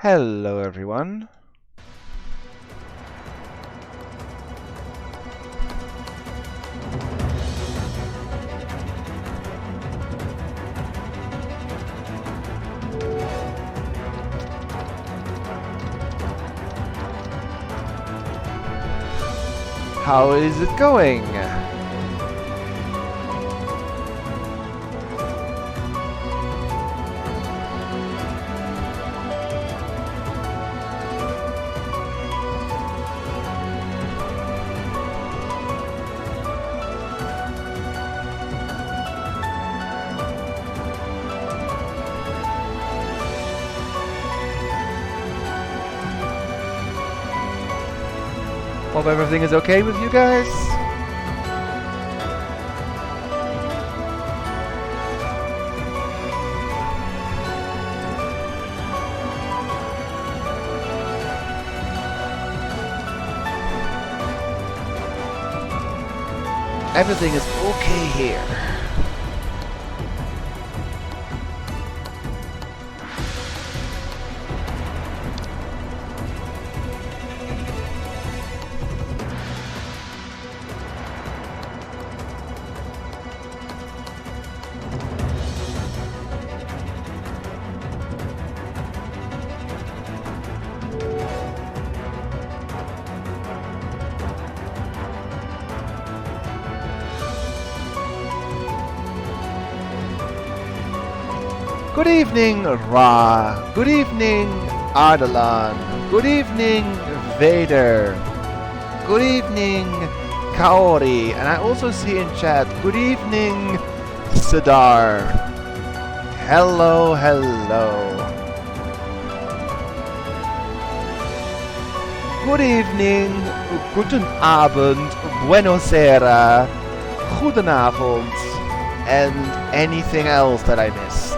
Hello everyone. How is it going? Hope everything is okay with you guys. Everything is okay here. Good evening, Ra. Good evening, Ardalan. Good evening, Vader. Good evening, Kaori. And I also see in chat, good evening, Sidar. Hello, hello. Good evening, guten Abend, buonasera, goedenavond, and anything else that I missed.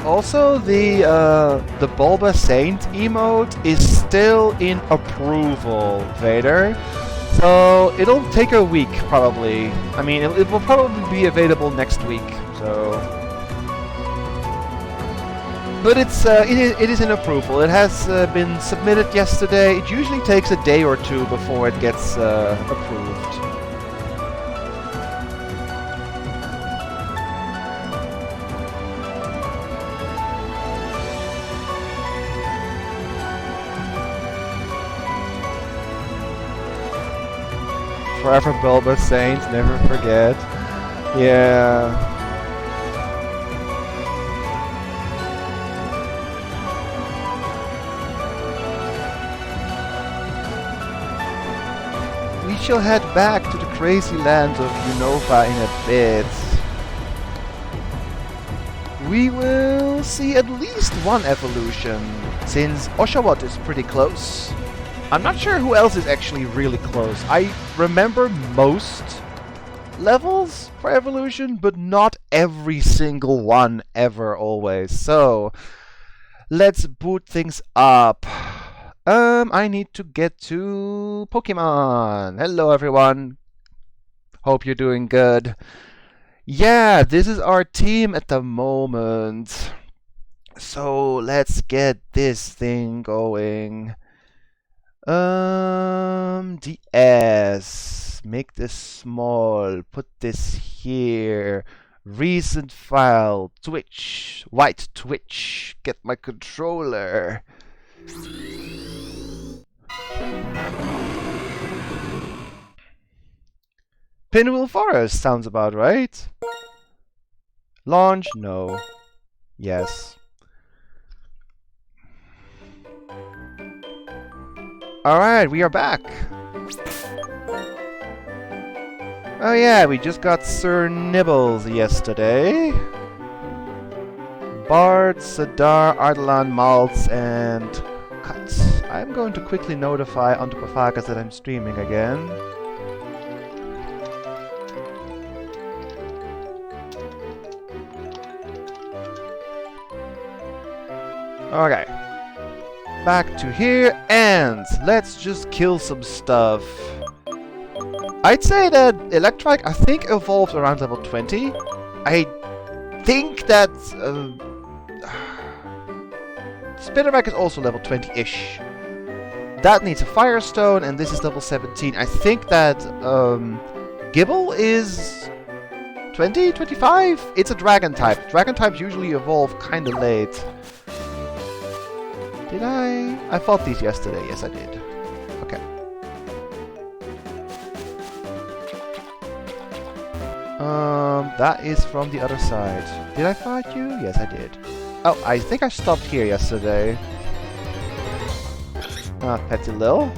Also, the Bulba Saint emote is still in approval, Vader. So it'll take a week, probably. I mean, it will probably be available next week. So, but it is in approval. It has been submitted yesterday. It usually takes a day or two before it gets approved. Forever Bulba Saint, never forget. Yeah. We shall head back to the crazy land of Unova in a bit. We will see at least one evolution, since Oshawott is pretty close. I'm not sure who else is actually really close. I remember most levels for evolution, but not every single one ever always. So, let's boot things up. I need to get to Pokemon. Hello everyone. Hope you're doing good. Yeah, this is our team at the moment. So, let's get this thing going. DS. Make this small. Put this here. Recent file. Twitch. White Twitch. Get my controller. Pinwheel Forest sounds about right. Launch? No. Yes. Alright, we are back. Oh yeah, we just got Sir Nibbles yesterday. Bard, Sadar, Ardalan, Maltz, and Cuts. I'm going to quickly notify Anthropophagus that I'm streaming again. Okay. Back to here, and let's just kill some stuff. I'd say that Electrike, I think, evolved around level 20. I think that Spinnerback is also level 20-ish. That needs a Firestone, and this is level 17. I think that Gibble is 20, 25? It's a Dragon type. Dragon types usually evolve kind of late. Did I? I fought these yesterday. Yes, I did. Okay. That is from the other side. Did I fight you? Yes, I did. Oh, I think I stopped here yesterday. Petty Lil.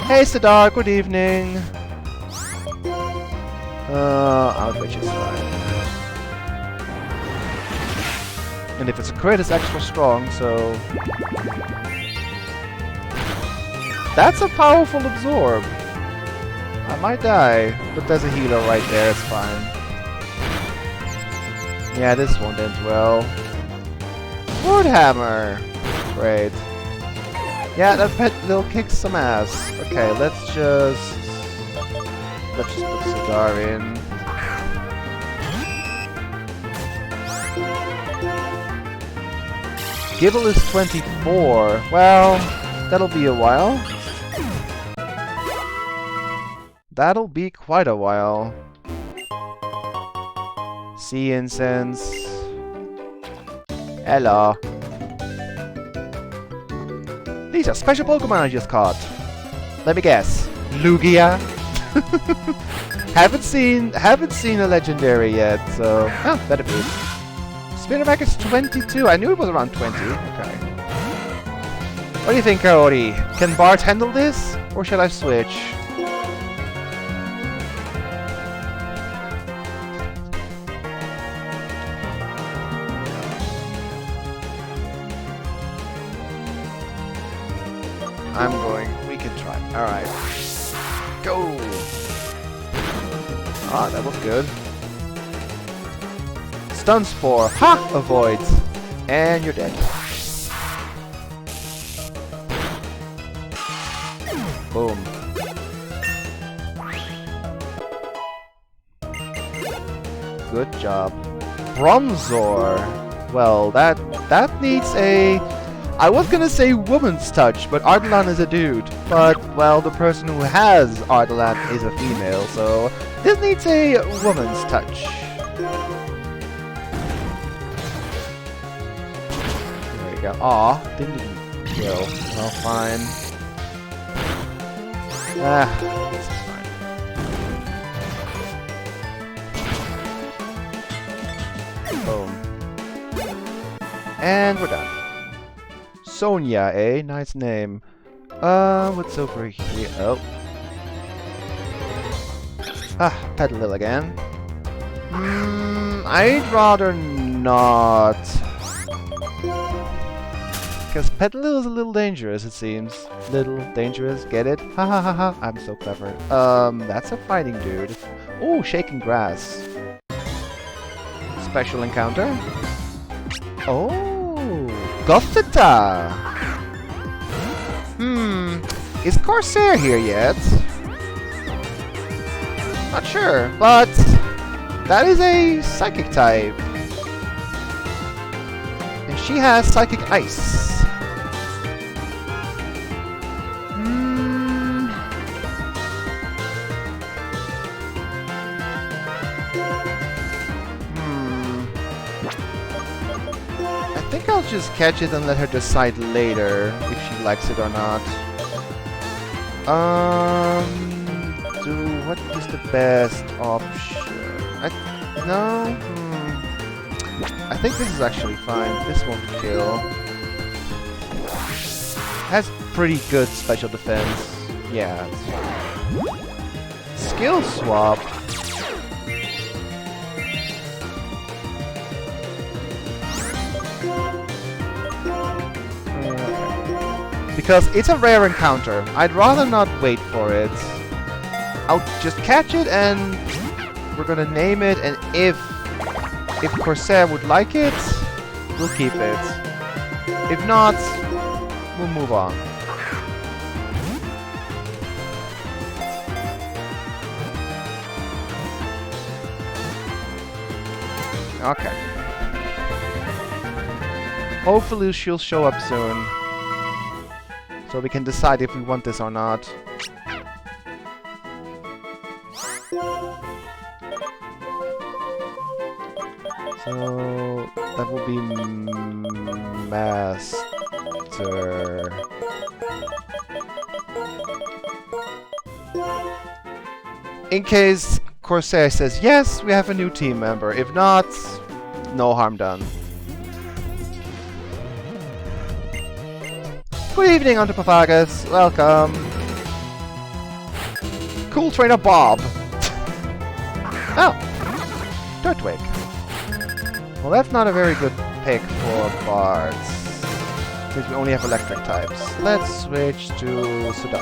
Hey, Sadar, good evening. Outreach is fine. And if it's a crit, it's extra strong, so... That's a powerful absorb. I might die, but there's a healer right there, it's fine. Yeah, this won't end well. Swordhammer! Great. Yeah, that pet will kick some ass. Okay, let's just put Sadar in. Gibble is 24. Well, that'll be a while. That'll be quite a while. Sea Incense. Hello. These are special Pokemon I just caught. Let me guess. Lugia? Haven't seen a legendary yet, so better be. Spinnerback is 22. I knew it was around 20. Okay. What do you think, Kaori? Can Bart handle this? Or should I switch? I'm going. We can try. Alright. Go! Ah, that was good. Stun Spore. Ha! Avoids. And you're dead. Boom. Good job. Bronzor. Well, that needs a... I was gonna say woman's touch, but Ardalan is a dude. But, well, the person who has Ardalan is a female, so this needs a woman's touch. There you go. Aw, didn't kill. Well, fine. This is fine. Boom. And we're done. Sonia, eh? Nice name. What's over here? Oh. Petalil again. I'd rather not. Because Petalil is a little dangerous, it seems. Little dangerous, get it? Ha ha ha ha, I'm so clever. That's a fighting dude. Oh, shaking grass. Special encounter. Oh. Gothita! Is Corsair here yet? Not sure, but that is a psychic type. And she has psychic ice. I think I'll just catch it and let her decide later if she likes it or not. What is the best option? No? I think this is actually fine. This won't kill. Has pretty good special defense. Yeah, it's fine. skill swap. Because it's a rare encounter. I'd rather not wait for it. I'll just catch it and we're gonna name it, and if Corsair would like it, we'll keep it. If not, we'll move on. Okay. Hopefully she'll show up soon, so we can decide if we want this or not. So that will be Master. In case Corsair says yes, we have a new team member. If not, no harm done. Good evening, Anthropophagus. Welcome. Cool trainer Bob. Oh, Dirtwig. Well, that's not a very good pick for bards, since we only have electric types. Let's switch to Sudar.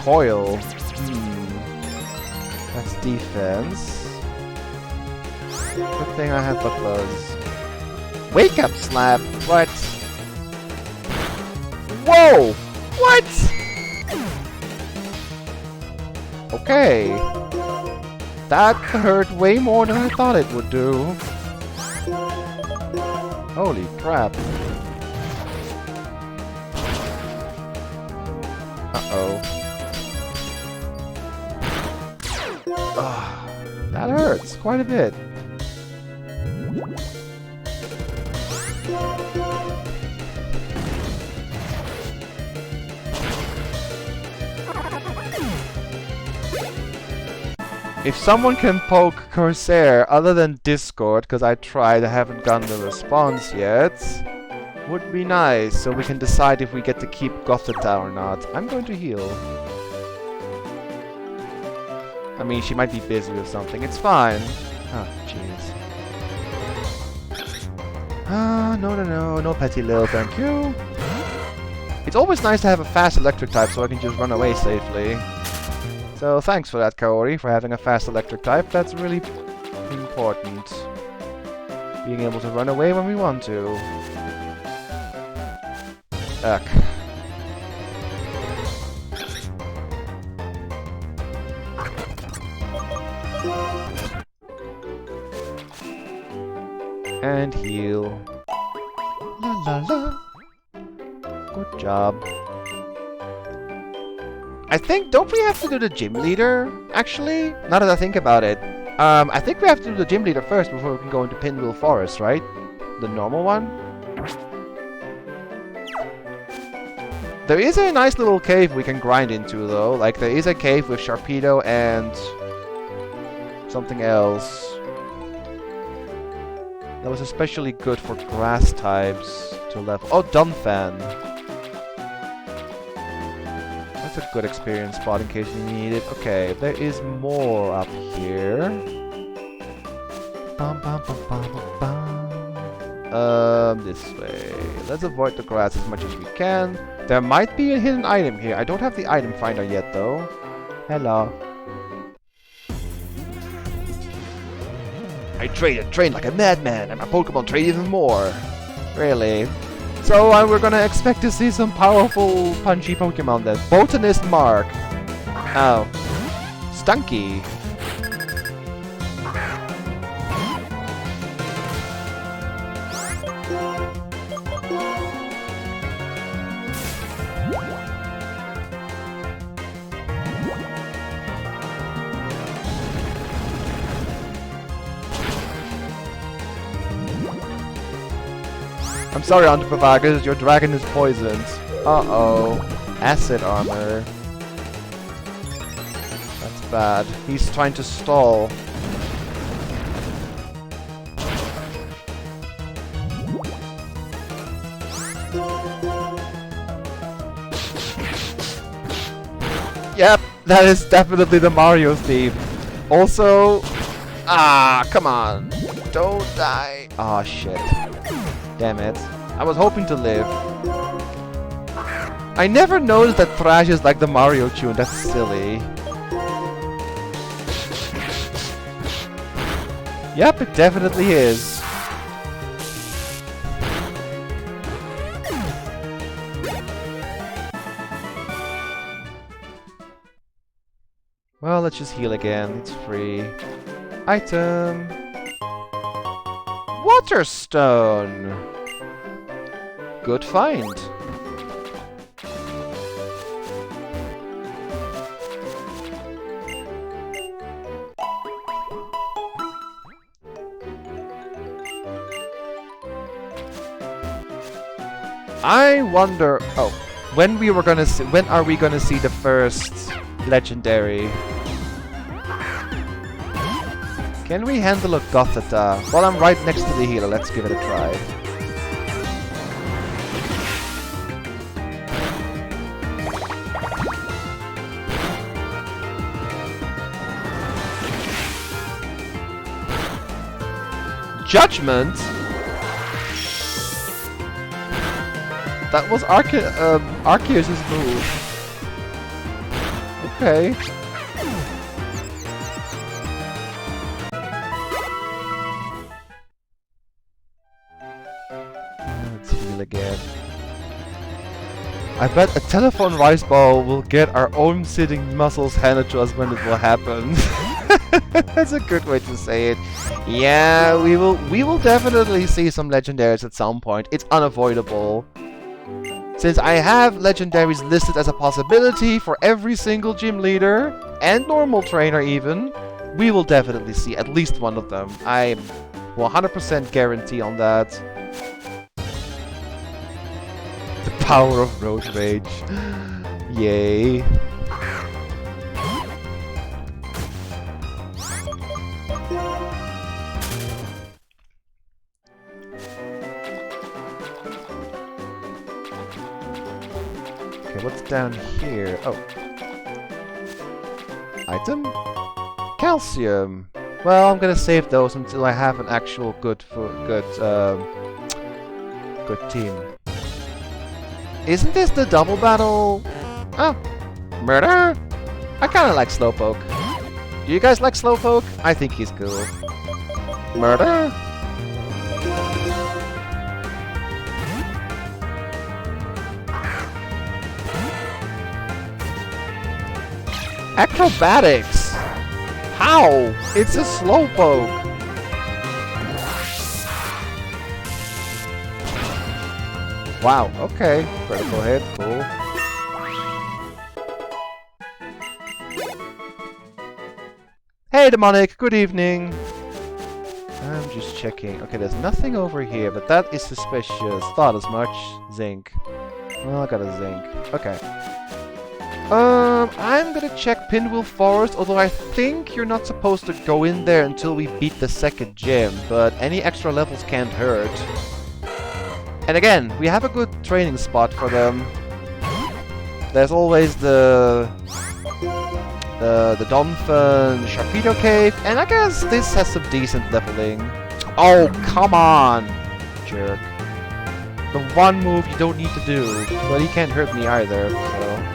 Coil. That's defense. Good thing I have bucklers. Wake up, Slap! What? Whoa! What? Okay. That hurt way more than I thought it would do. Holy crap. Uh-oh. That hurts quite a bit. If someone can poke Corsair other than Discord, because I tried, I haven't gotten the response yet, would be nice, so we can decide if we get to keep Gothita or not. I'm going to heal. I mean, she might be busy with something. It's fine. Oh, jeez. No Petty Lil, thank you. It's always nice to have a fast electric type so I can just run away safely. So thanks for that, Kaori, for having a fast electric type. That's really important. Being able to run away when we want to. Ugh. And heal. La la la. Good job. I think, don't we have to do the gym leader, actually? Now that I think about it. I think we have to do the gym leader first before we can go into Pinwheel Forest, right? The normal one? There is a nice little cave we can grind into, though. Like, there is a cave with Sharpedo and something else. That was especially good for grass types to level. Oh, Dunfan. That's a good experience spot in case we need it. Okay, there is more up here. Bum, bum, bum, bum, bum, bum. This way. Let's avoid the grass as much as we can. There might be a hidden item here. I don't have the item finder yet, though. Hello. I train like a madman, and my Pokemon train even more. Really? So we're gonna expect to see some powerful, punchy Pokemon then. Botanist Mark. Oh. Stunky. I'm sorry, Anthropophagus, your dragon is poisoned. Uh-oh. Acid armor. That's bad. He's trying to stall. Yep, that is definitely the Mario theme. Also, come on. Don't die. Oh, shit. Damn it. I was hoping to live. I never noticed that Thrash is like the Mario tune. That's silly. Yep, it definitely is. Well, let's just heal again. It's free. Item. Waterstone. Good find. I wonder. Oh, when are we gonna see the first legendary? Can we handle a Gothita? Well, I'm right next to the healer. Let's give it a try. Judgment? That was Arceus' move. Okay. Let's heal again. I bet a telephone rice ball will get our own sitting muscles handed to us when it will happen. That's a good way to say it. Yeah, we will definitely see some legendaries at some point. It's unavoidable. Since I have legendaries listed as a possibility for every single gym leader, and normal trainer even, we will definitely see at least one of them. I will 100% guarantee on that. The power of Road Rage. Yay. What's down here? Oh. Item? Calcium. Well, I'm gonna save those until I have an actual good team. Isn't this the double battle? Oh. Murder? I kinda like Slowpoke. Do you guys like Slowpoke? I think he's cool. Murder? Acrobatics! How? It's a Slowpoke! Wow, okay. Critical hit, cool. Hey, Demonic! Good evening! I'm just checking. Okay, there's nothing over here, but that is suspicious. Thought as much. Zinc. Well, I got a zinc. Okay. I'm gonna check Pinwheel Forest, although I think you're not supposed to go in there until we beat the second gym, but any extra levels can't hurt. And again, we have a good training spot for them. There's always the Donphan Sharpedo Cave, and I guess this has some decent leveling. Oh, come on, jerk. The one move you don't need to do, but he can't hurt me either, so...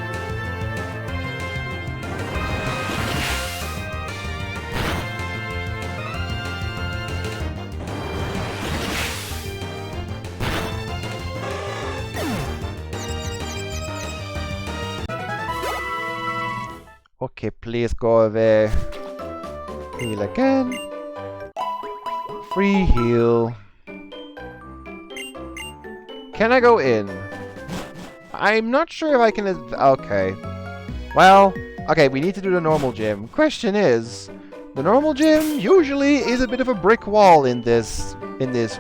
Okay, please go away. Heal again. Free heal. Can I go in? I'm not sure if I can... Okay. Well, okay, we need to do the normal gym. Question is, the normal gym usually is a bit of a brick wall in this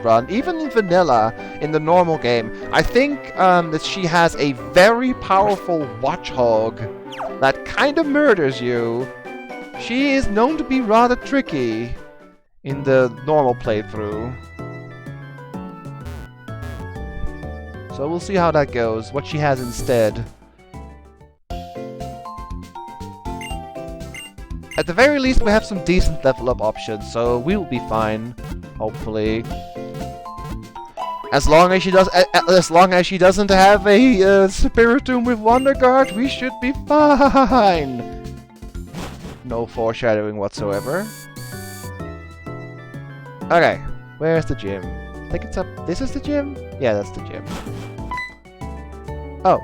run. Even in vanilla, in the normal game. I think that she has a very powerful Watchhog that kind of murders you. She is known to be rather tricky in the normal playthrough. So we'll see how that goes, what she has instead. At the very least, we have some decent level up options, so we'll be fine, hopefully. As long as she doesn't have a Spiritomb with Wonder Guard, we should be fine. No foreshadowing whatsoever. Okay, where's the gym? I think it's up. This is the gym? Yeah, that's the gym. Oh.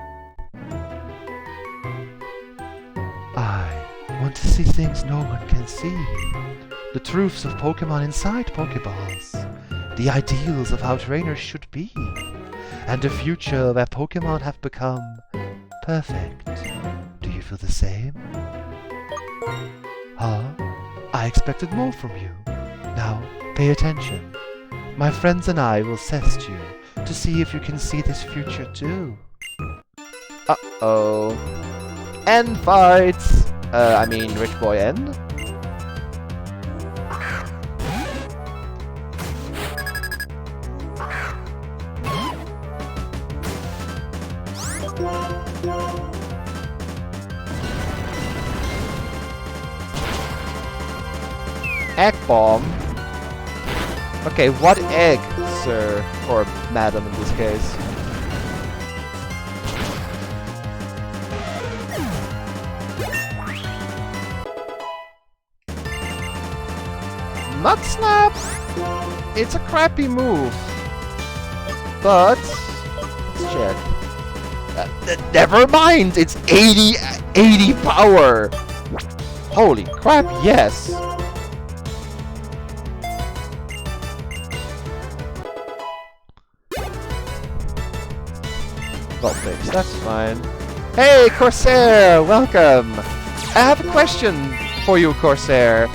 I want to see things no one can see. The truths of Pokemon inside Pokeballs. The ideals of how trainers should be. And a future where Pokemon have become perfect. Do you feel the same? Huh? I expected more from you. Now, pay attention. My friends and I will test you to see if you can see this future too. Uh-oh. N fights! I mean, Rich Boy N? Egg bomb? Okay, what egg, sir? Or madam in this case. Nut Snap! It's a crappy move. But let's check. Never mind! It's 80 power! Holy crap, yes! Well fixed, that's fine. Hey, Corsair! Welcome! I have a question for you, Corsair.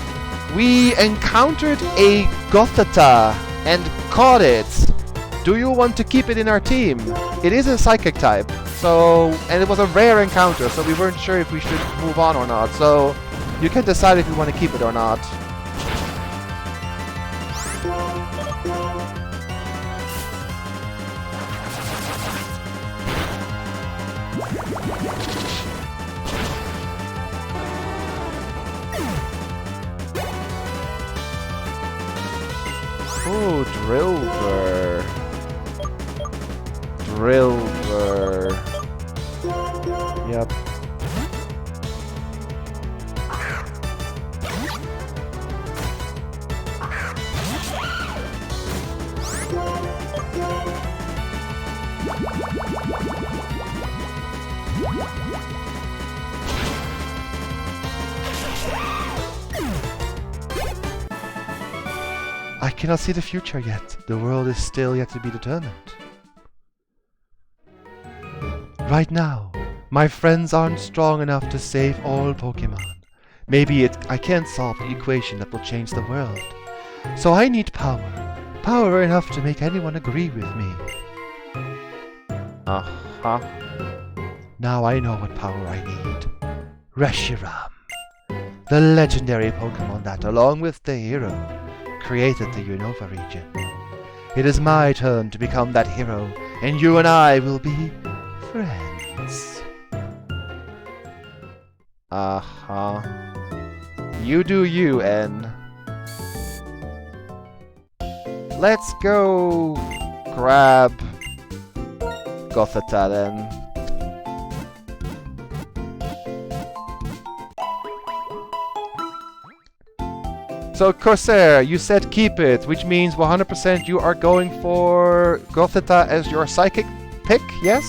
We encountered a Gothita and caught it. Do you want to keep it in our team? It is a psychic type, and it was a rare encounter, so we weren't sure if we should move on or not. So you can decide if you want to keep it or not. Oh, Drillbur. Drillbur. Yep. I cannot see the future yet. The world is still yet to be determined. Right now, my friends aren't strong enough to save all Pokemon. Maybe I can't solve the equation that will change the world. So I need power. Power enough to make anyone agree with me. Uh-huh. Now I know what power I need. Reshiram. The legendary Pokemon that, along with the hero, created the Unova region. It is my turn to become that hero, and you and I will be friends. Uh-huh. You do you, N. Let's go grab Gothita then. So Corsair, you said keep it, which means 100% you are going for Gothita as your psychic pick, yes?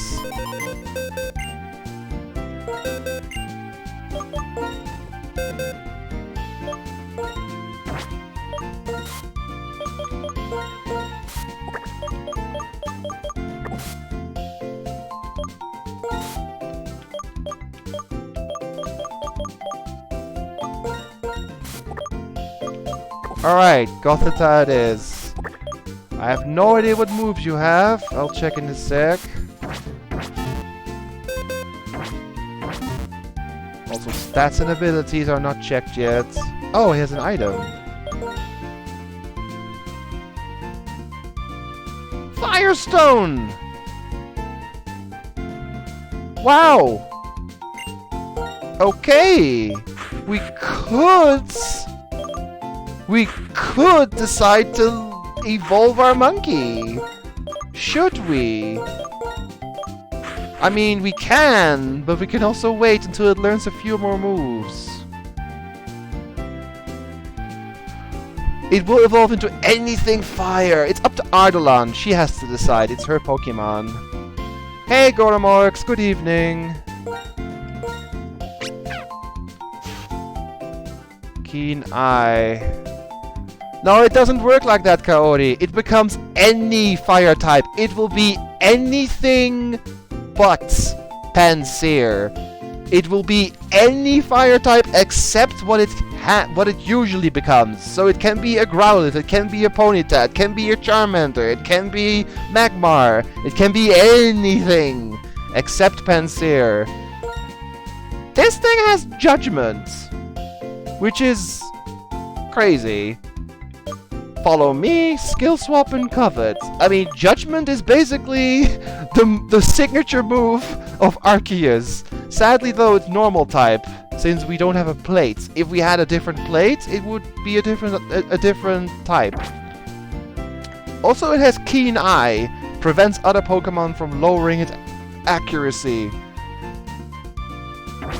Alright, Gothita it is. I have no idea what moves you have. I'll check in a sec. Also, stats and abilities are not checked yet. Oh, he has an item. Firestone! Wow! Okay! We could... We could decide to evolve our monkey. Should we? I mean, we can, but we can also wait until it learns a few more moves. It will evolve into anything fire. It's up to Ardalon. She has to decide. It's her Pokemon. Hey, Goramorx. Good evening. Keen Eye. No, it doesn't work like that, Kaori. It becomes any fire type. It will be anything but Pansear. It will be any fire type except what it usually becomes. So it can be a Growlithe, it can be a Ponyta, it can be a Charmander, it can be Magmar, it can be anything except Pansear. This thing has Judgment, which is crazy. Follow me, skill swap and covet. I mean, Judgment is basically the signature move of Arceus. Sadly though, it's normal type, since we don't have a plate. If we had a different plate, it would be a different type. Also, it has Keen Eye, prevents other Pokemon from lowering its accuracy.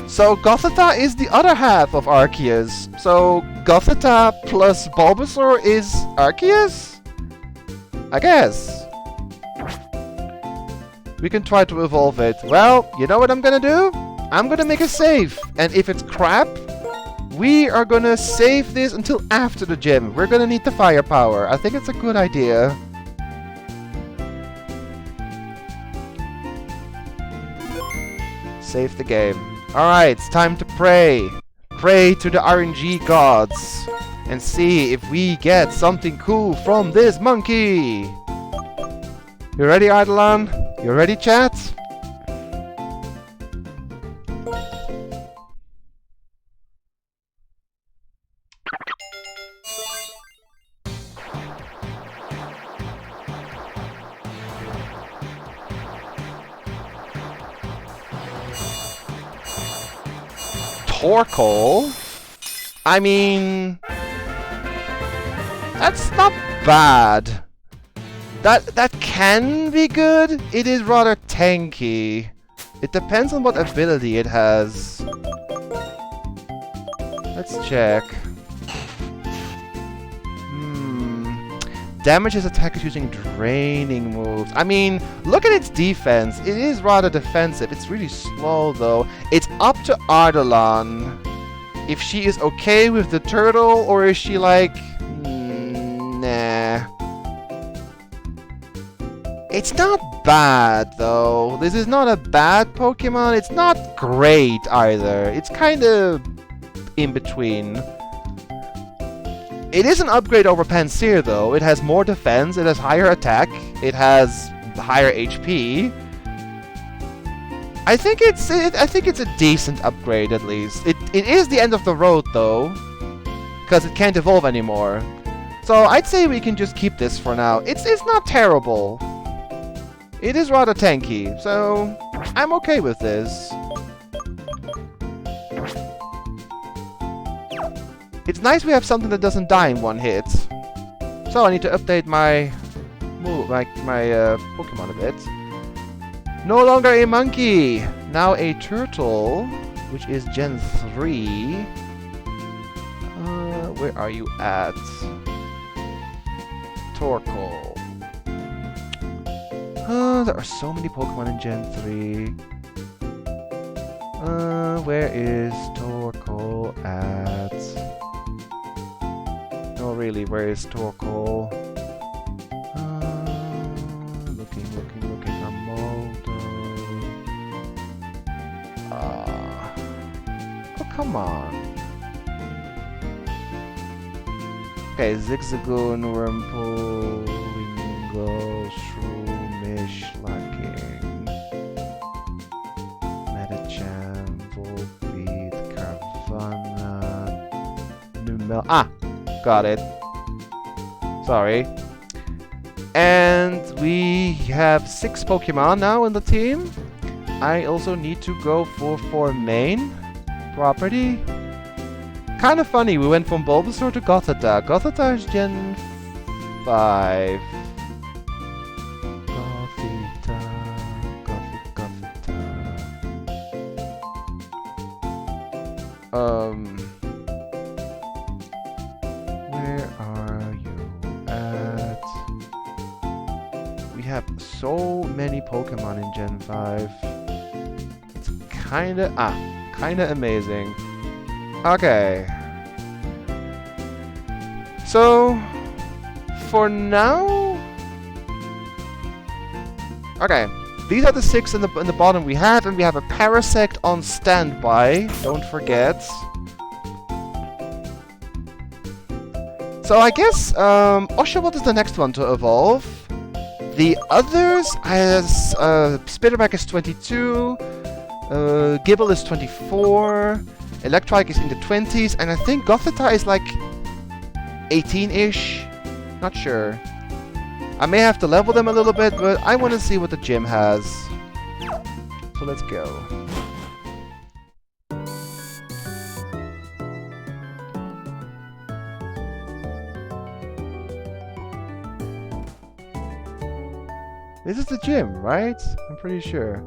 So Gothita is the other half of Arceus. So Gothita plus Bulbasaur is Arceus? I guess. We can try to evolve it. Well, you know what I'm gonna do? I'm gonna make a save. And if it's crap, we are gonna save this until after the gym. We're gonna need the firepower. I think it's a good idea. Save the game. Alright, it's time to pray. Pray to the RNG gods. And see if we get something cool from this monkey. You ready, Ardalon? You ready, chat? Torkoal? I mean... That's not bad. That can be good. It is rather tanky. It depends on what ability it has. Let's check. Damage its attackers using draining moves. I mean, look at its defense. It is rather defensive. It's really slow, though. It's up to Ardalon if she is okay with the turtle, or is she like, nah. It's not bad, though. This is not a bad Pokemon. It's not great, either. It's kind of in between. It is an upgrade over Pansear, though. It has more defense, it has higher attack, it has higher HP. I think it's a decent upgrade, at least. It is the end of the road, though, because it can't evolve anymore. So I'd say we can just keep this for now. It's not terrible. It is rather tanky, so I'm okay with this. It's nice we have something that doesn't die in one hit. So I need to update my Pokemon a bit. No longer a monkey! Now a turtle, which is Gen 3. Where are you at? Torkoal. There are so many Pokemon in Gen 3. Where is Torkoal at? No, really, where is Torkoal? Looking, Harmodo. Oh, come on. Okay, Zigzagoon, Wurmple, Wingull, Shroomish, Lacking, Medicham, Volbeat, Carvanha, Numel. Ah! Got it. Sorry. And we have 6 Pokemon now in the team. I also need to go for main property. kind of funny. We went from Bulbasaur to Gothita. Gothita is Gen 5. Gothita. Where are you at? We have so many Pokemon in Gen 5. It's kinda amazing. Okay. So, for now... Okay. These are the 6 in the bottom we have, and we have a Parasect on standby. Don't forget. So I guess Oshawott is the next one to evolve. The others, as Spitterback is 22, Gibble is 24, Electrike is in the 20s, and I think Gothita is like 18-ish. Not sure. I may have to level them a little bit, but I want to see what the gym has. So let's go. This is the gym, right? I'm pretty sure.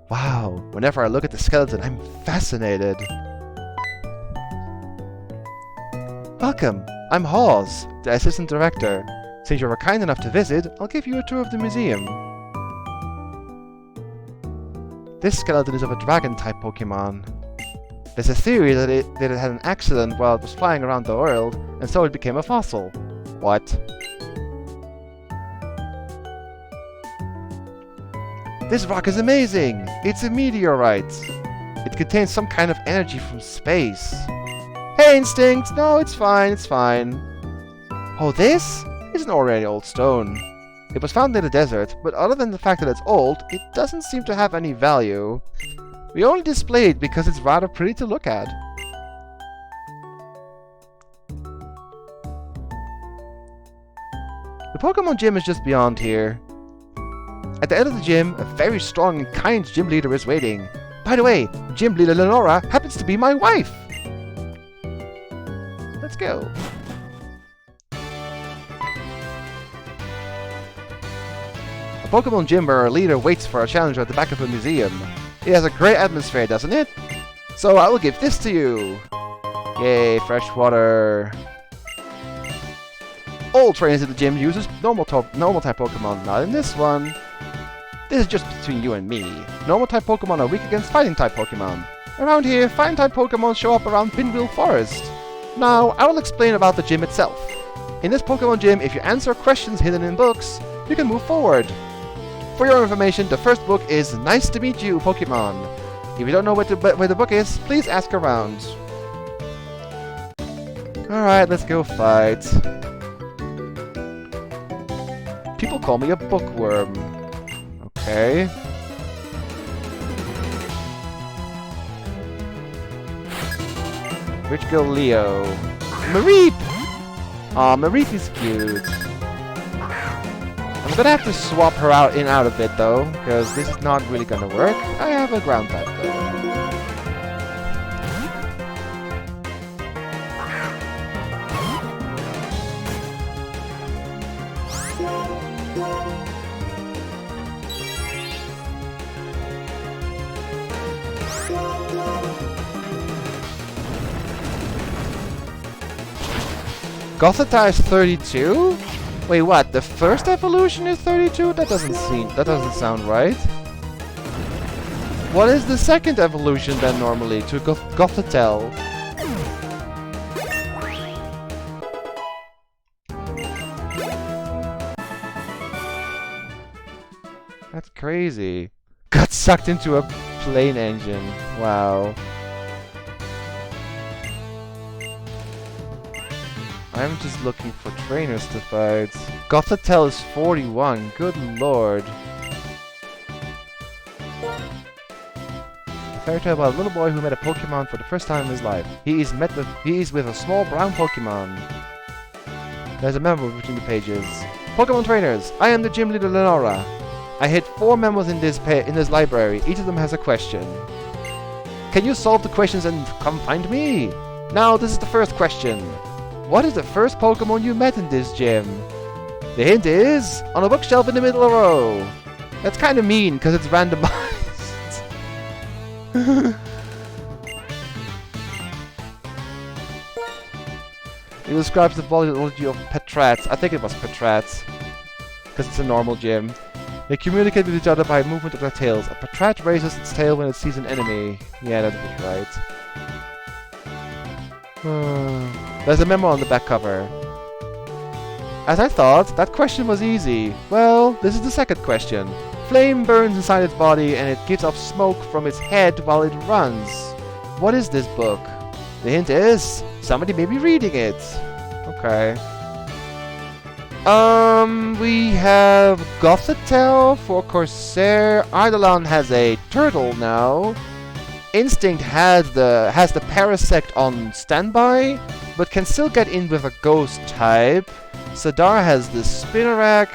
Wow, whenever I look at the skeleton, I'm fascinated. Welcome, I'm Hawes, the assistant director. Since you were kind enough to visit, I'll give you a tour of the museum. This skeleton is of a dragon-type Pokemon. There's a theory that it had an accident while it was flying around the world, and so it became a fossil. What? This rock is amazing! It's a meteorite! It contains some kind of energy from space. Hey, Instinct! No, it's fine, it's fine. Oh, this? It's an ordinary old stone. It was found in the desert, but other than the fact that it's old, it doesn't seem to have any value. We only display it because it's rather pretty to look at. The Pokémon gym is just beyond here. At the end of the gym, a very strong and kind gym leader is waiting. By the way, gym leader Lenora happens to be my wife! Let's go. A Pokémon gym where our leader waits for a challenger at the back of the museum. It has a great atmosphere, doesn't it? So I will give this to you! Yay, fresh water! All trainers at the gym uses normal type Pokemon, not in this one. This is just between you and me. Normal type Pokemon are weak against fighting type Pokemon. Around here, fighting type Pokemon show up around Pinwheel Forest. Now, I will explain about the gym itself. In this Pokemon gym, if you answer questions hidden in books, you can move forward. For your information, the first book is Nice to Meet You, Pokemon. If you don't know where the book is, please ask around. Alright, let's go fight. People call me a bookworm. Okay. Rich Girl Leo. Mareep! Aw, Mareep is cute. I'm gonna have to swap her out a bit though, because this is not really gonna work. I have a ground type though. Gothita is 32? Wait, what? The first evolution is 32? That doesn't sound right. What is the second evolution then normally to Gothitelle? That's crazy. Got sucked into a plane engine. Wow. I'm just looking for trainers to fight. Gothitelle is 41, good lord. A fairy tale about a little boy who met a Pokemon for the first time in his life. He is with a small brown Pokemon. There's a memo between the pages. Pokemon trainers, I am the gym leader Lenora. I hid 4 memos in this library. Each of them has a question. Can you solve the questions and come find me? Now, this is the first question. What is the first Pokemon you met in this gym? The hint is on a bookshelf in the middle row. That's kind of mean, because it's randomized. It describes the biology of Petrats. I think it was Petrats, because it's a normal gym. They communicate with each other by movement of their tails. A Patrat raises its tail when it sees an enemy. Yeah, that was right. There's a memo on the back cover. As I thought, that question was easy. Well, this is the second question. Flame burns inside its body and it gives off smoke from its head while it runs. What is this book? The hint is somebody may be reading it. Okay. We have Gothitelle for Corsair. Eidolon has a turtle now. Instinct has the Parasect on standby, but can still get in with a ghost type. Sadar has the Spinarak.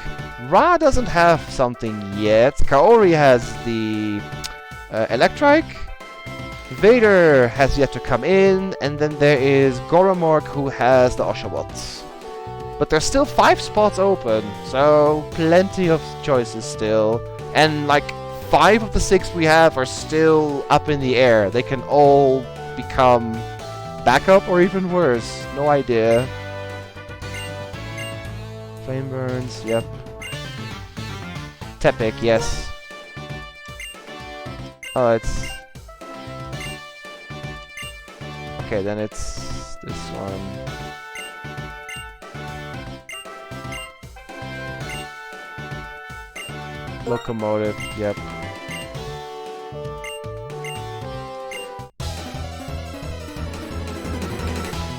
Ra doesn't have something yet. Kaori has the Electrike. Vader has yet to come in, and then there is Goromork who has the Oshawott. But there's still 5 spots open, so plenty of choices still. And like 5 of the 6 we have are still up in the air. They can all become backup or even worse. No idea. Flame burns, yep. Tepic, yes. Oh, it's... Okay, then it's this one. Locomotive, yep.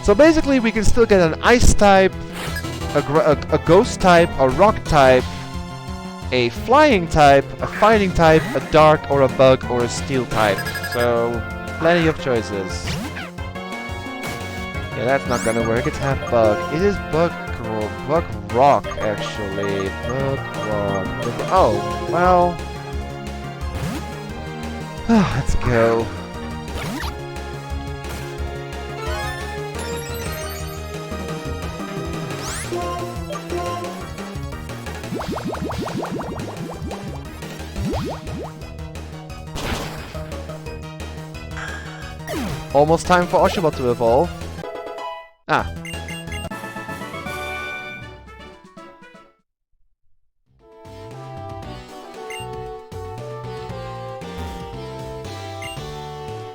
So basically we can still get an ice type, a ghost type, a rock type, a flying type, a fighting type, a dark or a bug or a steel type. So plenty of choices. Yeah, that's not gonna work. It's half bug. It is bug rock actually. Bug rock. Oh, well. Let's go. Almost time for Oshawott to evolve. Ah.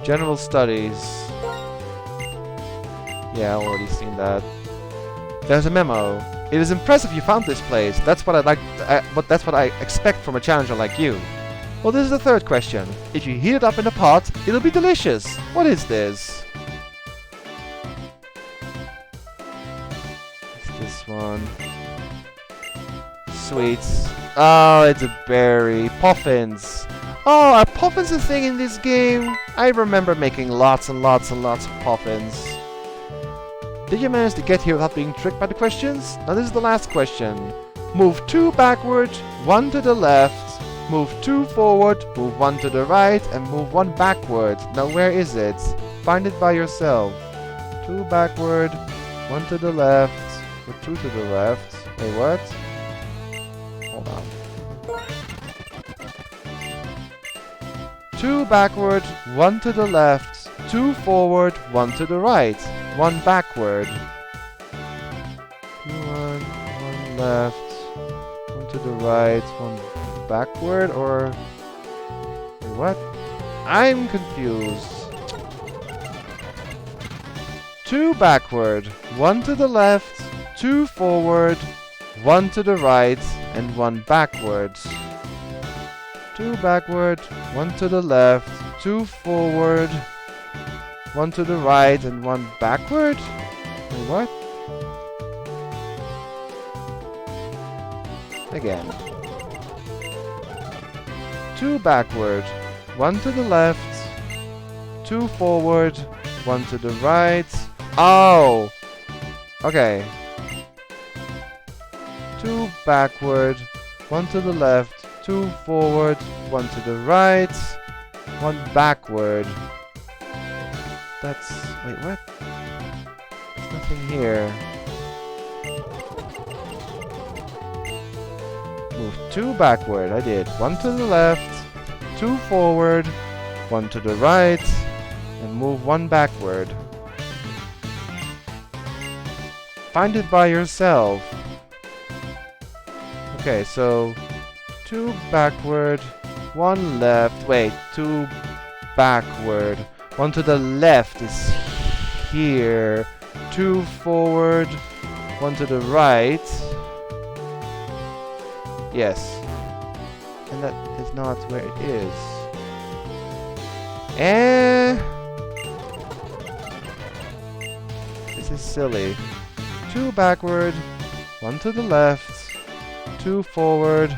General studies. Yeah, I've already seen that. There's a memo. It is impressive you found this place. That's what I'd like. But that's what I expect from a challenger like you. Well, this is the third question. If you heat it up in a pot, it'll be delicious. What is this? It's this one. Sweets. Oh, it's a berry. Puffins. Oh, are puffins a thing in this game? I remember making lots and lots and lots of puffins. Did you manage to get here without being tricked by the questions? Now this is the last question. Move 2 backward, 1 to the left. Move 2 forward, move 1 to the right, and move 1 backward. Now where is it? Find it by yourself. 2 backward, 1 to the left, or 2 to the left. Wait, what? Hold on. 2 backward, 1 to the left, 2 forward, 1 to the right, 1 backward. 2, 1, 1 left, 1 to the right, 1 backward, or... Wait, what? I'm confused. 2 backward, 1 to the left, 2 forward, 1 to the right, and 1 backwards. 2 backward, 1 to the left, 2 forward, 1 to the right, and 1 backward? Wait, what? Again. 2 backward, 1 to the left, 2 forward, 1 to the right. Oh! Okay. 2 backward, 1 to the left, 2 forward, 1 to the right, 1 backward. that's... Wait, what? There's nothing here. Move 2 backward. I did. 1 to the left, 2 forward, 1 to the right, and move 1 backward. Find it by yourself. Okay, so 2 backward, 1 left. Wait, 2 backward. 1 to the left is here. 2 forward, 1 to the right. Yes. And that is not where it is. This is silly. 2 backward, 1 to the left, 2 forward,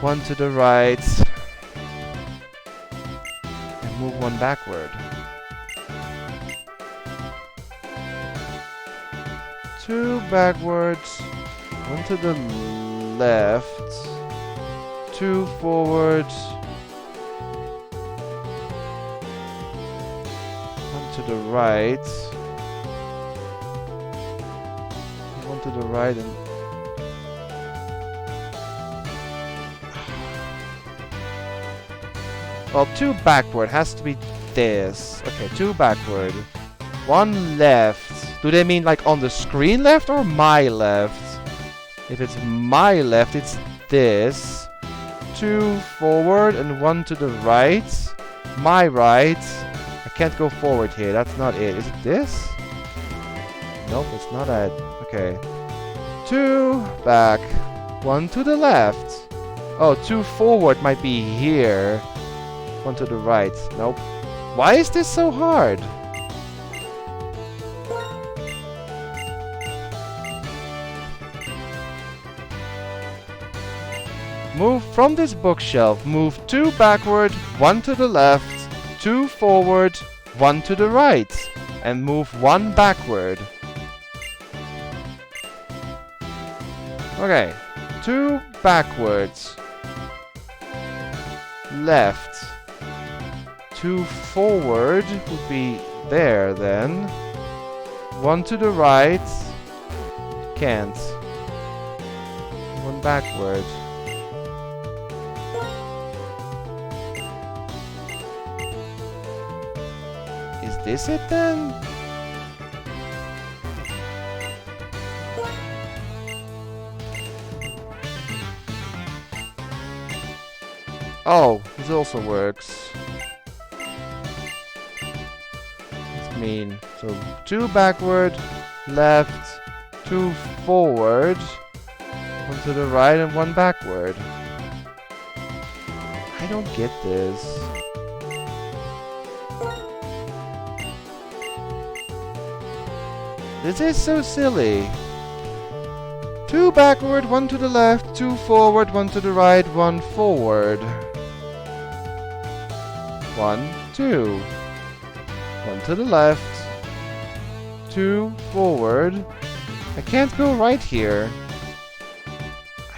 1 to the right, and move 1 backward. 2 backwards, 1 to the left, 2 forwards, 1 to the right, 1 to the right, and well, 2 backward has to be this. Okay, 2 backward, 1 left. Do they mean like on the screen left or my left? If it's my left, it's this. 2 forward and 1 to the right. My right. I can't go forward here. That's not it. Is it this? Nope, it's not that. Okay. 2 back. 1 to the left. Oh, 2 forward might be here. 1 to the right. Nope. Why is this so hard? Move from this bookshelf. Move 2 backward, 1 to the left, 2 forward, 1 to the right, and move 1 backward. Okay, 2 backwards, left, 2 forward would be there then, 1 to the right, can't, 1 backward. Is this it then? Oh, this also works. That's mean. So 2 backward, left, 2 forward, 1 to the right and 1 backward. I don't get this. This is so silly. 2 backward, 1 to the left, 2 forward, 1 to the right, 1 forward. 1, 2. 1 to the left, 2 forward. I can't go right here.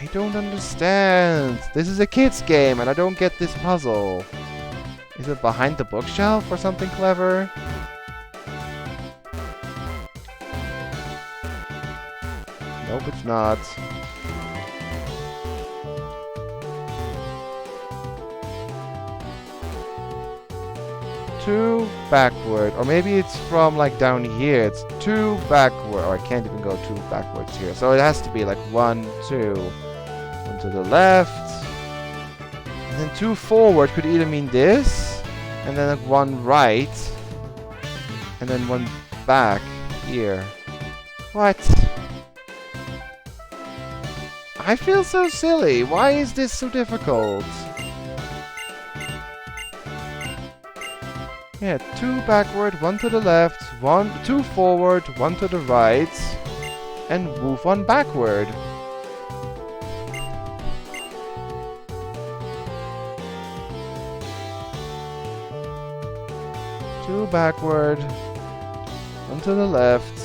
I don't understand. This is a kid's game and I don't get this puzzle. Is it behind the bookshelf or something clever? Nope, it's not. Two backward, or maybe it's from like down here. It's 2 backward, or I can't even go 2 backwards here. So it has to be like 1, 2, 1 to the left, and then 2 forward could either mean this, and then like 1 right, and then 1 back here. What? I feel so silly. Why is this so difficult? Yeah, 2 backward, 1 to the left, 2 forward, 1 to the right, and move 1 backward. Two backward, 1 to the left.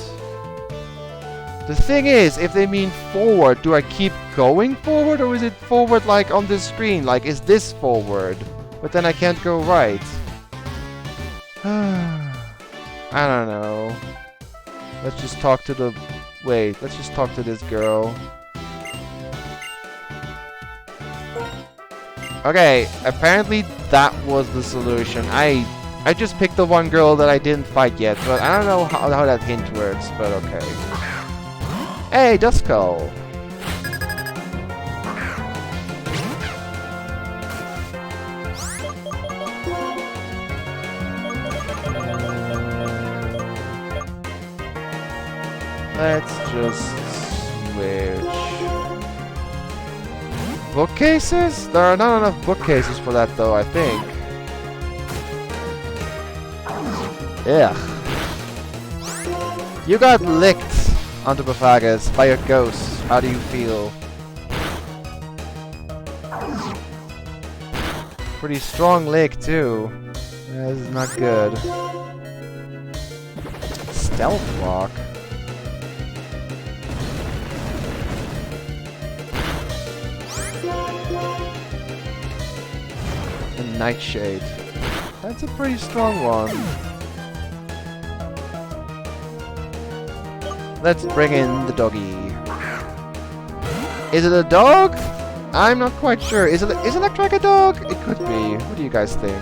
The thing is, if they mean forward, do I keep going forward, or is it forward like on the screen? Like, is this forward? But then I can't go right. I don't know. Let's just talk to the... Wait, let's just talk to this girl. Okay, apparently that was the solution. I just picked the one girl that I didn't fight yet, but I don't know how that hint works, but okay. Hey, Duskull! Let's just switch. Bookcases? There are not enough bookcases for that though, I think. Ugh. You got licked, Antipophagus, by a ghost. How do you feel? Pretty strong lick too. Yeah, this is not good. Stealth walk? Nightshade. That's a pretty strong one. Let's bring in the doggy. Is it a dog? I'm not quite sure. Is Electric a dog? It could be. What do you guys think?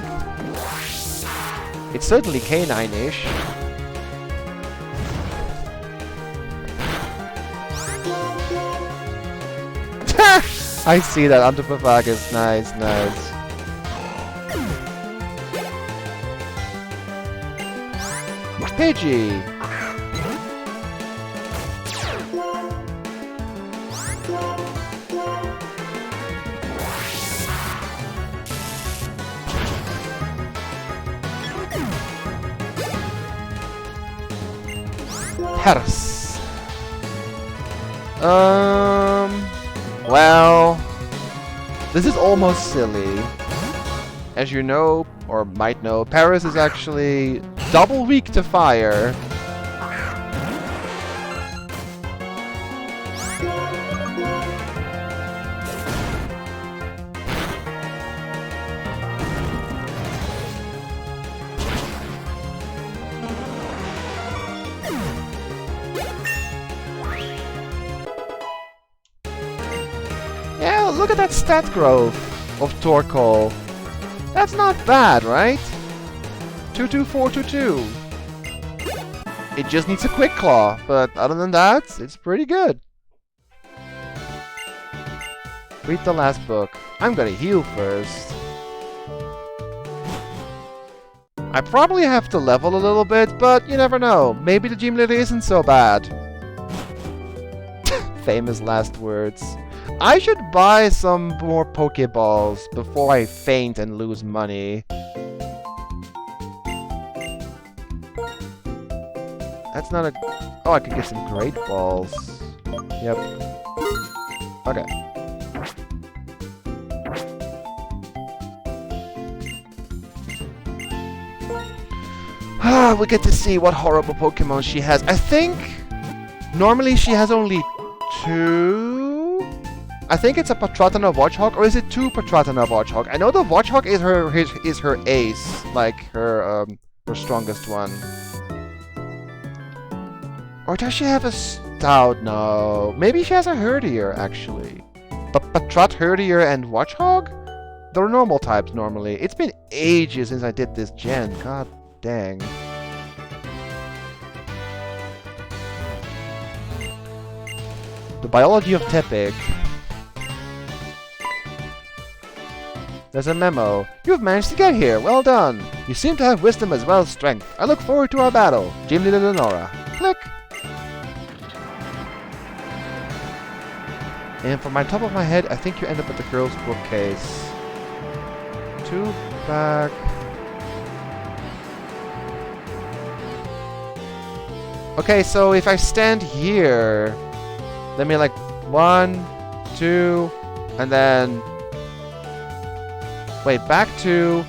It's certainly canine-ish. I see that. Antipophagus. Nice, nice. Pidgey! Paris. Well, this is almost silly. As you know, or might know, Paris is actually double weak to fire. Yeah, look at that stat growth of Torkoal. That's not bad, right? 22422. It just needs a quick claw, but other than that, it's pretty good. Read the last book. I'm gonna heal first. I probably have to level a little bit, but you never know. Maybe the gym leader isn't so bad. Famous last words. I should buy some more Pokeballs before I faint and lose money. That's not a... Oh, I could get some Great Balls. Yep. Okay. We get to see what horrible Pokemon she has. I think... Normally she has only 2... I think it's a Patrat and a Watchhawk, or is it 2 Patrat and a Watchhawk? I know the Watchhawk is her ace, like her strongest one. Or does she have a Stout? No. Maybe she has a Herdier, actually. But Patrat, Herdier, and Watchhog? They're normal types, normally. It's been ages since I did this gen. God dang. The biology of Tepig. There's a memo. You've managed to get here. Well done. You seem to have wisdom as well as strength. I look forward to our battle. Gym Leader Lenora. Click. And from my top of my head, I think you end up at the girl's bookcase. 2 back. Okay, so if I stand here, let me like 1, 2, and then wait, back 2,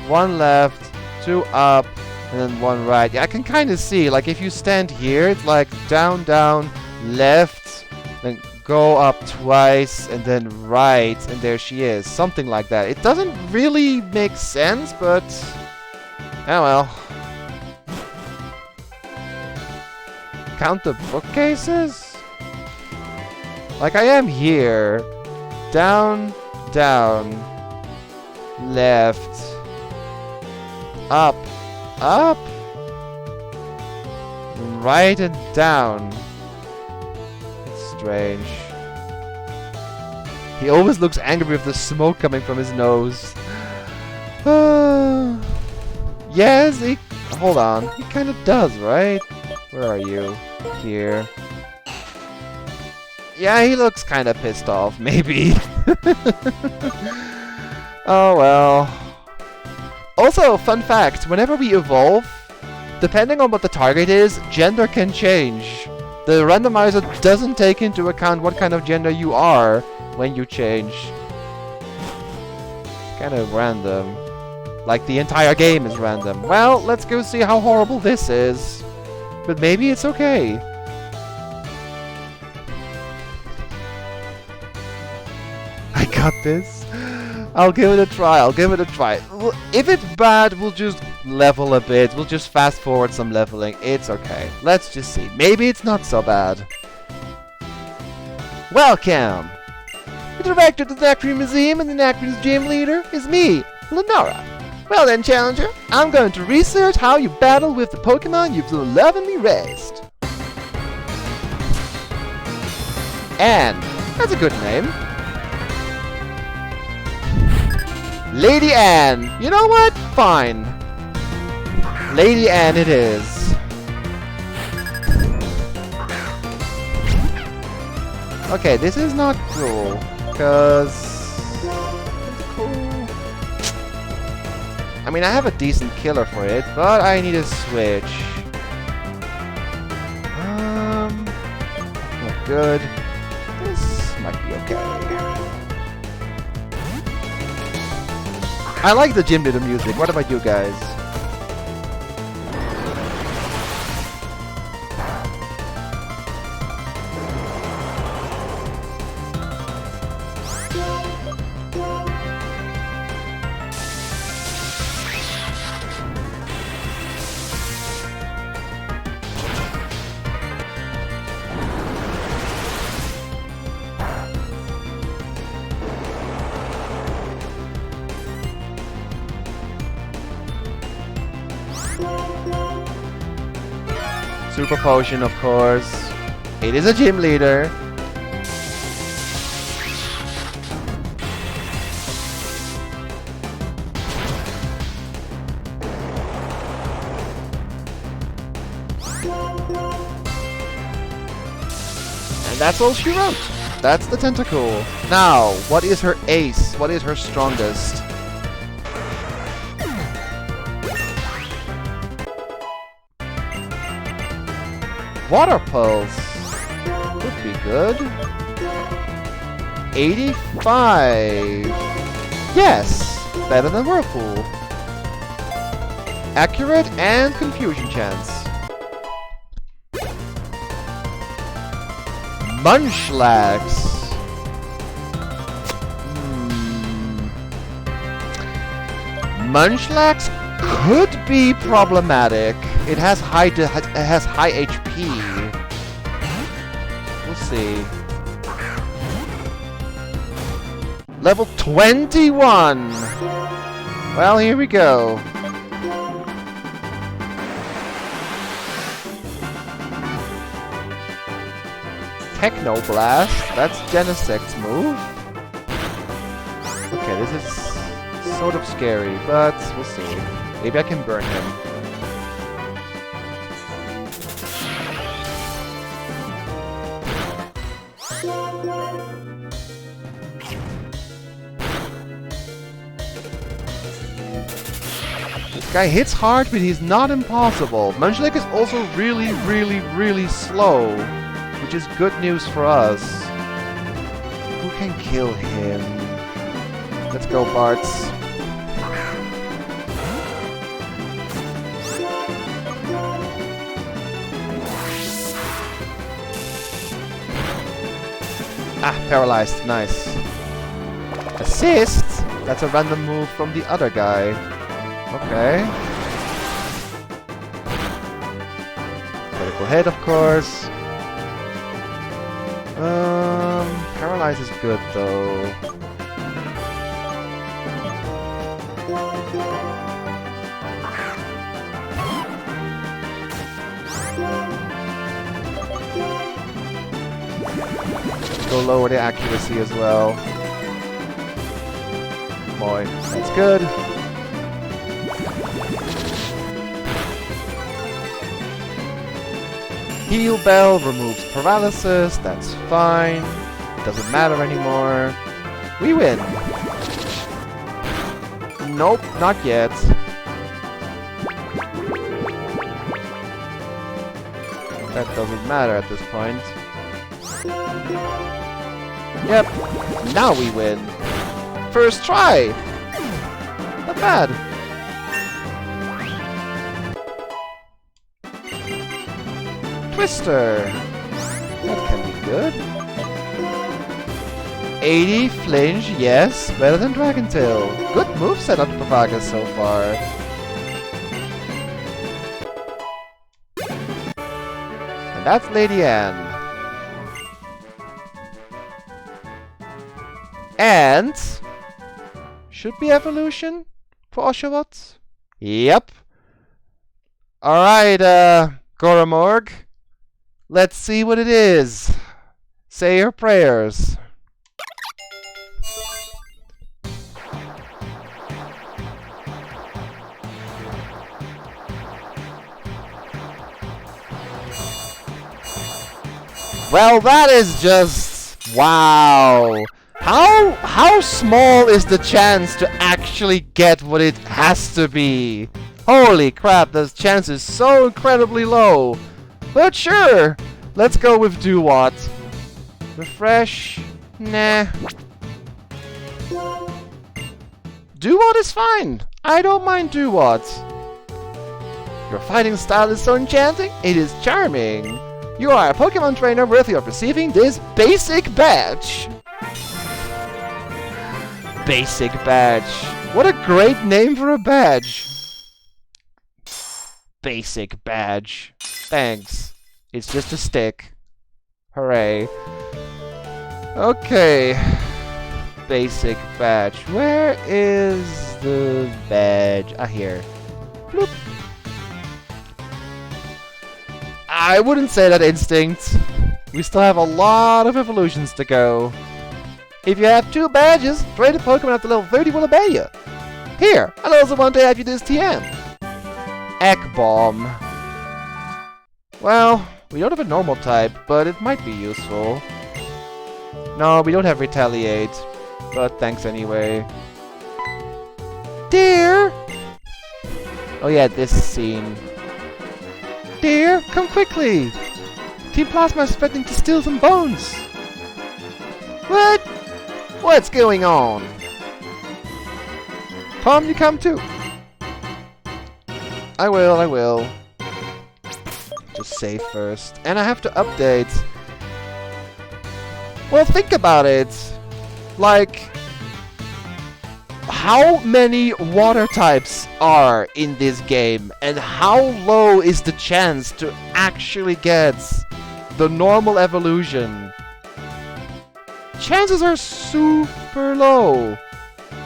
1 left, 2 up, and then 1 right. Yeah, I can kind of see, like if you stand here, it's like down, down, left, then go up twice, and then right, and there she is. Something like that. It doesn't really make sense, but oh well. count the bookcases? Like, I am here. Down, down. Left. Up. Up. Right and down. It's strange. He always looks angry with the smoke coming from his nose. Yes, he... Hold on. He kind of does, right? Where are you? Here. Yeah, he looks kind of pissed off, maybe. Oh well. Also, fun fact, whenever we evolve, depending on what the target is, gender can change. The randomizer doesn't take into account what kind of gender you are when you change. It's kind of random. Like the entire game is random. Well, let's go see how horrible this is. But maybe it's okay. I got this. I'll give it a try. I'll give it a try. If it's bad, we'll just level a bit. We'll just fast forward some leveling. It's okay. Let's just see. Maybe it's not so bad. Welcome! The director of the Nacre Museum and the Nacre's gym leader is me, Lenora. Well then, Challenger, I'm going to research how you battle with the Pokémon you've so lovingly raised. Anne. That's a good name. Lady Anne. You know what? Fine. Lady Anne it is. Okay, this is not cruel, because... cool. I mean, I have a decent killer for it, but I need a switch. Not good. This might be okay. I like the gym leader music. What about you guys? Super potion, of course. It is a gym leader. And that's all she wrote. That's the tentacle. Now, what is her ace? What is her strongest? Water Pulse would be good. 85. Yes, better than Whirlpool. Accurate and confusion chance. Munchlax. Munchlax could be problematic. It has high HP. We'll see. Level 21. Well, here we go. Techno Blast. That's Genesect's move. Okay, this is sort of scary, but we'll see. Maybe I can burn him. This guy hits hard, but he's not impossible. Munchlax is also really, really, really slow, which is good news for us. Who can kill him? Let's go, Bartz. Ah, paralyzed. Nice. Assist? That's a random move from the other guy. Okay. Critical hit, of course. Paralyze is good, though. Go lower the accuracy as well. Boy, that's good. Heal Bell removes paralysis, that's fine. Doesn't matter anymore. We win. Nope, not yet. That doesn't matter at this point. Yep, now we win. First try! Not bad. Twister! That can be good. 80 flinch, yes, better than Dragon Tail. Good moveset on Pavagas so far. And that's Lady Anne. And should be evolution for Oshawott? Yep. Alright, Goramorg. Let's see what it is. Say your prayers. Well, that is just... wow. How small is the chance to actually get what it has to be? Holy crap, the chance is so incredibly low. But sure, let's go with Dewott. Refresh? Nah. Dewott is fine. I don't mind Dewott. Your fighting style is so enchanting, it is charming. You are a Pokemon trainer worthy of receiving this basic badge. Basic badge. What a great name for a badge. Basic badge. Thanks. It's just a stick. Hooray. Okay. Basic badge. Where is the badge? Ah, here. Bloop. I wouldn't say that instinct. We still have a lot of evolutions to go. If you have 2 badges, trade a Pokemon up to level 30 will obey you. Here, I also want to have you this TM. Egg Bomb. Well, we don't have a normal type, but it might be useful. No, we don't have Retaliate, but thanks anyway. Dear! Oh yeah, this scene. Dear, come quickly! Team Plasma is threatening to steal some bones! What? What's going on? Tom, you come too. I will. Just save first. And I have to update. Well, think about it. Like, how many water types are in this game? And how low is the chance to actually get the normal evolution? Chances are super low.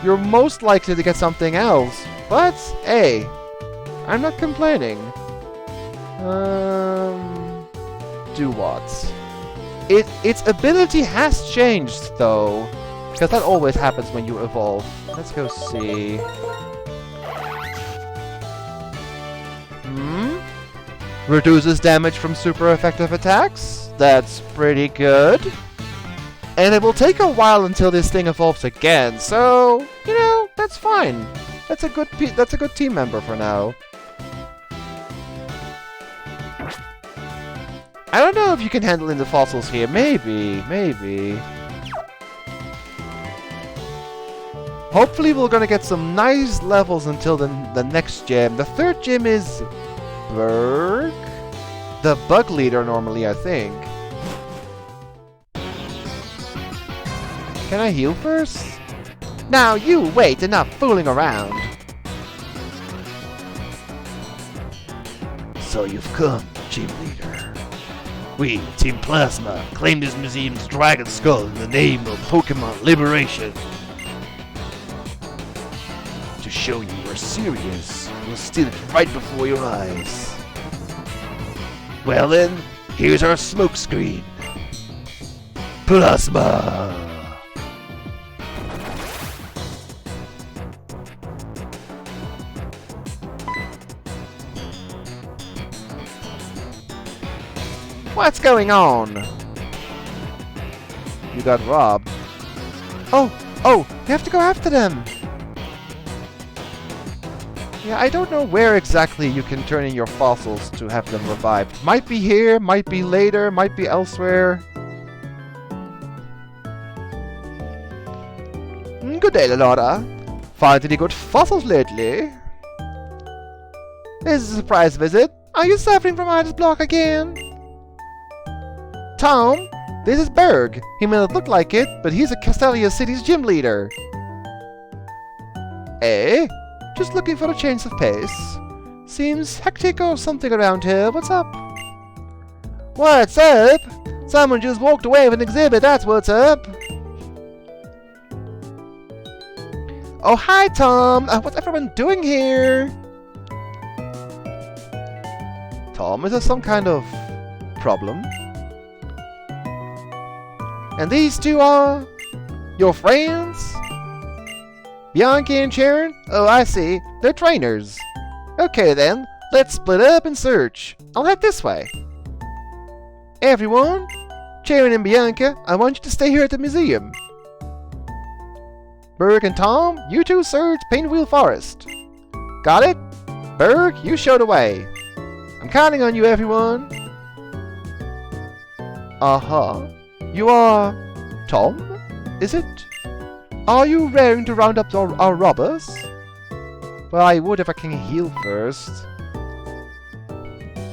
You're most likely to get something else. But, hey, I'm not complaining. Do what? Its ability has changed, though. Because that always happens when you evolve. Let's go see. Reduces damage from super effective attacks. That's pretty good. And it will take a while until this thing evolves again, so you know, that's fine. That's a good team member for now. I don't know if you can handle in the fossils here. Maybe. Hopefully we're gonna get some nice levels until the next gym. The 3rd gym is Berg? The bug leader normally, I think. Can I heal first? Now you wait, enough fooling around. So you've come, Gym Leader. We, Team Plasma, claim this museum's dragon skull in the name of Pokémon Liberation. To show you we're serious, we'll steal it right before your eyes. Well then, here's our smokescreen. Plasma! What's going on? You got robbed. Oh, you have to go after them. Yeah, I don't know where exactly you can turn in your fossils to have them revived. Might be here, might be later, might be elsewhere. Good day, Lenora. Find any good fossils lately? This is a surprise visit. Are you suffering from writer's block again? Tom, this is Berg. He may not look like it, but he's a Castelia City's gym leader. Eh? Just looking for a change of pace. Seems hectic or something around here. What's up? What's up? Someone just walked away with an exhibit, that's what's up. Oh, hi, Tom. What's everyone doing here? Tom, is there some kind of problem? And these two are your friends? Bianca and Sharon? Oh, I see. They're trainers. Okay then, let's split up and search. I'll head this way. Everyone, Sharon and Bianca, I want you to stay here at the museum. Berg and Tom, you two search Paintwheel Forest. Got it? Berg, you show the way. I'm counting on you, everyone. Uh-huh. You are Tom, is it? Are you raring to round up our robbers? Well, I would if I can heal first.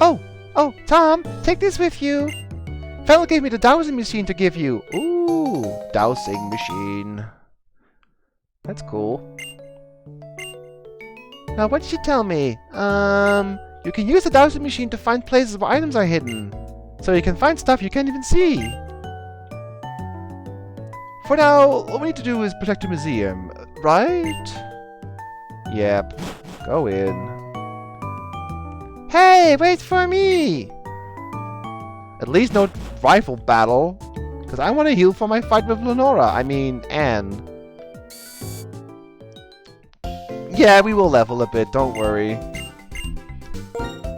Oh, Tom, take this with you. Fell gave me the dowsing machine to give you. Ooh, dowsing machine. That's cool. Now, what did she tell me? You can use the dowsing machine to find places where items are hidden. So you can find stuff you can't even see. For now, all we need to do is protect the museum, right? Yep. Go in. Hey, wait for me! At least no rifle battle, because I want to heal for my fight with Lenora. I mean, Anne. Yeah, we will level a bit, don't worry.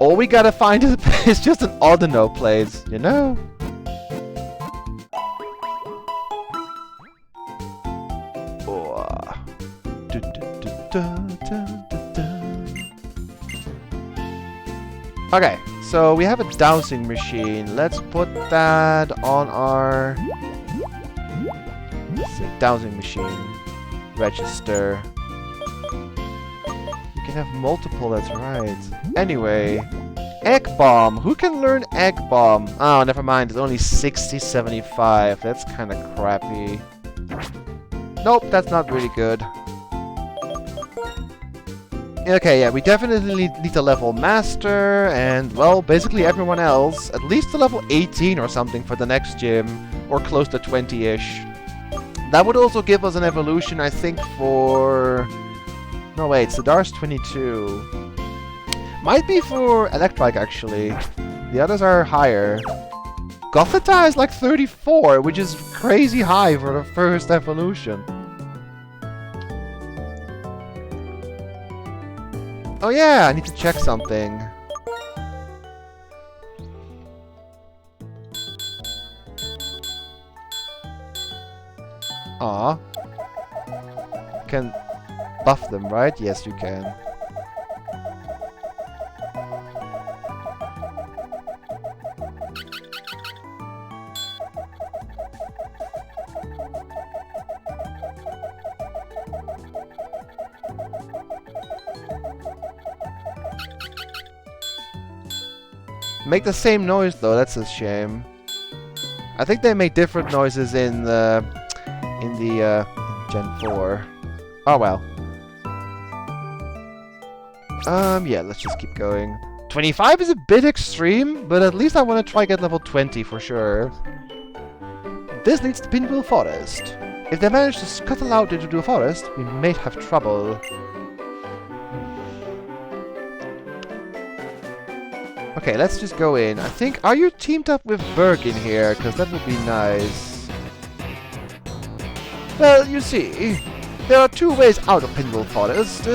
All we gotta find is just an Ordino place, you know? Okay, so we have a dowsing machine. Let's put that on our dowsing machine register. You can have multiple, that's right. Anyway, Egg Bomb. Who can learn Egg Bomb? Oh, never mind. It's only 60-75. That's kind of crappy. Nope, that's not really good. Okay, yeah, we definitely need to level Master, and, well, basically everyone else, at least to level 18 or something for the next gym, or close to 20-ish. That would also give us an evolution, I think, for... No, wait, Sidar's 22. Might be for Electrike, actually. The others are higher. Gothita is like 34, which is crazy high for the first evolution. Oh yeah, I need to check something. Aw. Can buff them, right? Yes, you can. Make the same noise though, that's a shame. I think they make different noises in Gen 4. Oh well. Yeah, let's just keep going. 25 is a bit extreme, but at least I want to try get level 20 for sure. This leads to Pinwheel Forest. If they manage to scuttle out into the forest, we may have trouble. Okay, let's just go in. I think... Are you teamed up with Berg in here? Because that would be nice. Well, you see, there are two ways out of Pinwheel Forest.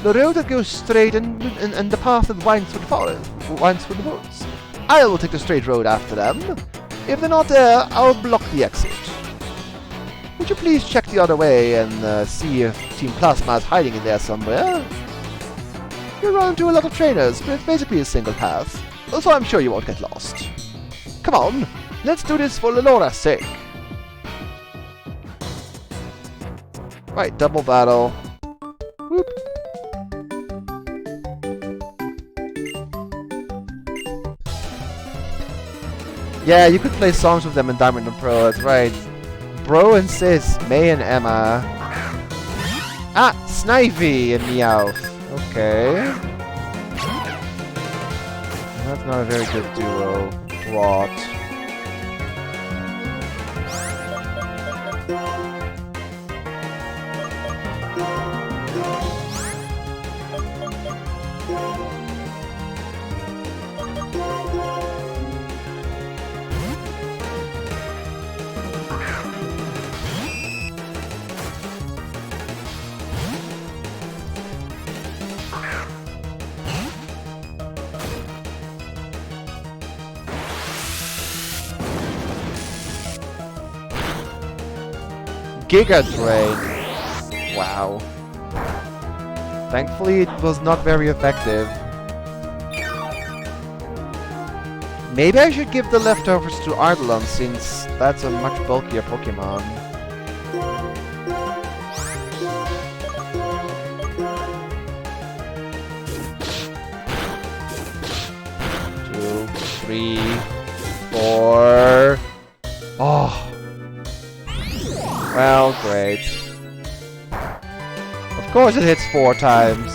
The road that goes straight and the path that winds through the forest, winds through the woods. I will take the straight road after them. If they're not there, I'll block the exit. Would you please check the other way and see if Team Plasma is hiding in there somewhere? You run into a lot of trainers, but it's basically a single path. So I'm sure you won't get lost. Come on, let's do this for Lelora's sake. Right, double battle. Whoop. Yeah, you could play songs with them in Diamond and Pearl, that's right. Bro and Sis, May and Emma. Ah, Snivy and Meowth. Okay. That's not a very good duo. Rot. Giga Drain. Wow. Thankfully, it was not very effective. Maybe I should give the leftovers to Ardalon, since that's a much bulkier Pokemon. Two, three, four. Oh. Well, great. Of course it hits 4 times.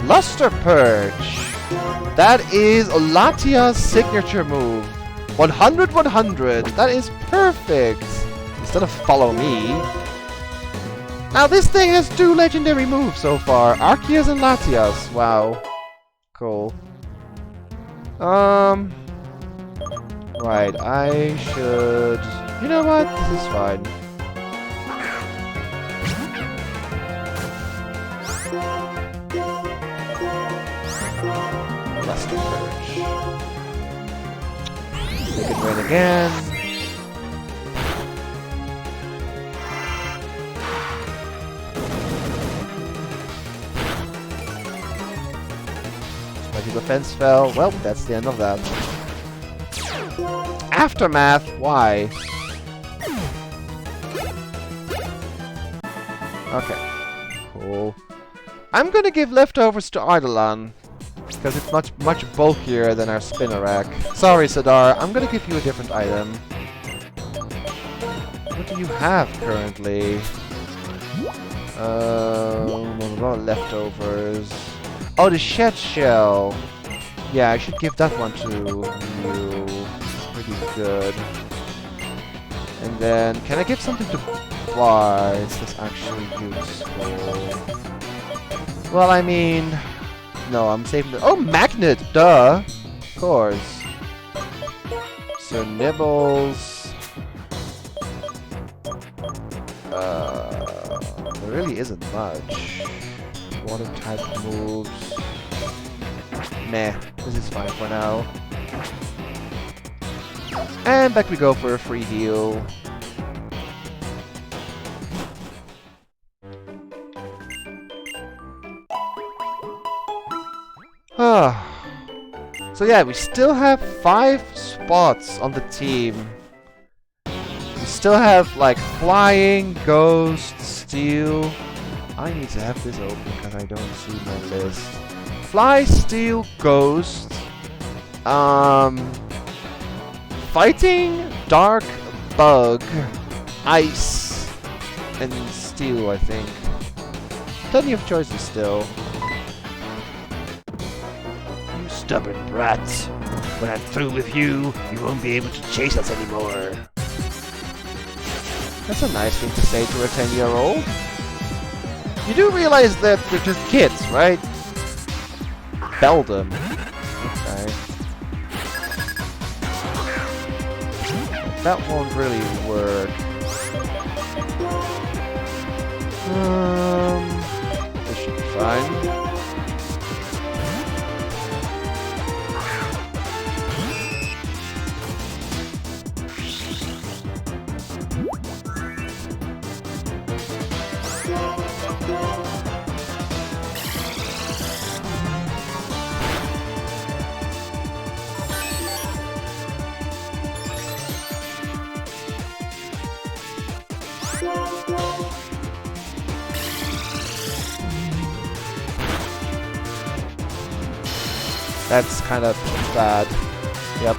Luster Purge. That is Latia's signature move. 100-100. That is perfect. Instead of Follow Me. Now this thing has 2 legendary moves so far. Arceus and Latias. Wow. Cool. Right, I should... You know what? This is fine. Luster Purge. Make it rain again. The fence fell. Well, that's the end of that. Aftermath? Why? Okay. Cool. I'm gonna give leftovers to Ardalon, because it's much bulkier than our Spinarak. Sorry, Sadar. I'm gonna give you a different item. What do you have currently? Leftovers. Oh, the Shed Shell. Yeah, I should give that one to you. Pretty good. And then, can I give something to... Why is this actually useful? Well, I mean... No, I'm saving the... Oh, Magnet! Duh! Of course. So, Nibbles... There really isn't much. Water type moves. Meh, this is fine for now. And back we go for a free heal. So yeah, we still have 5 spots on the team. We still have like Flying, Ghost, Steel. I need to have this open because I don't see my list. Fly, Steel, Ghost. Fighting, Dark, bug, ice, and steel, I think. Plenty of choices still. You stubborn brat. When I'm through with you, you won't be able to chase us anymore. That's a nice thing to say to a 10-year-old. You do realize that they're just kids, right? Bell them. Okay. That won't really work. This should be fine. That's kind of bad. Yep.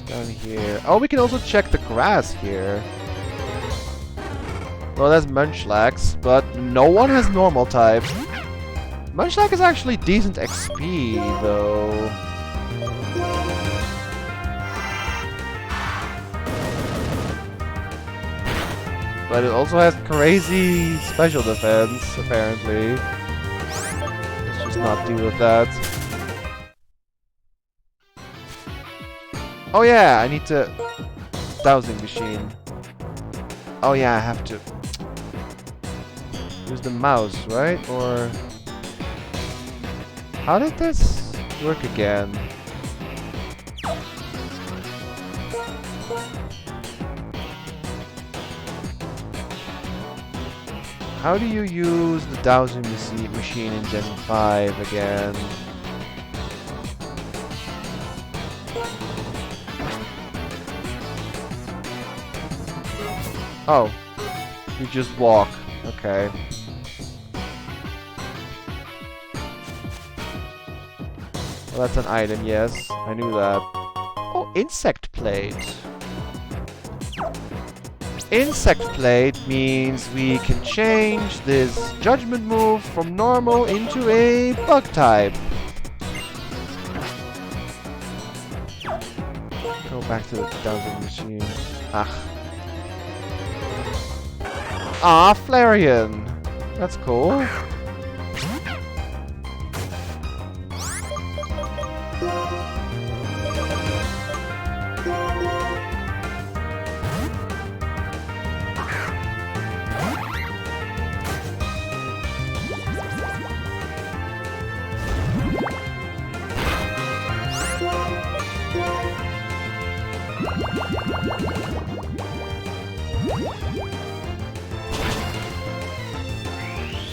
Down here. Oh, we can also check the grass here. Well, that's Munchlax, but no one has normal type. Munchlax is actually decent XP, though. But it also has crazy special defense, apparently. Let's just not deal with that. Oh yeah, I need to... Dowsing machine. Oh yeah, I have to... use the mouse, right? Or... How did this work again? How do you use the dowsing machine in Gen 5 again? Oh, you just walk. Okay. Well, that's an item, yes. I knew that. Oh, insect plate. Insect plate means we can change this judgment move from normal into a bug type. Go back to the dowsing machine. Ah, Flareon! That's cool.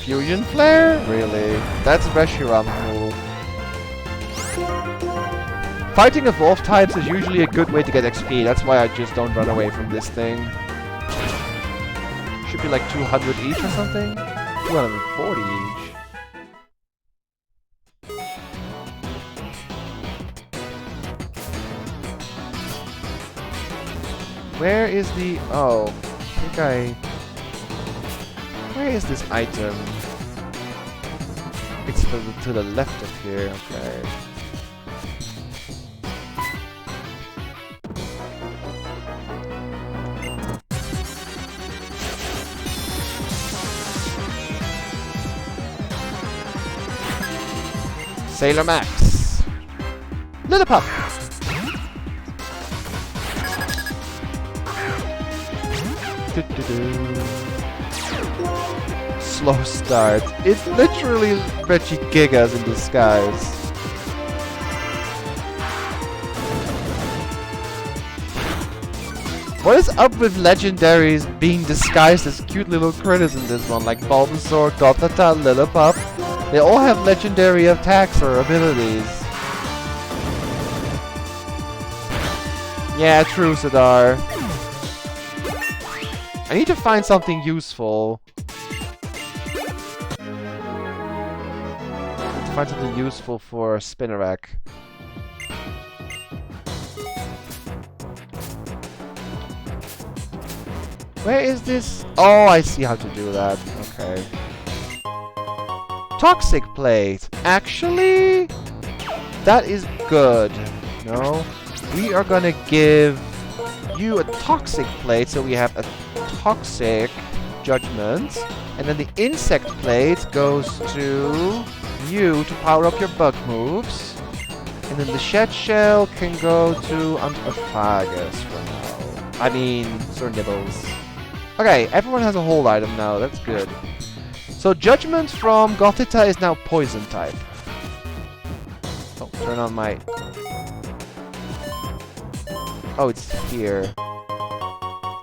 Fusion Flare? Really? That's Reshiram move. Fighting evolved types is usually a good way to get XP, that's why I just don't run away from this thing. Should be like 200 each or something? 240 each. Where is the... Oh, I think I... Where is this item? It's to the left of here, okay. Sailor Max. Lillipup. Slow start. It's literally Regigigas in disguise. What is up with legendaries being disguised as cute little critters in this one? Like Bulbasaur, Gothita, Lillipup. They all have legendary attacks or abilities. Yeah, true, Sidar. I need to find something useful. Find something useful for Spinarak. Where is this? Oh, I see how to do that. Okay. Toxic Plate. Actually, that is good. No? We are gonna give you a Toxic Plate, so we have a Toxic Judgment. And then the Insect Plate goes to you to power up your bug moves. And then the Shed Shell can go to Anthrophagus for now. I mean, Sir Nibbles. Okay, everyone has a hold item now, that's good. So Judgment from Gothita is now Poison type. Oh, turn on my... Oh, it's here.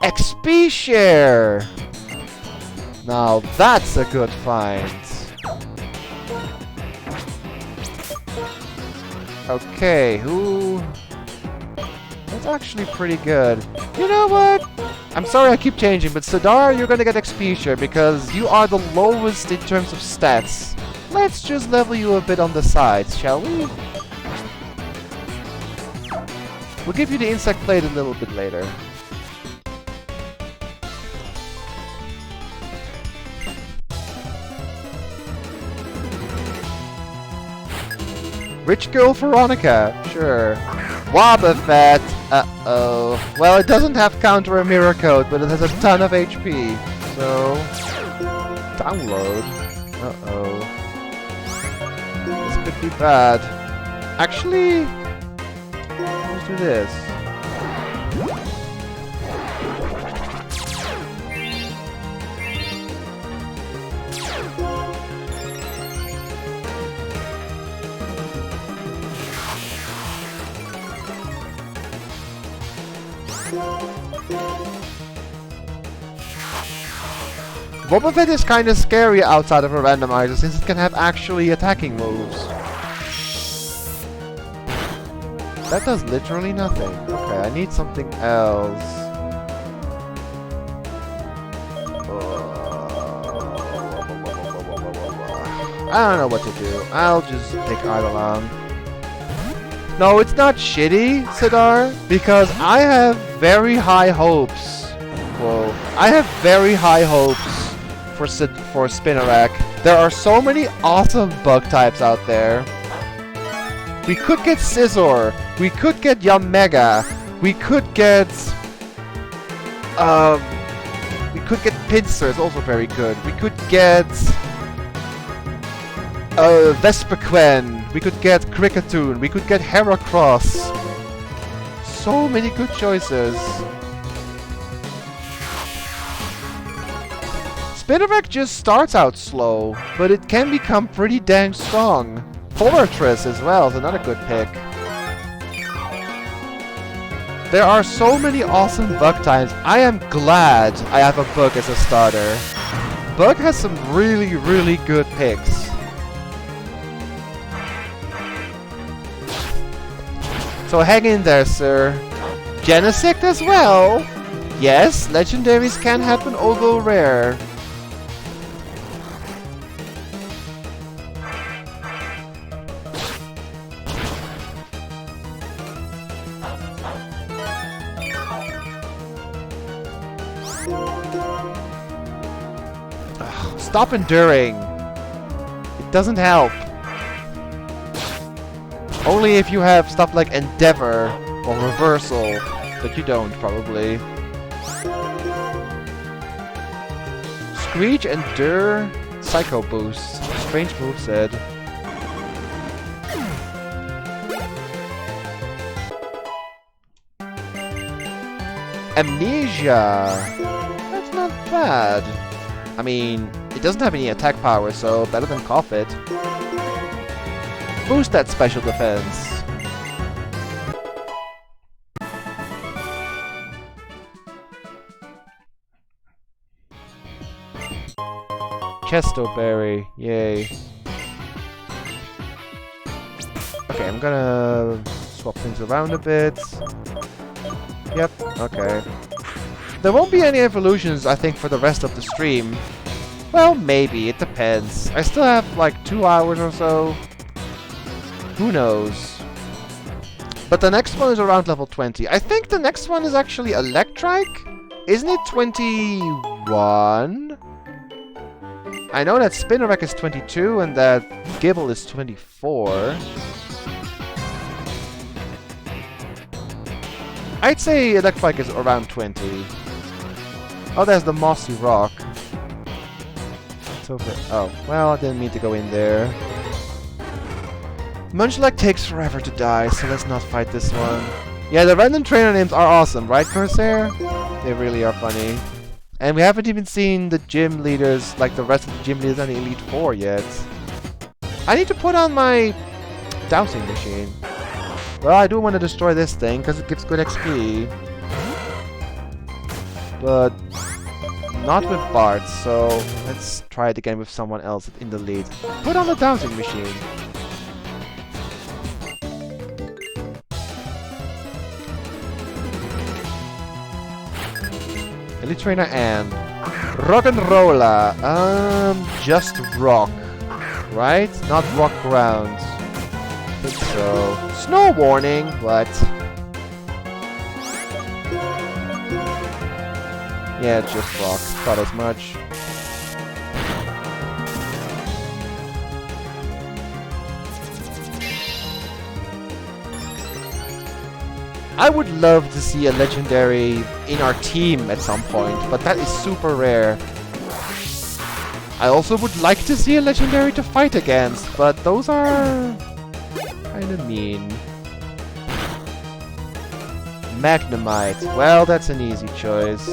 XP Share! Now that's a good find. Okay, who... That's actually pretty good. You know what? I'm sorry I keep changing, but Sidar, you're gonna get XP share because you are the lowest in terms of stats. Let's just level you a bit on the sides, shall we? We'll give you the Insect Plate a little bit later. Rich Girl Veronica, sure. Wobbuffet, uh-oh. Well, it doesn't have counter or mirror code, but it has a ton of HP. So, download. Uh-oh. This could be bad. Actually, let's do this. Wobbuffet is kinda scary outside of a randomizer since it can have actually attacking moves. That does literally nothing. Okay, I need something else. I don't know what to do. I'll just pick Eidolon. No, it's not shitty, Sidar, because I have very high hopes. Whoa. I have very high hopes for Spinarak. There are so many awesome bug types out there. We could get Scizor. We could get Yamega. We could get... we could get Pinsir, it's also very good. We could get... Vespiquen. We could get Kricketune. We could get Heracross. So many good choices. Spinarak just starts out slow, but it can become pretty dang strong. Fortress as well is another good pick. There are so many awesome bug types. I am glad I have a Bug as a starter. Bug has some really, really good picks. So hang in there, sir. Genesect as well. Yes, legendaries can happen, although rare. Stop enduring. It doesn't help. Only if you have stuff like Endeavor or Reversal, but you don't, probably. Screech, Endure, Psycho Boost. Strange moveset. Amnesia. That's not bad. I mean, it doesn't have any attack power, so better than Cough It. Boost that special defense. Chesto Berry. Yay. Okay, I'm gonna swap things around a bit. Yep, okay. There won't be any evolutions, I think, for the rest of the stream. Well, maybe. It depends. I still have, like, 2 hours or so. Who knows? But the next one is around level 20. I think the next one is actually Electrike? Isn't it 21? I know that Spinarak is 22 and that Gibble is 24. I'd say Electrike is around 20. Oh, there's the Mossy Rock. It's over. Oh, well, I didn't mean to go in there. Munchlax takes forever to die, so let's not fight this one. Yeah, the random trainer names are awesome, right, Corsair? They really are funny. And we haven't even seen the gym leaders, like the rest of the gym leaders on the Elite Four yet. I need to put on my dowsing machine. Well, I do want to destroy this thing, because it gives good XP. But not with Bart, so let's try it again with someone else in the lead. Put on the dowsing machine. Elite Trainer and Rock'n'Rolla. Just rock, right? Not rock ground. I think so. Snow warning, what? Yeah, just rock. Thought as much. I would love to see a legendary in our team at some point, but that is super rare. I also would like to see a legendary to fight against, but those are kinda mean. Magnemite. Well, that's an easy choice.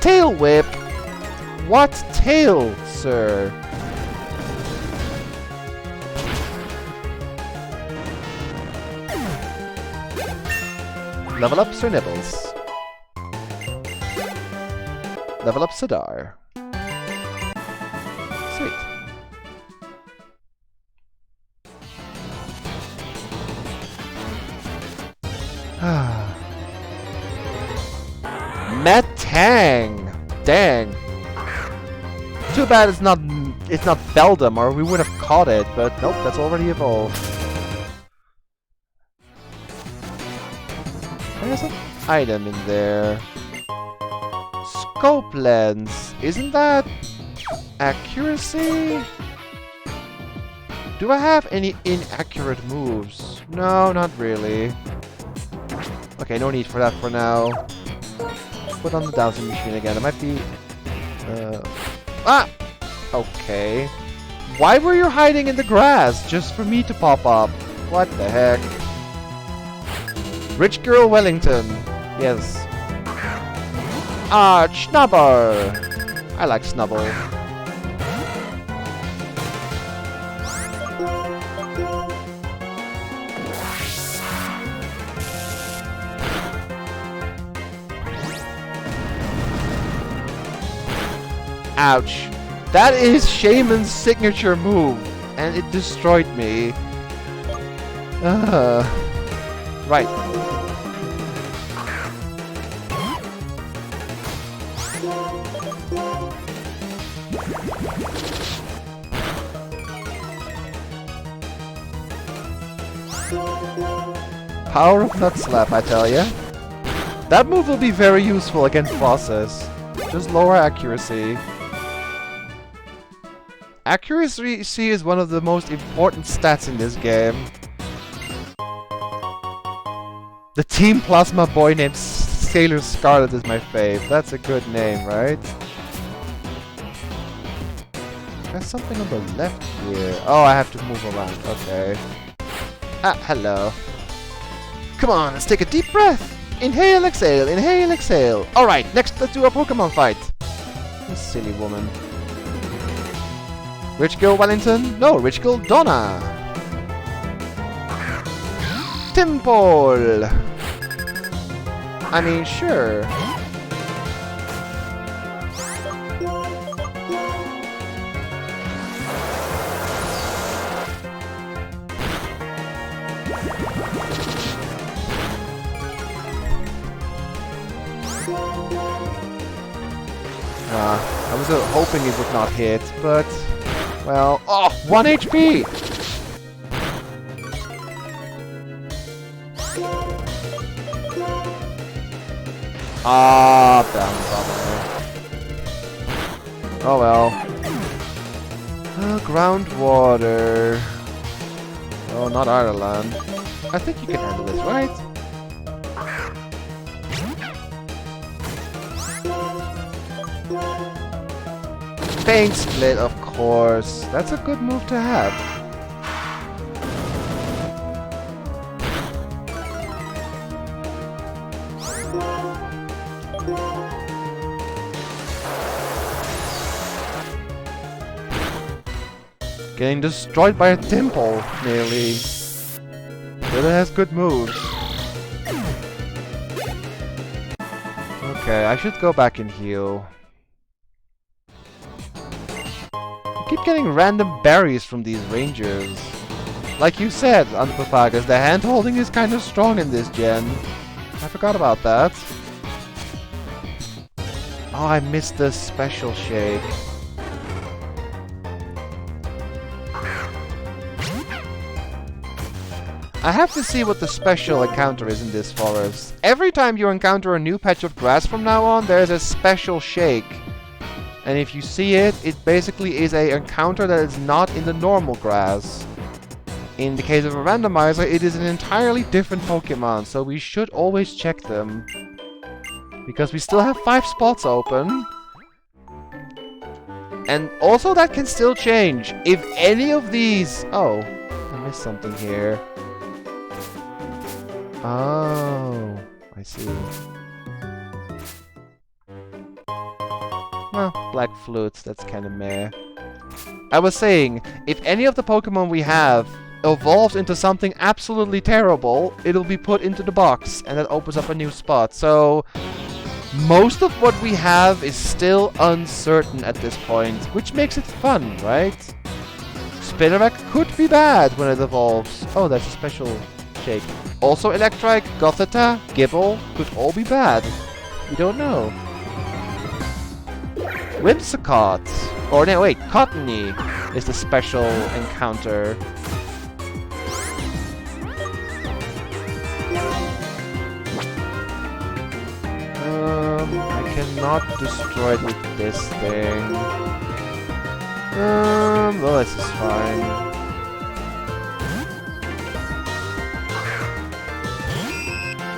Tail Whip? What tail, sir? Level up Sir Nibbles. Level up Sidar. Sweet. Metang! Dang. Too bad it's not Beldum, or we would have caught it, but nope, that's already evolved. There's an item in there. Scope lens. Isn't that accuracy? Do I have any inaccurate moves? No, not really. Okay, no need for that for now. Put on the dowsing machine again. It might be... Okay. Why were you hiding in the grass? Just for me to pop up. What the heck? Rich Girl Wellington. Yes. Schnubber! I like Snubble. Ouch. That is Shaman's signature move, and it destroyed me. Right. Power of Nut Slap, I tell ya. That move will be very useful against bosses. Just lower accuracy. Accuracy is one of the most important stats in this game. The Team Plasma boy named Sailor Scarlet is my fave. That's a good name, right? There's something on the left here. Oh, I have to move around. Okay. Hello. Come on, let's take a deep breath. Inhale, exhale, inhale, exhale. Alright, next let's do a Pokemon fight. You silly woman. Rich Girl Wellington? No, Rich Girl Donna. Timpole. I mean, sure. I was hoping it would not hit, but... Well... Oh! 1 HP! Ah, damn bummer. Oh well. Groundwater. Oh, not Ireland. I think you can handle this, right? Paint split, of course. That's a good move to have. Getting destroyed by a Timpole, nearly. But it has good moves. Okay, I should go back and heal. Keep getting random berries from these rangers. Like you said, Anthropophagus, the hand-holding is kind of strong in this gen. I forgot about that. Oh, I missed the special shake. I have to see what the special encounter is in this forest. Every time you encounter a new patch of grass from now on, there's a special shake. And if you see it, it basically is an encounter that is not in the normal grass. In the case of a randomizer, it is an entirely different Pokemon, so we should always check them. Because we still have 5 spots open. And also that can still change. If any of these... Oh, I missed something here. Oh, I see. Well, Black Flutes, that's kinda meh. I was saying, if any of the Pokemon we have evolves into something absolutely terrible, it'll be put into the box, and that opens up a new spot. So, most of what we have is still uncertain at this point, which makes it fun, right? Spinarak could be bad when it evolves. Oh, that's a special shake. Also, Electrike, Gothita, Gibble could all be bad. We don't know. Whimsicott, or no, wait, Cottony is the special encounter. I cannot destroy it with this thing. Well, this is fine.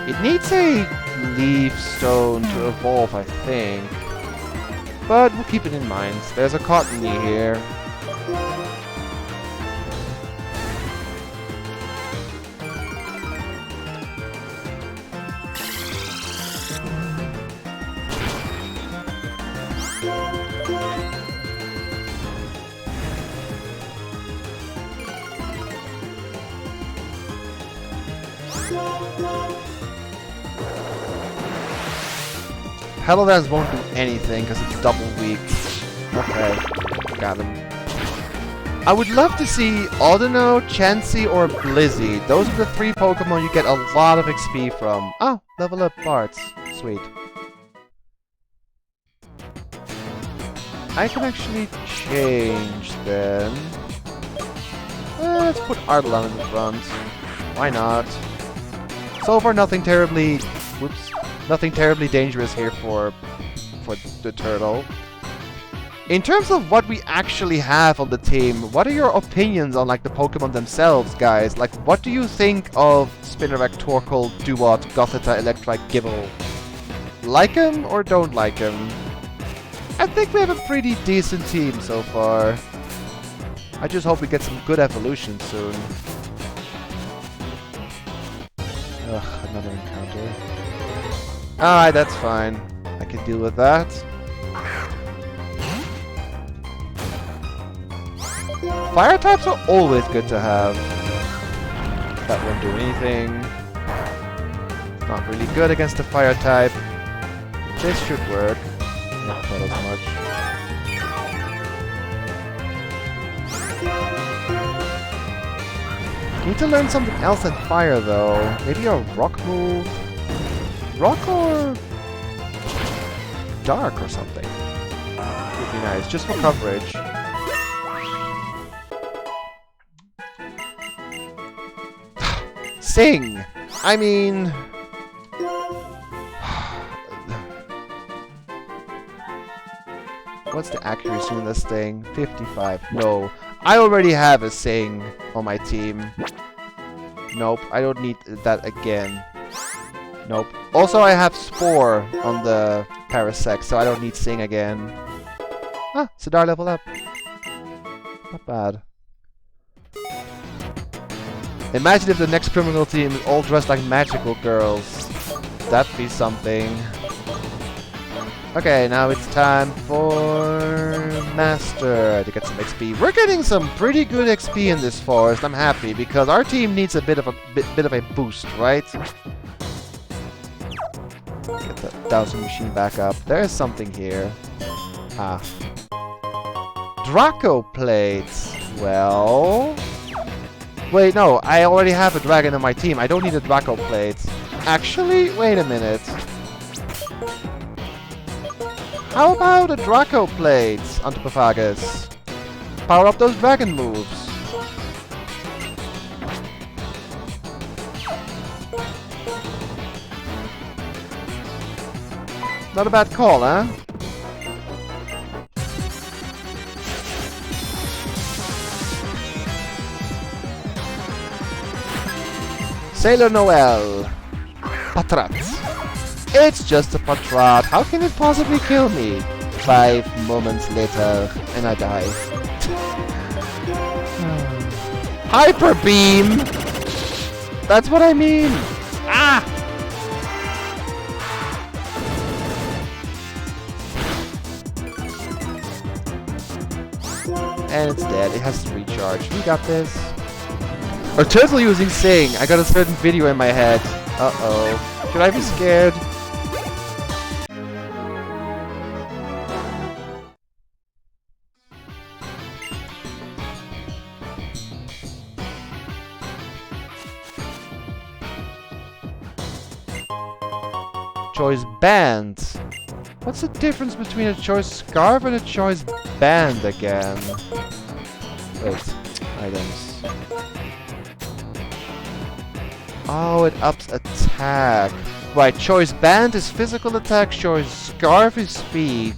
It needs a leaf stone to evolve, I think. But we'll keep it in mind. There's a Cottony here. Paladins won't do anything because it's double weak. Okay, got him. I would love to see Audino, Chansey, or Blizzy. Those are the 3 Pokemon you get a lot of XP from. Oh, level up parts. Sweet. I can actually change then. Let's put Ardalon in the front. Why not? So far, nothing terribly... Whoops. Nothing terribly dangerous here for the turtle. In terms of what we actually have on the team, what are your opinions on like the Pokemon themselves, guys? Like, what do you think of Spinarak, Torkoal, Duat, Gothita, Electrike, Gibble? Like him or don't like him? I think we have a pretty decent team so far. I just hope we get some good evolution soon. Ugh, another encounter. Alright, that's fine. I can deal with that. Fire types are always good to have. That won't do anything. It's not really good against the fire type. This should work. Not as much. Need to learn something else than fire though. Maybe a rock move? Rock or dark or something. Would be nice, just for coverage. Sing! I mean... What's the accuracy in this thing? 55. No. I already have a Sing on my team. Nope, I don't need that again. Nope. Also, I have Spore on the Parasect, so I don't need Sing again. Ah, Sidar level up. Not bad. Imagine if the next criminal team is all dressed like magical girls. That'd be something. Okay, now it's time for Master to get some XP. We're getting some pretty good XP in this forest. I'm happy because our team needs a bit of a boost, right? Get the dowsing machine back up. There's something here. Ah. Draco plates. Well. Wait, no. I already have a dragon on my team. I don't need a Draco plate. Actually, wait a minute. How about a Draco plate, Antipophagus? Power up those dragon moves. Not a bad call, huh? Sailor Noel. Patrat. It's just a Patrat. How can it possibly kill me? 5 moments later, and I die. Hyper Beam! That's what I mean! Ah! And it's dead. It has to recharge. We got this. A turtle using Sing. I got a certain video in my head. Uh-oh. Should I be scared? Choice Band. What's the difference between a Choice Scarf and a Choice Band again? Wait. Items. Oh, it ups attack. Right, Choice Band is physical attack, Choice Scarf is speed.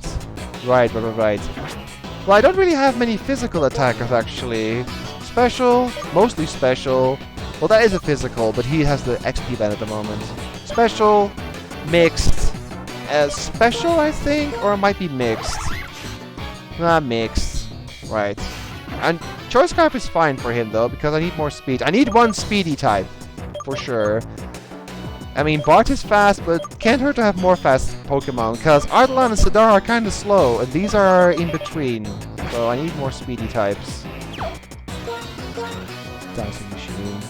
Right. Well, I don't really have many physical attackers, actually. Special, mostly special. Well, that is a physical, but he has the XP band at the moment. Special, mixed. Special, I think? Or it might be mixed. Mixed. Right. And Choice Scarf is fine for him, though, because I need more speed. I need one speedy type. For sure. I mean, Bart is fast, but can't hurt to have more fast Pokemon, because Ardalan and Sidar are kind of slow, and these are in between. So I need more speedy types. Dowsing machine.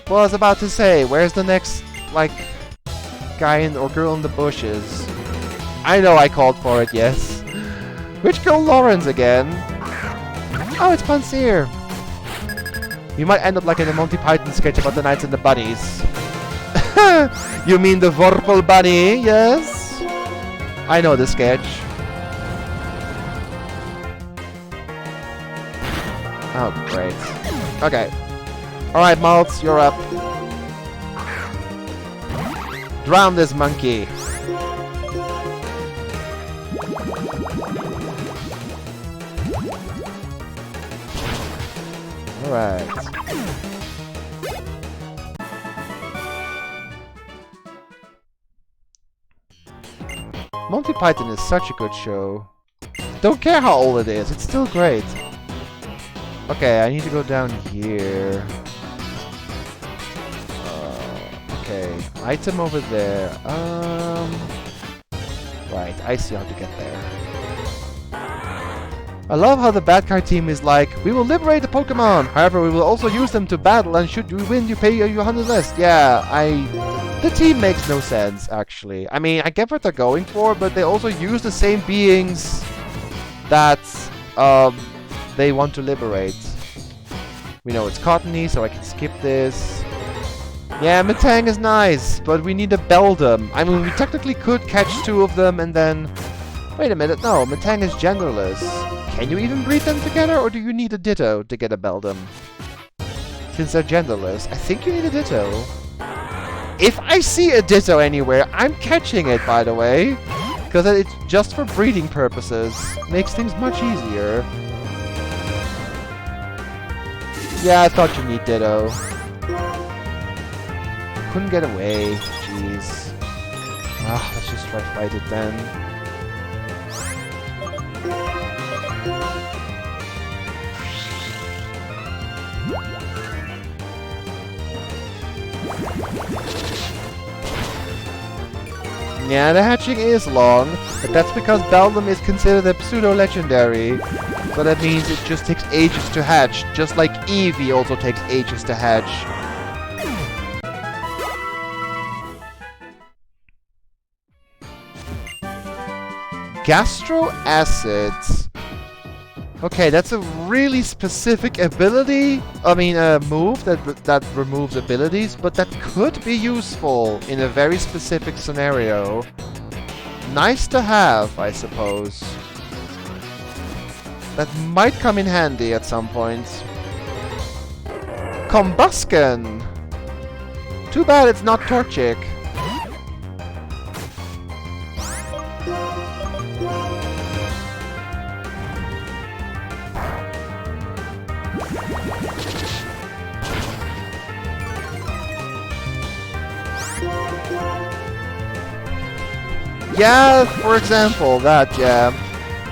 Well, I was about to say, where's the next, like, guy in or girl in the bushes? I know I called for it, yes. Which girl Lawrence again? Oh, it's Panseer. You might end up like in a Monty Python sketch about the Knights and the Bunnies. You mean the Vorpal Bunny? Yes? I know the sketch. Oh, great. Okay. Alright, Maltz, you're up. Drown this monkey. Alright. Monty Python is such a good show. Don't care how old it is, it's still great. Okay, I need to go down here. Okay, item over there. Right, I see how to get there. I love how the bad guy team is like, we will liberate the Pokemon. However, we will also use them to battle, and should you win, you pay you 100 less. Yeah, the team makes no sense, actually. I mean, I get what they're going for, but they also use the same beings that they want to liberate. We know it's Cottony, so I can skip this. Yeah, Metang is nice, but we need to Beldum. I mean, we technically could catch 2 of them and then... Wait a minute, no, Metang is genderless. Can you even breed them together, or do you need a Ditto to get a Beldum? Since they're genderless, I think you need a Ditto. If I see a Ditto anywhere, I'm catching it, by the way. Because it's just for breeding purposes. Makes things much easier. Yeah, I thought you need Ditto. Couldn't get away. Jeez. Ah, let's just try to fight it then. Yeah, the hatching is long, but that's because Beldum is considered a pseudo-legendary. So that means it just takes ages to hatch, just like Eevee also takes ages to hatch. Gastro Acid. Okay, that's a really specific ability. I mean, a move that removes abilities, but that could be useful in a very specific scenario. Nice to have, I suppose. That might come in handy at some point. Combusken! Too bad it's not Torchic. Yeah, for example, that, yeah.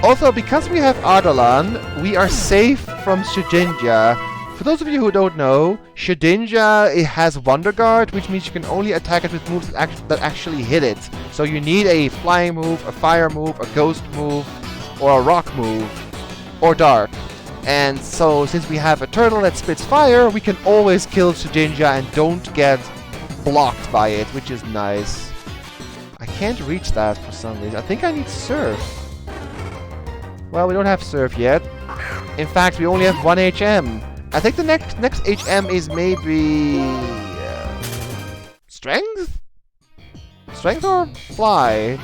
Also, because we have Ardalon, we are safe from Shedinja. For those of you who don't know, Shedinja, it has Wonder Guard, which means you can only attack it with moves that actually hit it. So you need a flying move, a fire move, a ghost move, or a rock move, or dark. And so, since we have a turtle that spits fire, we can always kill Shedinja and don't get blocked by it, which is nice. I can't reach that for some reason. I think I need Surf. Well, we don't have Surf yet. In fact, we only have 1 HM. I think the next HM is maybe... Strength? Strength or Fly?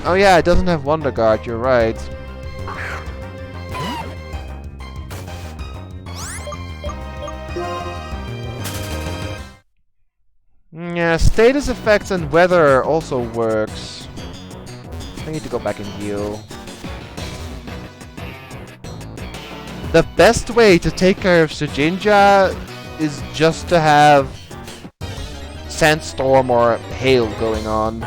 Oh yeah, it doesn't have Wonder Guard, you're right. Yeah, status effects and weather also works. I need to go back and heal. The best way to take care of Shedinja is just to have Sandstorm or Hail going on.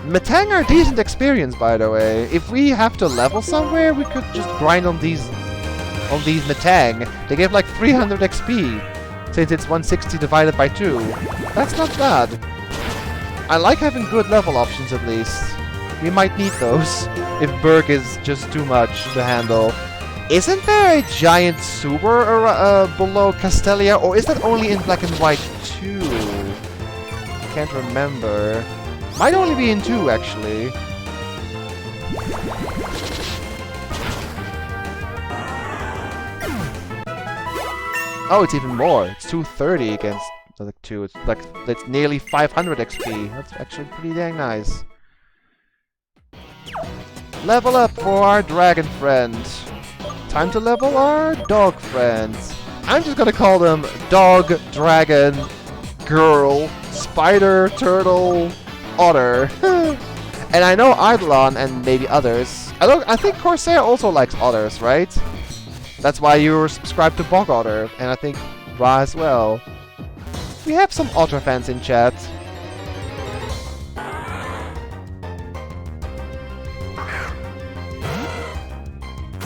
Metang are decent experience, by the way. If we have to level somewhere, we could just grind on these Metang. They give like 300 XP. Since it's 160 divided by 2. That's not bad. I like having good level options at least. We might need those if Berg is just too much to handle. Isn't there a giant sewer below Castelia, or is that only in Black and White 2? Can't remember. Might only be in 2 actually. Oh, it's even more. It's 230 against the 2. It's nearly 500 XP. That's actually pretty dang nice. Level up for our dragon friend. Time to level our dog friends. I'm just gonna call them dog, dragon, girl, spider, turtle, otter. And I know Eidolon and maybe others. I think Corsair also likes otters, right? That's why you're subscribed to Bog Otter, and I think Ra as well. We have some otter fans in chat.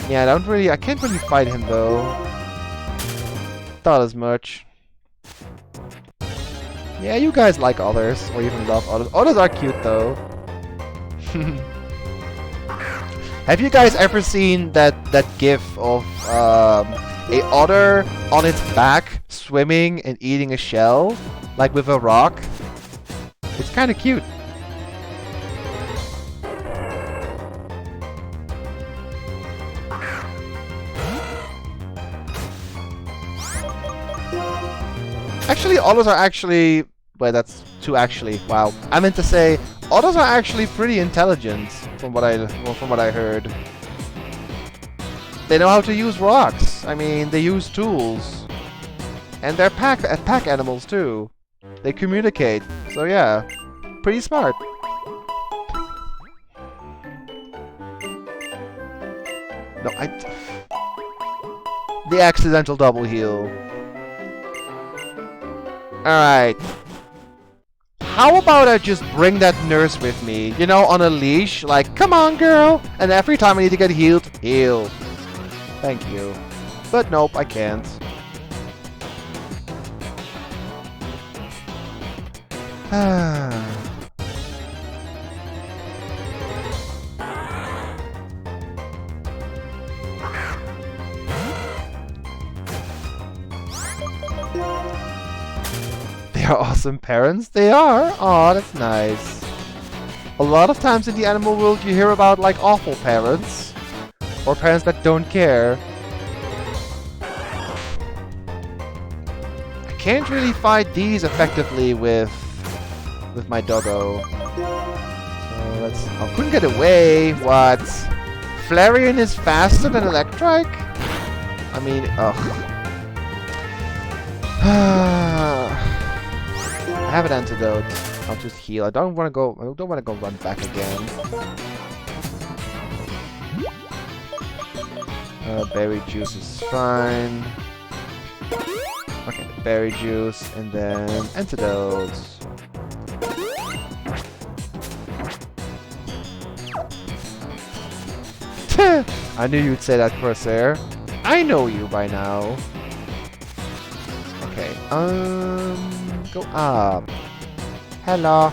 Yeah, I can't really fight him though. Thought as much. Yeah, you guys like others, or even love others. Others are cute though. Have you guys ever seen that gif of a otter on its back swimming and eating a shell, like with a rock? It's kind of cute. Actually, otters are actually... Wait, that's two actually. Wow. I meant to say, otters are actually pretty intelligent, from what I heard. They know how to use rocks. I mean, they use tools. And they're pack animals too. They communicate. So yeah, pretty smart. No, the accidental double heal. Alright. How about I just bring that nurse with me? You know, on a leash? Like, come on, girl! And every time I need to get healed, heal. Thank you. But nope, I can't. They are awesome parents. They are. Aw, that's nice. A lot of times in the animal world you hear about like awful parents. Or parents that don't care. I can't really fight these effectively with my doggo. So let's... Oh, couldn't get away. What? Flareon is faster than Electrike? I mean, ugh. I have an antidote. I'll just heal. I don't want to go run back again. Berry juice is fine. Okay, berry juice and then antidotes. I knew you'd say that, Corsair. I know you by now. Okay, go up. Hello.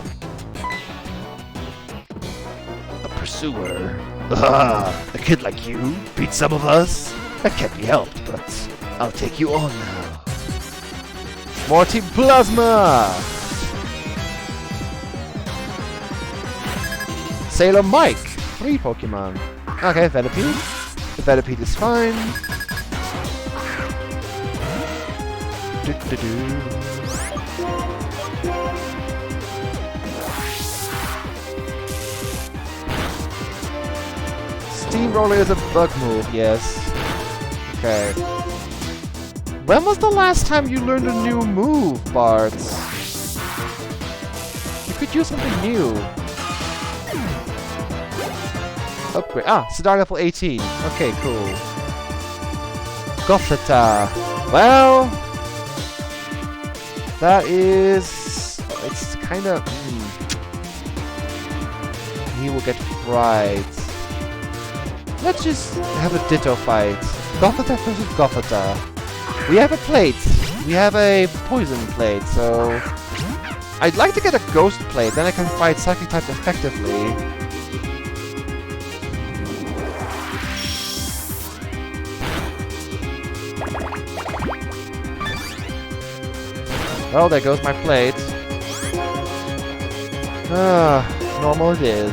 A pursuer. A kid like you beat some of us? That can't be helped, but I'll take you on now. More Team Plasma! Sailor Mike! 3 Pokemon. Okay, Venipede. The Venipede is fine. Steamroller is a bug move, yes. Okay. When was the last time you learned a new move, Bart? You could use something new. Upgrade. Ah, Sidar level 18. Okay, cool. Gothita. Well, that is... It's kind of... He will get fried. Let's just have a Ditto fight. Gothita versus Gothita. We have a plate. We have a poison plate, so... I'd like to get a ghost plate, then I can fight psychic types effectively. Well, there goes my plate. Normal it is.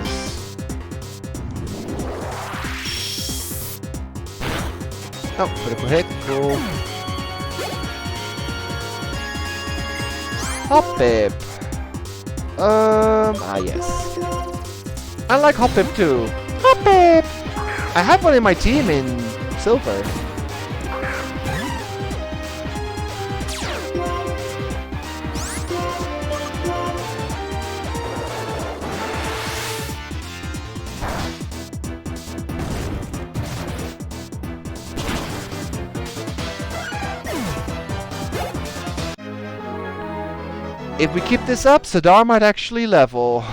Oh, critical hit, cool. Hoppip. Yes. I like Hoppip too. Hoppip! I have one in my team in Silver. If we keep this up, Sidar might actually level.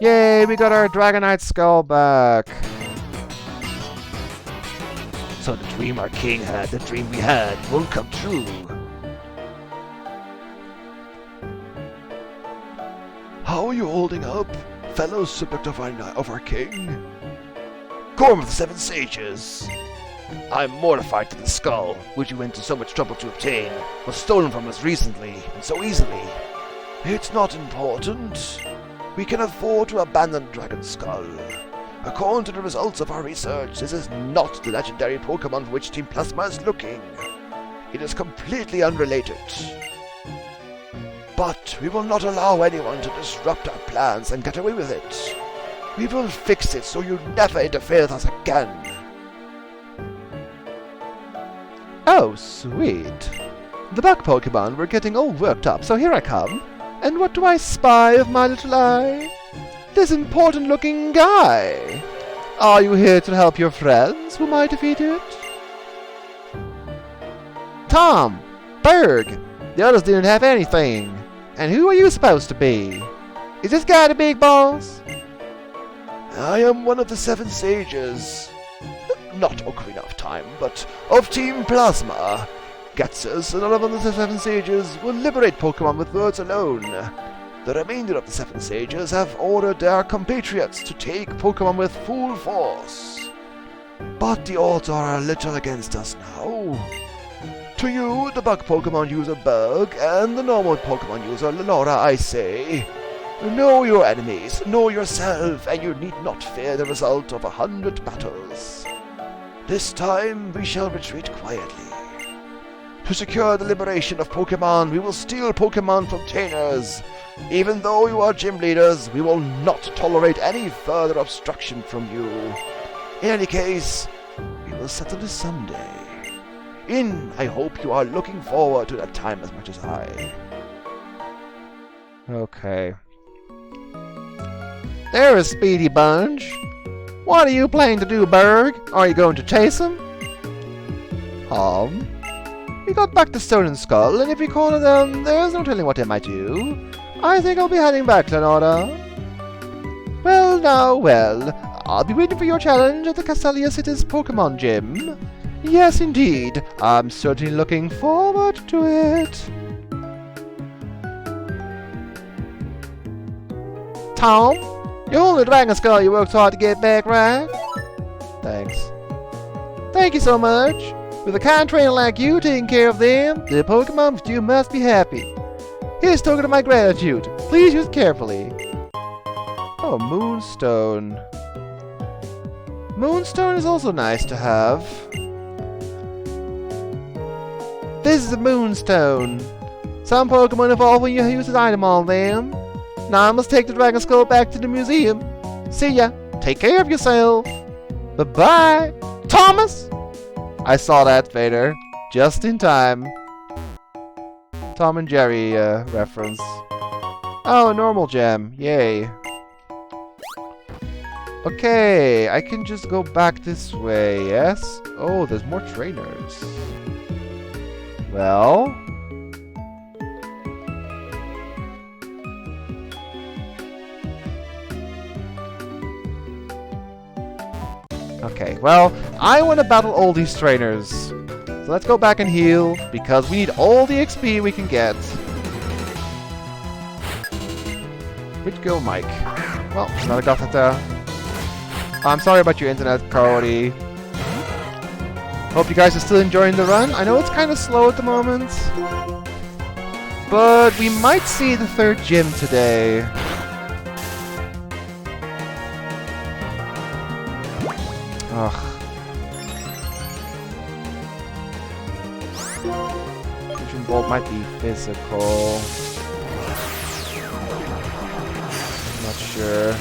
Yay, we got our Dragonite skull back. So the dream our king had, the dream we had, won't come true. How are you holding up, fellow subject of our king? Gorm of the Seven Sages. I'm mortified to the skull, which you went to so much trouble to obtain, was stolen from us recently, and so easily. It's not important. We can afford to abandon Dragon Skull. According to the results of our research, this is not the legendary Pokémon for which Team Plasma is looking. It is completely unrelated. But we will not allow anyone to disrupt our plans and get away with it. We will fix it so you never interfere with us again. Oh, sweet. The bug Pokemon were getting all worked up, so here I come. And what do I spy of my little eye? This important-looking guy. Are you here to help your friends whom I defeated? Tom! Berg! The others didn't have anything. And who are you supposed to be? Is this guy the big boss? I am one of the Seven Sages. Not Ocarina of Time, but of Team Plasma. Ghetsis and all of the Seven Sages will liberate Pokemon with words alone. The remainder of the Seven Sages have ordered their compatriots to take Pokemon with full force. But the odds are a little against us now. To you, the bug Pokemon user Berg, and the normal Pokemon user Lenora, I say, know your enemies, know yourself, and you need not fear the result of 100 battles. This time, we shall retreat quietly. To secure the liberation of Pokemon, we will steal Pokemon from trainers. Even though you are gym leaders, we will not tolerate any further obstruction from you. In any case, we will settle this someday. I hope you are looking forward to that time as much as I. Okay. There is Speedy Bunch. What are you planning to do, Berg? Are you going to chase him? We got back to Stone and Skull, and if we corner them, there's no telling what they might do. I think I'll be heading back, Lenora. Well, now, well. I'll be waiting for your challenge at the Castelia City's Pokemon Gym. Yes, indeed. I'm certainly looking forward to it. Tom? You're only Dragon Skull you worked hard to get back, right? Thanks. Thank you so much. With a kind trainer like you taking care of them, the Pokemon with you must be happy. Here's a token of my gratitude. Please use it carefully. Oh, Moonstone. Moonstone is also nice to have. This is a Moonstone. Some Pokemon evolve when you use an item on them. Now I must take the Dragon Skull back to the museum. See ya. Take care of yourself. Bye-bye. Thomas! I saw that, Vader. Just in time. Tom and Jerry reference. Oh, a normal gem. Yay. Okay, I can just go back this way, yes? Oh, there's more trainers. Well... Okay, well, I want to battle all these trainers. So let's go back and heal, because we need all the XP we can get. Where'd you go, Mike? Well, glad I got that there. I'm sorry about your internet, Cody. Hope you guys are still enjoying the run. I know it's kind of slow at the moment. But we might see the third gym today. Ugh. Fusion Bolt might be physical. Not sure.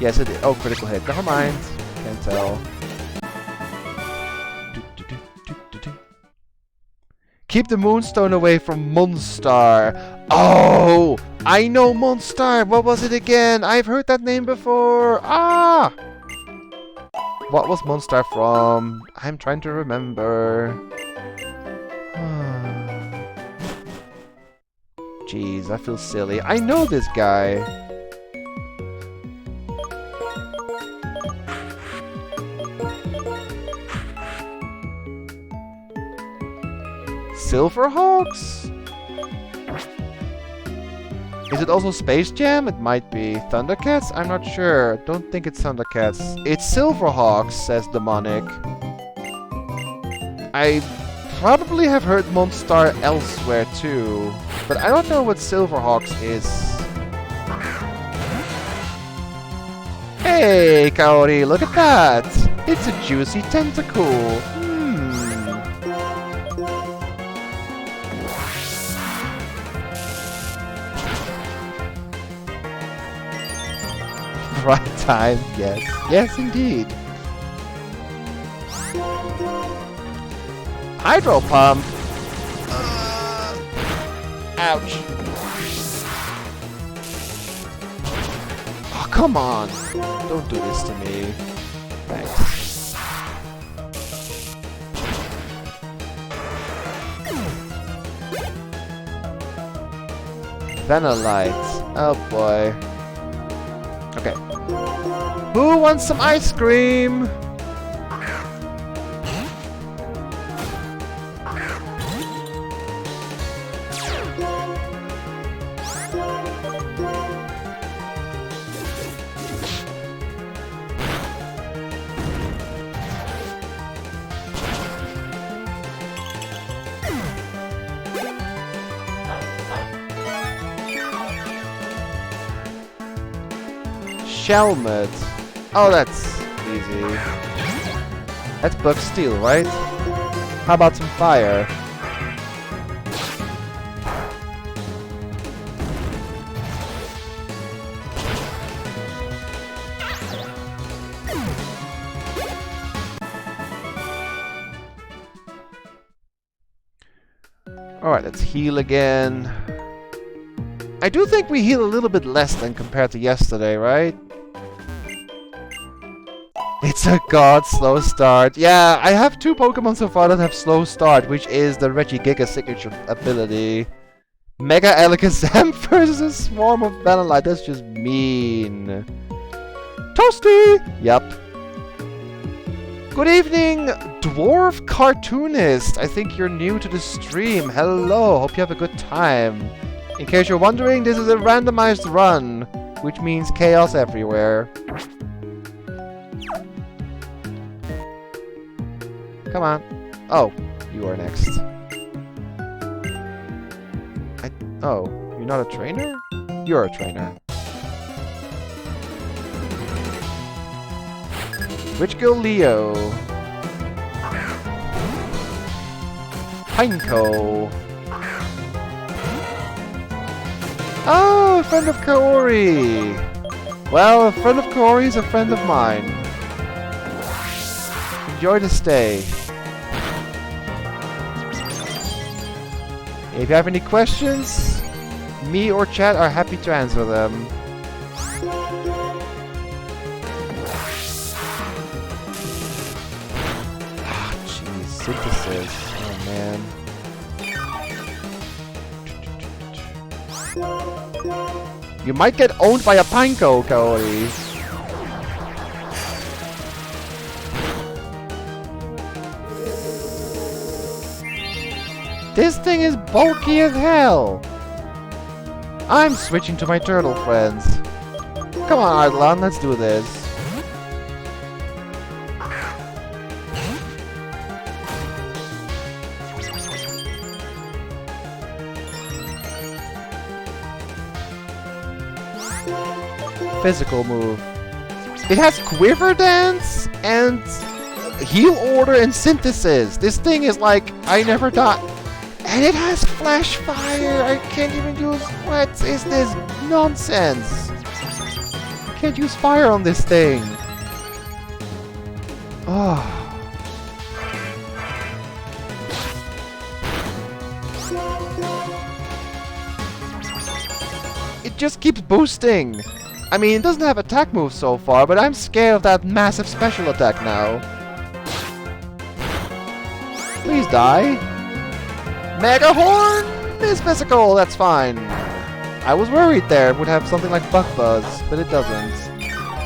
Yes, it is. Oh, critical hit. Never mind. Can't tell. Keep the Moonstone away from Monstar. Oh! I know Monstar! What was it again? I've heard that name before. Ah! What was Monstar from? I'm trying to remember. Jeez, I feel silly. I know this guy. Silverhawks? Is it also Space Jam? It might be. Thundercats? I'm not sure. Don't think it's Thundercats. It's Silverhawks, says Demonic. I probably have heard Monstar elsewhere too, but I don't know what Silverhawks is. Hey, Kaori, look at that! It's a juicy tentacle. Right time, yes. Yes, indeed. Hydro Pump! Ouch. Oh, come on! Don't do this to me. Thanks. Venolite. Oh boy. Okay. Who wants some ice cream? Shelmet. Oh, that's easy. That's Bug Steel, right? How about some fire? Alright, let's heal again. I do think we heal a little bit less than compared to yesterday, right? It's a god slow start. Yeah, I have 2 Pokemon so far that have slow start, which is the Regigiga signature ability. Mega Alakazam versus a swarm of Vanillite. That's just mean. Toasty! Yup. Good evening, Dwarf Cartoonist. I think you're new to the stream. Hello, hope you have a good time. In case you're wondering, this is a randomized run, which means chaos everywhere. Come on. Oh, you are next. Oh, you're not a trainer? You're a trainer. Witch Girl Leo. Pineco. Oh, a friend of Kaori. Well, a friend of Kaori is a friend of mine. Enjoy the stay. If you have any questions, me or chat are happy to answer them. Ah, jeez, synthesis. Oh man. You might get owned by a Pineco, Kaori. This thing is bulky as hell! I'm switching to my turtle friends. Come on, Ardlon, let's do this. Physical move. It has Quiver Dance and Heal Order and Synthesis. This thing is like, I never thought. And it has Flash Fire! I can't even use... What is this nonsense? I can't use fire on this thing. Oh. It just keeps boosting. I mean, it doesn't have attack moves so far, but I'm scared of that massive special attack now. Please die. Mega Horn is physical, that's fine. I was worried there it would have something like Buck Buzz, but it doesn't.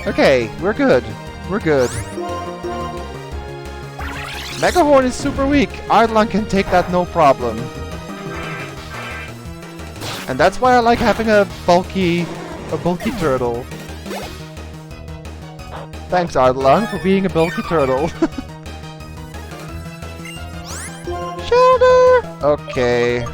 Okay, we're good. We're good. Mega Horn is super weak. Ardlon can take that no problem. And that's why I like having a bulky turtle. Thanks, Ardalan, for being a bulky turtle. Shoulder! Okay.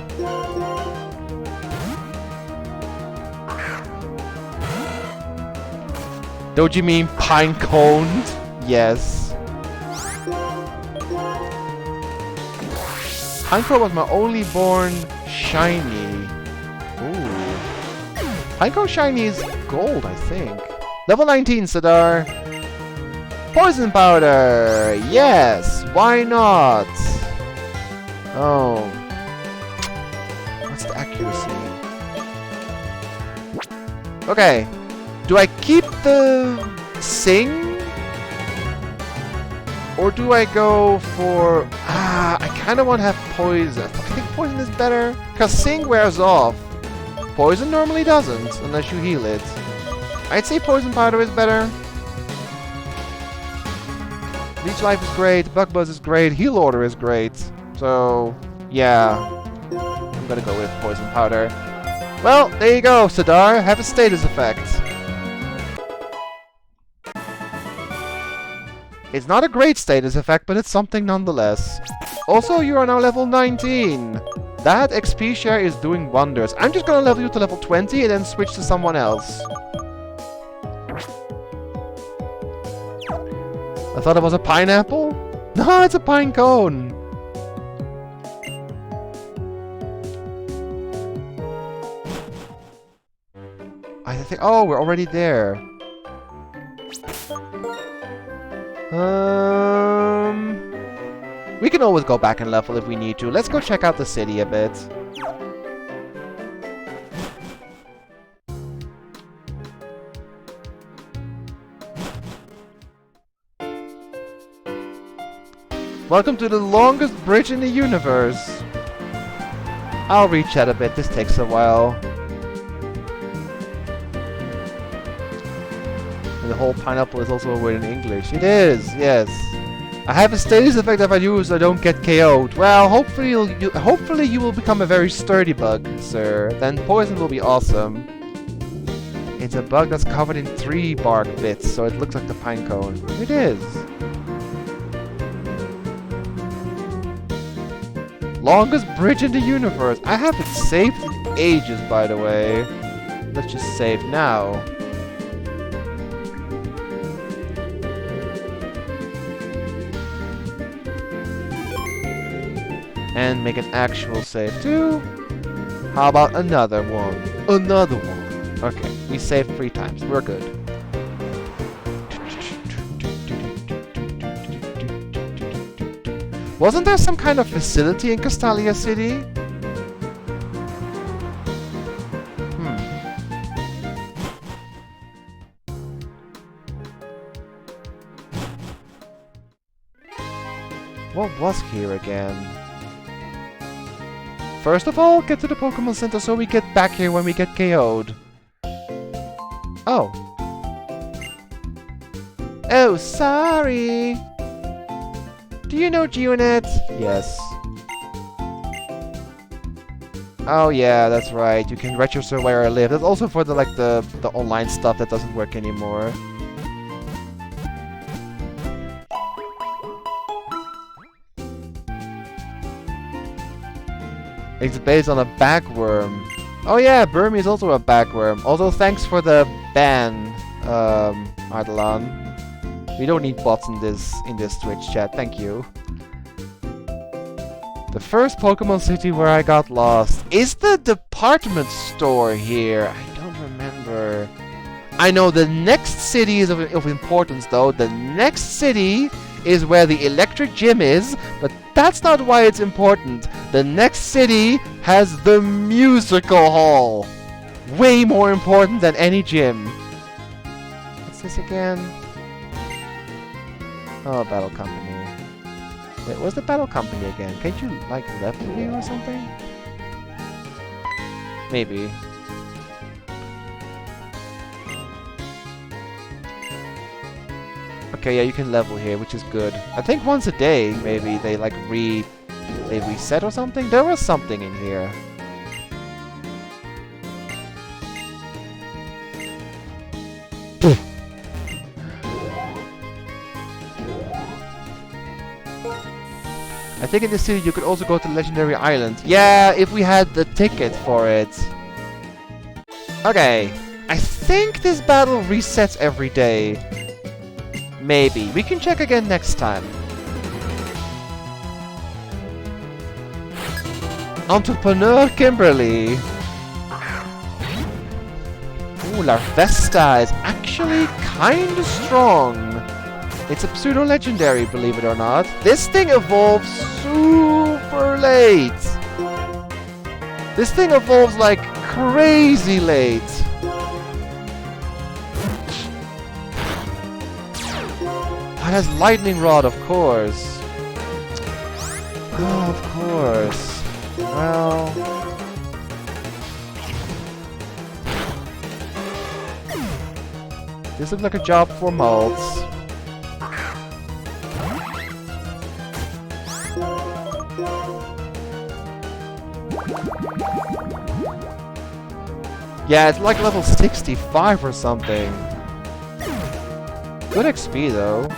Don't you mean pine coned? Yes. Pinecone was my only born shiny. Ooh. Pinecone shiny is gold, I think. Level 19, Sadar. Poison powder! Yes! Why not? Oh. What's the accuracy? Okay. Do I keep the Sing? Or do I go for... I kind of want to have Poison. I think Poison is better. Because Sing wears off. Poison normally doesn't, unless you heal it. I'd say Poison Powder is better. Leech Life is great, Bug Buzz is great, Heal Order is great. So, yeah. I'm gonna go with Poison Powder. Well, there you go, Sadar. Have a status effect. It's not a great status effect, but it's something nonetheless. Also, you are now level 19. That XP share is doing wonders. I'm just gonna level you to level 20 and then switch to someone else. I thought it was a pineapple? No, it's a pine cone. I think... Oh, we're already there. We can always go back and level if we need to. Let's go check out the city a bit. Welcome to the longest bridge in the universe. I'll reach that a bit. This takes a while. And the whole pineapple is also a word in English. It is, yes. I have a status effect if I use I don't get KO'd. Well, hopefully you will become a very sturdy bug, sir. Then poison will be awesome. It's a bug that's covered in 3 bark bits, so it looks like the pine cone. It is. Longest bridge in the universe. I haven't saved in ages, by the way. Let's just save now. And make an actual save too. How about another one? Another one. Okay, we saved 3 times. We're good. Wasn't there some kind of facility in Castalia City? What was here again? First of all, get to the Pokémon Center so we get back here when we get KO'd. Oh. Oh, sorry. Do you know Geonet? Yes. Oh yeah, that's right. You can register where I live. That's also for the the online stuff that doesn't work anymore. It's based on a bagworm. Oh yeah, Burmy is also a bagworm. Also, thanks for the ban, Ardalan. We don't need bots in this Twitch chat. Thank you. The first Pokemon City where I got lost. Is the department store here? I don't remember. I know the next city is of importance though. The next city is where the electric gym is, but that's not why it's important. The next city has the musical hall. Way more important than any gym. What's this again? Oh, Battle Company. Wait, what's the Battle Company again? Can't you, like, left view or something? Maybe. Okay, yeah, you can level here, which is good. I think once a day, maybe, they, like, they reset or something? There was something in here. think in this city you could also go to Legendary Island. Yeah, if we had the ticket for it. Okay. I think this battle resets every day. Maybe. We can check again next time. Entrepreneur Kimberly. Ooh, Larvesta is actually kinda strong. It's a pseudo-legendary, believe it or not. This thing evolves super late. This thing evolves like crazy late. It has Lightning Rod, of course. Oh, of course. Well... this looks like a job for Maltz. Yeah, it's like level 65 or something. Good XP though.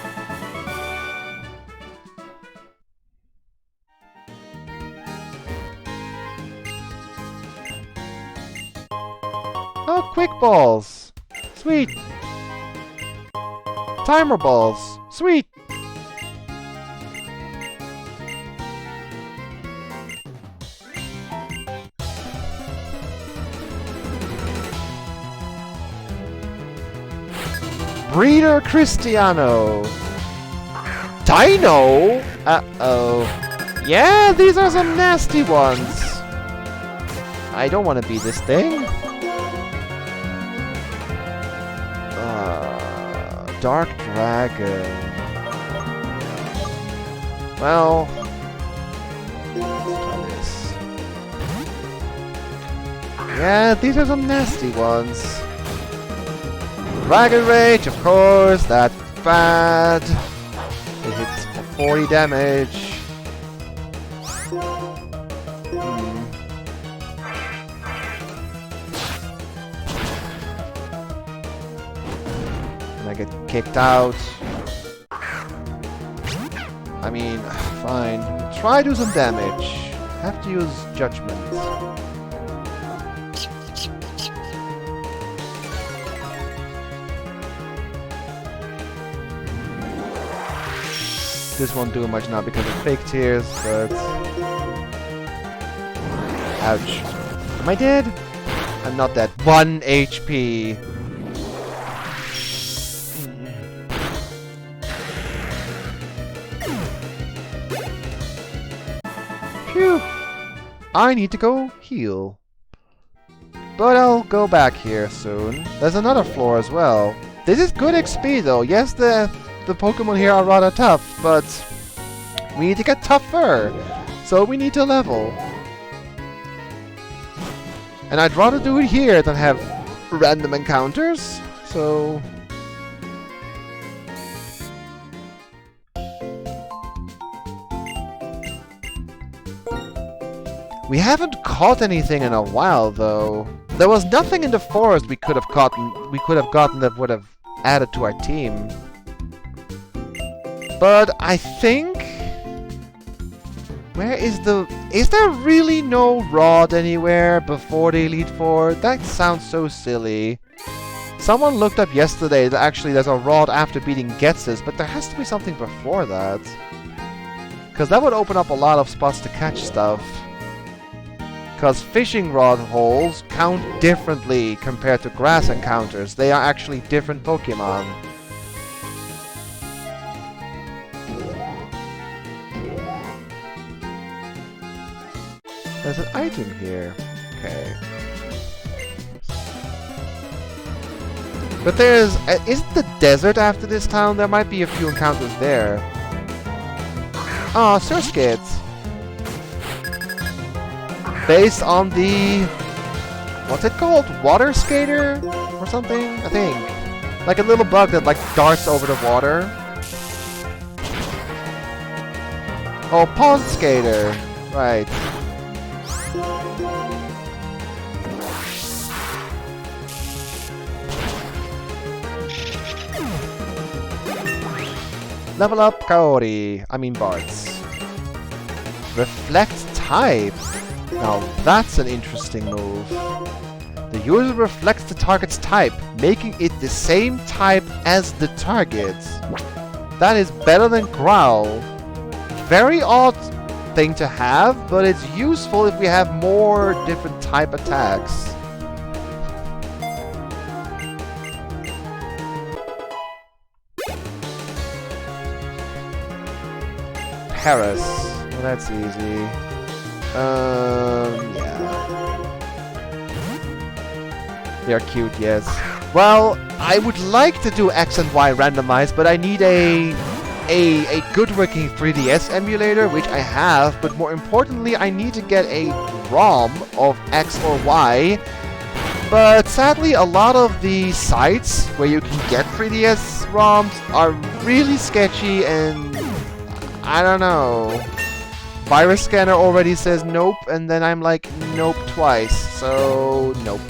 Oh, quick balls! Sweet! Timer balls! Sweet! Breeder Cristiano! Dino? Uh-oh. Yeah, these are some nasty ones! I don't want to be this thing. Dark Dragon. Well... let's try this. Yeah, these are some nasty ones. Dragon Rage, of course, that's bad. It hits for 40 damage. And I get kicked out. I mean, fine. Try to do some damage. Have to use Judgment. This won't do much now because of fake tears, but... ouch. Am I dead? I'm not dead. 1 HP. Phew. I need to go heal. But I'll go back here soon. There's another floor as well. This is good XP though. Yes, the Pokemon here are rather tough, but we need to get tougher. So we need to level. And I'd rather do it here than have random encounters. So... we haven't caught anything in a while though. There was nothing in the forest we could have gotten that would have added to our team. But I think... where is the... is there really no rod anywhere before the Elite Four? That sounds so silly. Someone looked up yesterday that actually there's a rod after beating Ghetsis, but there has to be something before that. Because that would open up a lot of spots to catch stuff. Because fishing rod holes count differently compared to grass encounters. They are actually different Pokemon. There's an item here. Okay. But there's... isn't the desert after this town? There might be a few encounters there. Oh, Surskit. Based on the... what's it called? Water Skater? Or something? I think. Like a little bug that like darts over the water. Oh, Pond Skater. Right. Level up Kaori. I mean Bartz. Reflect type. Now that's an interesting move. The user reflects the target's type, making it the same type as the target. That is better than Growl. Very odd thing to have, but it's useful if we have more different type attacks. Paris. Well, that's easy. Yeah. They're cute, yes. Well, I would like to do X and Y randomized, but I need a good working 3DS emulator, which I have, but more importantly, I need to get a ROM of X or Y. But sadly, a lot of the sites where you can get 3DS ROMs are really sketchy, and I don't know. Virus scanner already says nope, and then I'm like nope twice, so nope.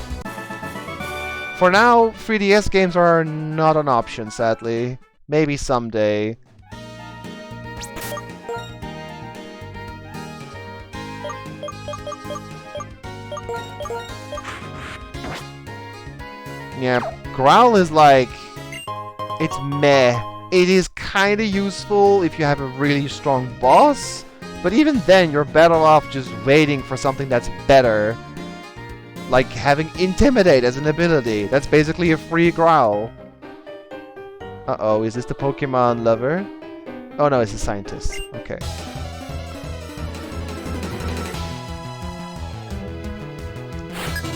For now, 3DS games are not an option, sadly. Maybe someday. Yeah, Growl is like... it's meh. It is kinda useful if you have a really strong boss, but even then you're better off just waiting for something that's better. Like having Intimidate as an ability. That's basically a free Growl. Uh-oh, is this the Pokemon lover? Oh no, it's a scientist. Okay.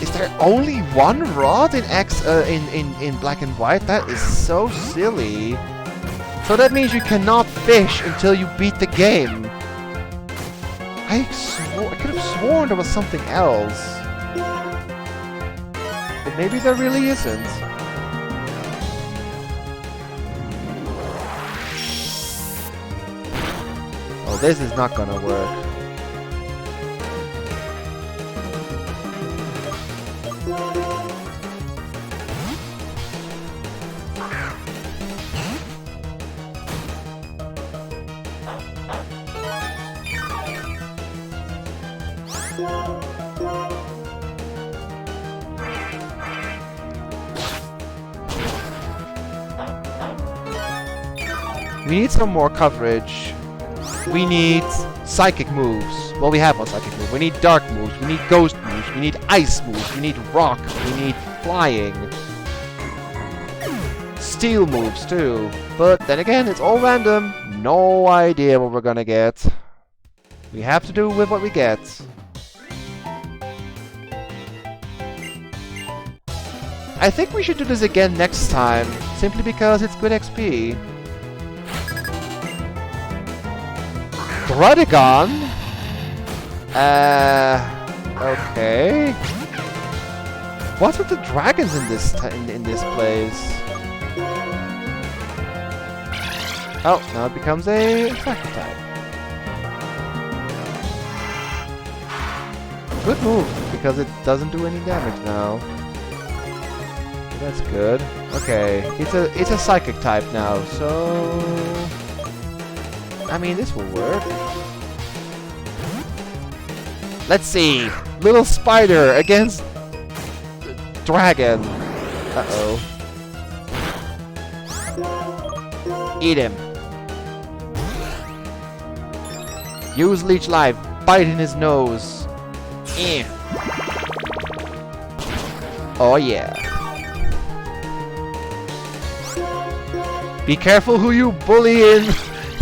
Is there only one rod in in Black and White? That is so silly. So that means you cannot fish until you beat the game. I could have sworn there was something else. But maybe there really isn't. Oh, this is not gonna work. We need some more coverage. We need psychic moves. Well, we have one psychic move. We need dark moves. We need ghost moves. We need ice moves. We need rock. We need flying. Steel moves, too. But then again, it's all random. No idea what we're gonna get. We have to do with what we get. I think we should do this again next time, simply because it's good XP. Drudigon? Okay. What are the dragons in this in this place? Oh, now it becomes a attack type. Good move, because it doesn't do any damage now. So that's good. Okay, it's a psychic type now, so I mean this will work. Let's see. Little spider against dragon. Uh-oh. Eat him. Use Leech Life. Bite in his nose. Oh yeah. Be careful who you bully in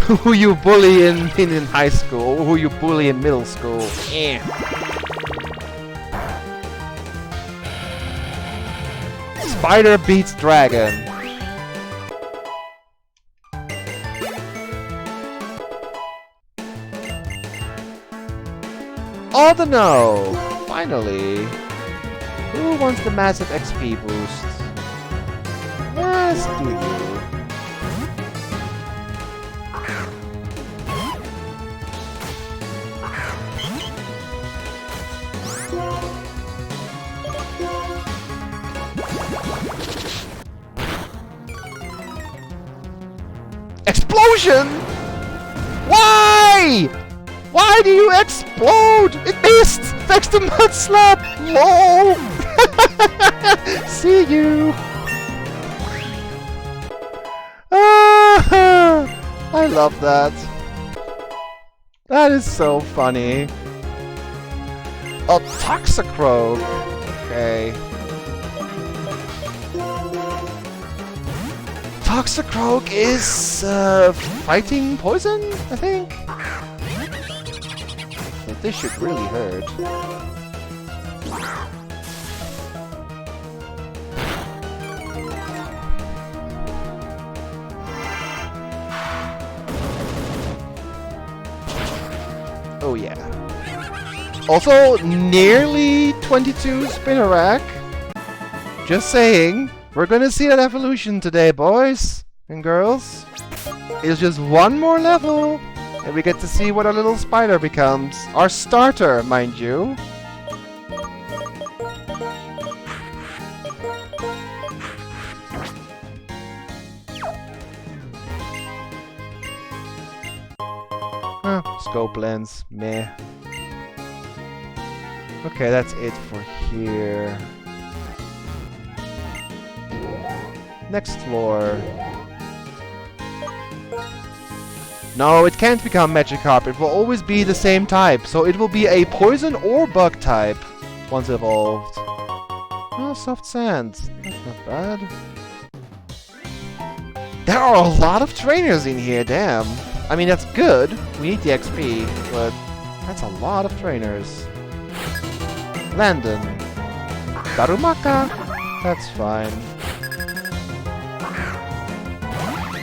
who you bully in high school, or who you bully in middle school. Spider beats dragon. Oh no! Finally! Who wants the massive XP boost? Yes, do you? Explosion! Why? Why do you explode? It missed! Thanks to Mud Slap! LOL! See you! Ah, I love that. That is so funny. A Toxicroak! Okay. Toxicroak is fighting poison, I think? But this should really hurt. Oh yeah. Also, nearly 22 Spinnerack. Just saying. We're gonna see that evolution today, boys and girls. It's just one more level, and we get to see what our little spider becomes. Our starter, mind you. Scope lens, meh. Okay, that's it for here. Next floor. No, it can't become Magikarp. It will always be the same type. So it will be a poison or bug type once evolved. Oh, soft sand. That's not bad. There are a lot of trainers in here, damn. I mean, that's good. We need the XP, but that's a lot of trainers. Landon. Darumaka. That's fine.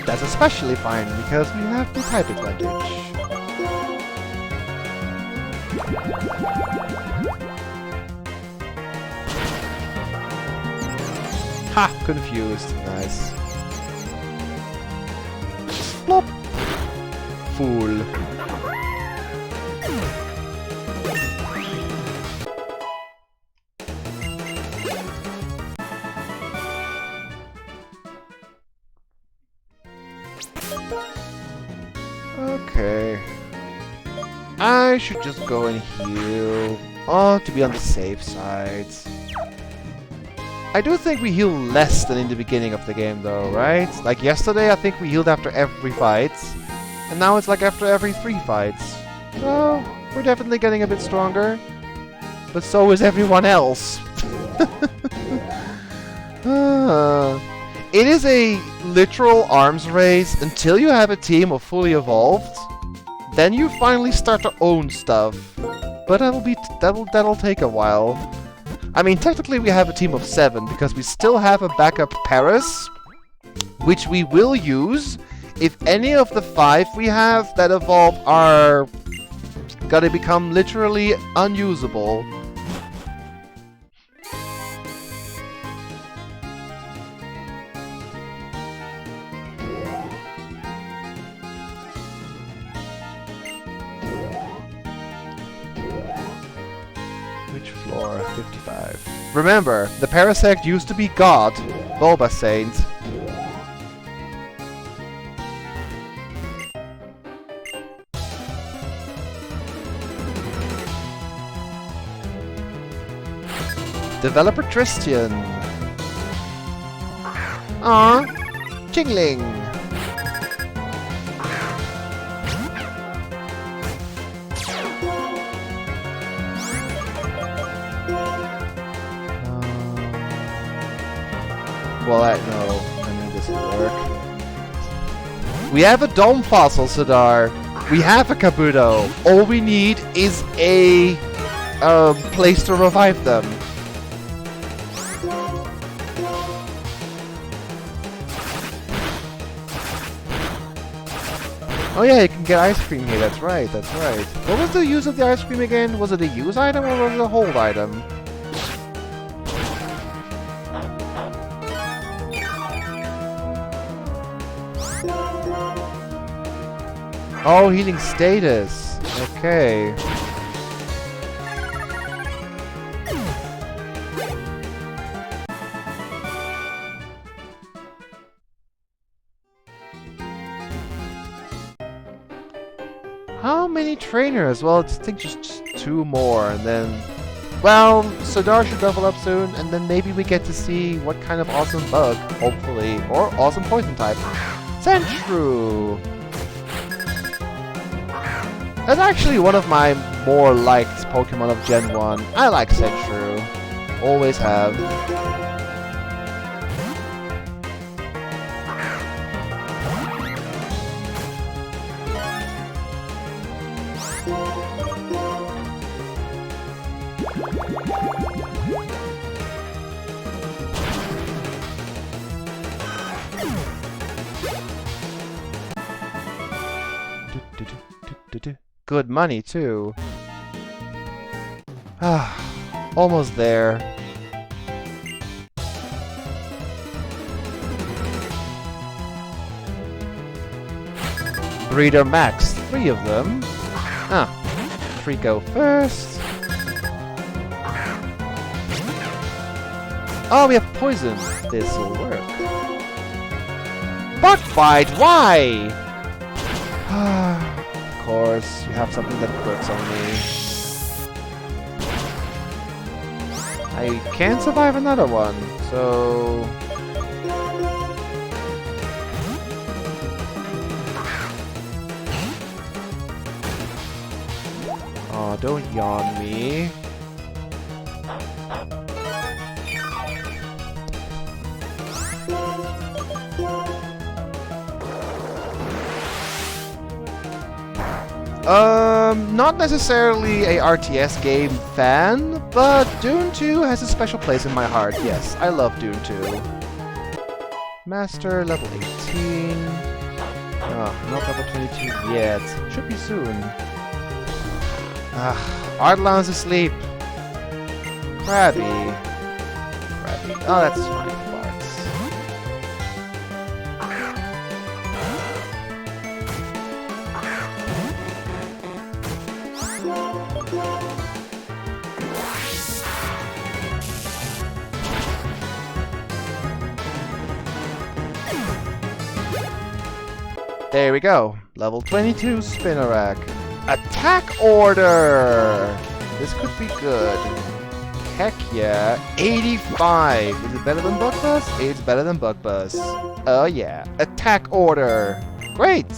That's especially fine, because we have the type advantage. Ha! Confused. Nice. Plop! Fool. Okay. I should just go and heal. Oh, to be on the safe side. I do think we heal less than in the beginning of the game though, right? Like yesterday I think we healed after every fight. And now it's like after every 3 fights. So, we're definitely getting a bit stronger. But so is everyone else. It is a literal arms race until you have a team of fully evolved. Then you finally start to own stuff. But that'll take a while. I mean, technically we have a team of 7 because we still have a backup Paris, which we will use if any of the 5 we have that evolve are gonna become literally unusable. Which floor? 55. Remember, the Parasect used to be God, Bulba Saint. Developer Tristian. Aww. Jingling. Well, I need this to work. We have a Dome Fossil, Sidar. We have a Kabuto. All we need is a place to revive them. Oh yeah, you can get ice cream here, that's right, that's right. What was the use of the ice cream again? Was it a use item or was it a hold item? Oh, healing status. Okay. How many trainers? Well, I think just 2 more, and then... Well, Sidar should level up soon, and then maybe we get to see what kind of awesome bug, hopefully, or awesome poison type. Sandshrew! That's actually one of my more liked Pokemon of Gen 1. I like Sandshrew. Always have. Good money, too. Ah, almost there. Breeder Max, 3 of them. Ah, 3 go first. Oh, we have poison. This'll work. Bug bite, why? Of course, you have something that works on me. I can't survive another one, so... Oh, don't yawn me. Not necessarily a RTS game fan, but Dune 2 has a special place in my heart. Yes, I love Dune 2. Master, level 18. Oh, not level 22 yet. Should be soon. Ardlan's asleep. Krabby. Krabby. Oh, that's fine. There we go. Level 22 Spinnerack. Attack order! This could be good. Heck yeah. 85! Is it better than Bug Buzz? It's better than Bug Buzz. Oh yeah. Attack order! Great!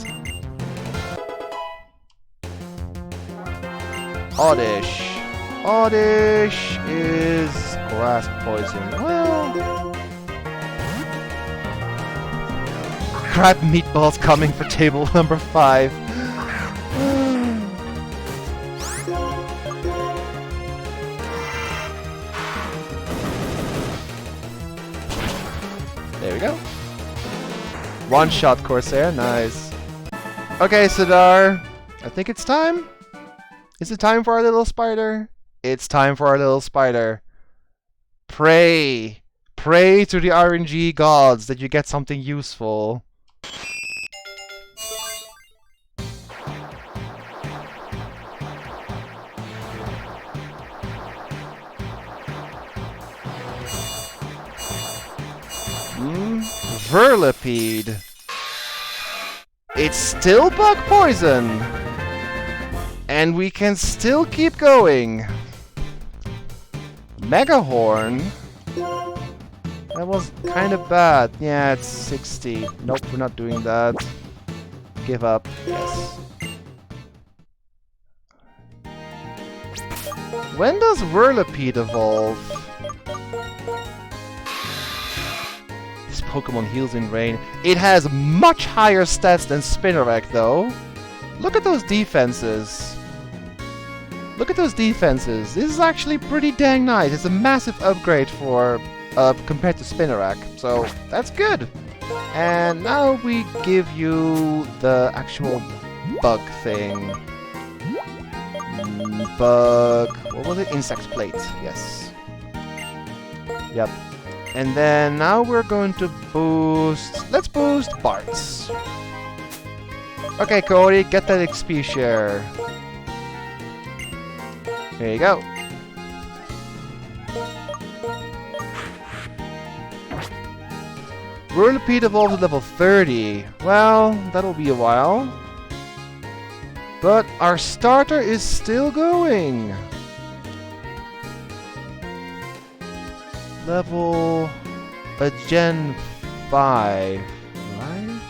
Oddish. Oddish is grass poison. Well... Crab meatballs coming for table number 5. There we go. One-shot Corsair, nice. Okay, Sidar, I think it's time. Is it time for our little spider? It's time for our little spider. Pray. Pray to the RNG gods that you get something useful. Verlipede. It's still bug poison. And we can still keep going. Megahorn. That was kind of bad. Yeah, it's 60. Nope, we're not doing that. Give up. Yes. When does Whirlipede evolve? This Pokemon heals in rain. It has much higher stats than Spinnerack, though. Look at those defenses. Look at those defenses. This is actually pretty dang nice. It's a massive upgrade for compared to Spinnerack, so that's good. And now we give you the actual bug thing. Bug... what was it? Insect plate, yes. Yep. And then now we're going to boost... let's boost Bart's. Okay, Cody, get that XP share. Here you go. Whirlipede evolves at level 30. Well, that'll be a while. But our starter is still going. Level a Gen 5, right?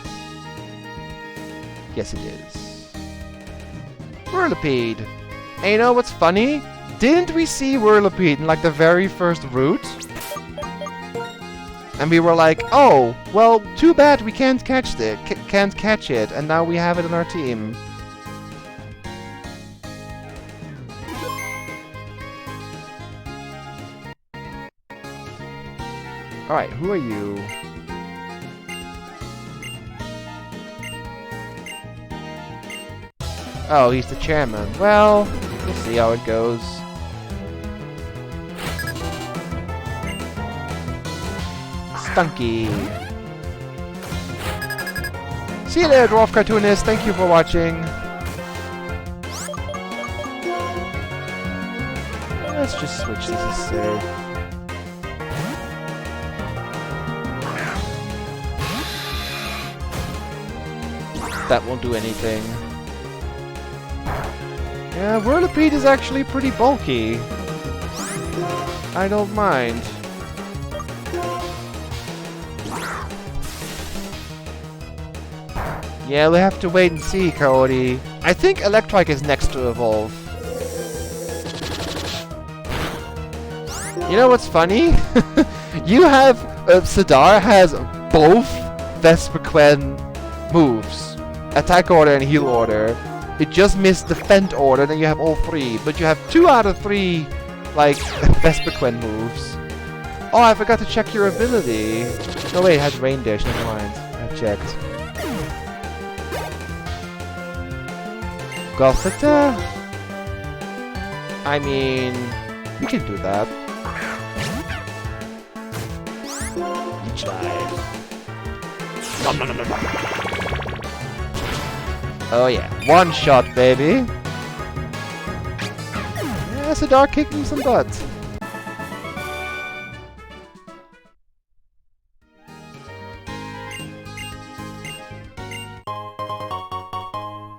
Yes, it is. Whirlipede. And you know what's funny? Didn't we see Whirlipede in like the very first route? And we were like, oh, well, too bad we can't catch it, and now we have it on our team. Alright, who are you? Oh, he's the chairman. Well, we'll see how it goes. Stunky. See you there, Dwarf Cartoonist. Thank you for watching. Let's just switch this to save. That won't do anything. Yeah, Whirlipede is actually pretty bulky. I don't mind. Yeah, we'll have to wait and see, Coyote. I think Electrike is next to evolve. You know what's funny? You have... Sidar has both Vespiquen moves. Attack order and heal order. It just missed defend order, then you have all three. But you have 2 out of 3, like, Vespiquen moves. Oh, I forgot to check your ability. No, wait, it has Rain Dish, never mind. I checked. Gothita? I mean, we can do that. Each life. Nom, nom, nom, nom, nom. Oh yeah, one shot, baby. Yeah, Sidar kicking some butt.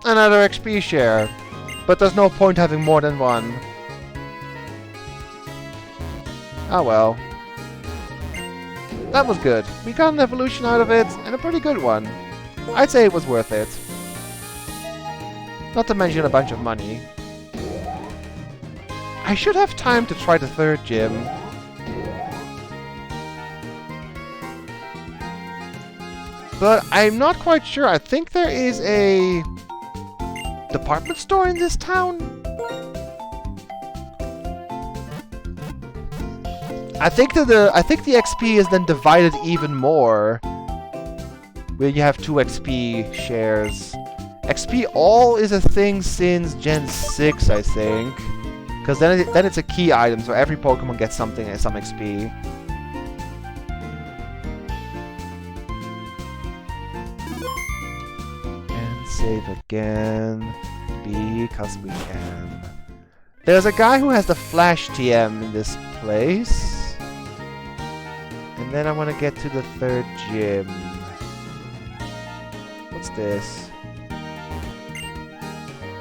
Another XP share, but there's no point having more than one. Ah well. That was good. We got an evolution out of it, and a pretty good one. I'd say it was worth it. Not to mention a bunch of money. I should have time to try the 3rd gym. But I'm not quite sure. I think there is a department store in this town? I think the XP is then divided even more. Where you have 2 XP shares. XP all is a thing since Gen 6, I think. Because then it's a key item, so every Pokemon gets something as some XP. And save again. Because we can. There's a guy who has the Flash TM in this place. And then I want to get to the 3rd gym. What's this?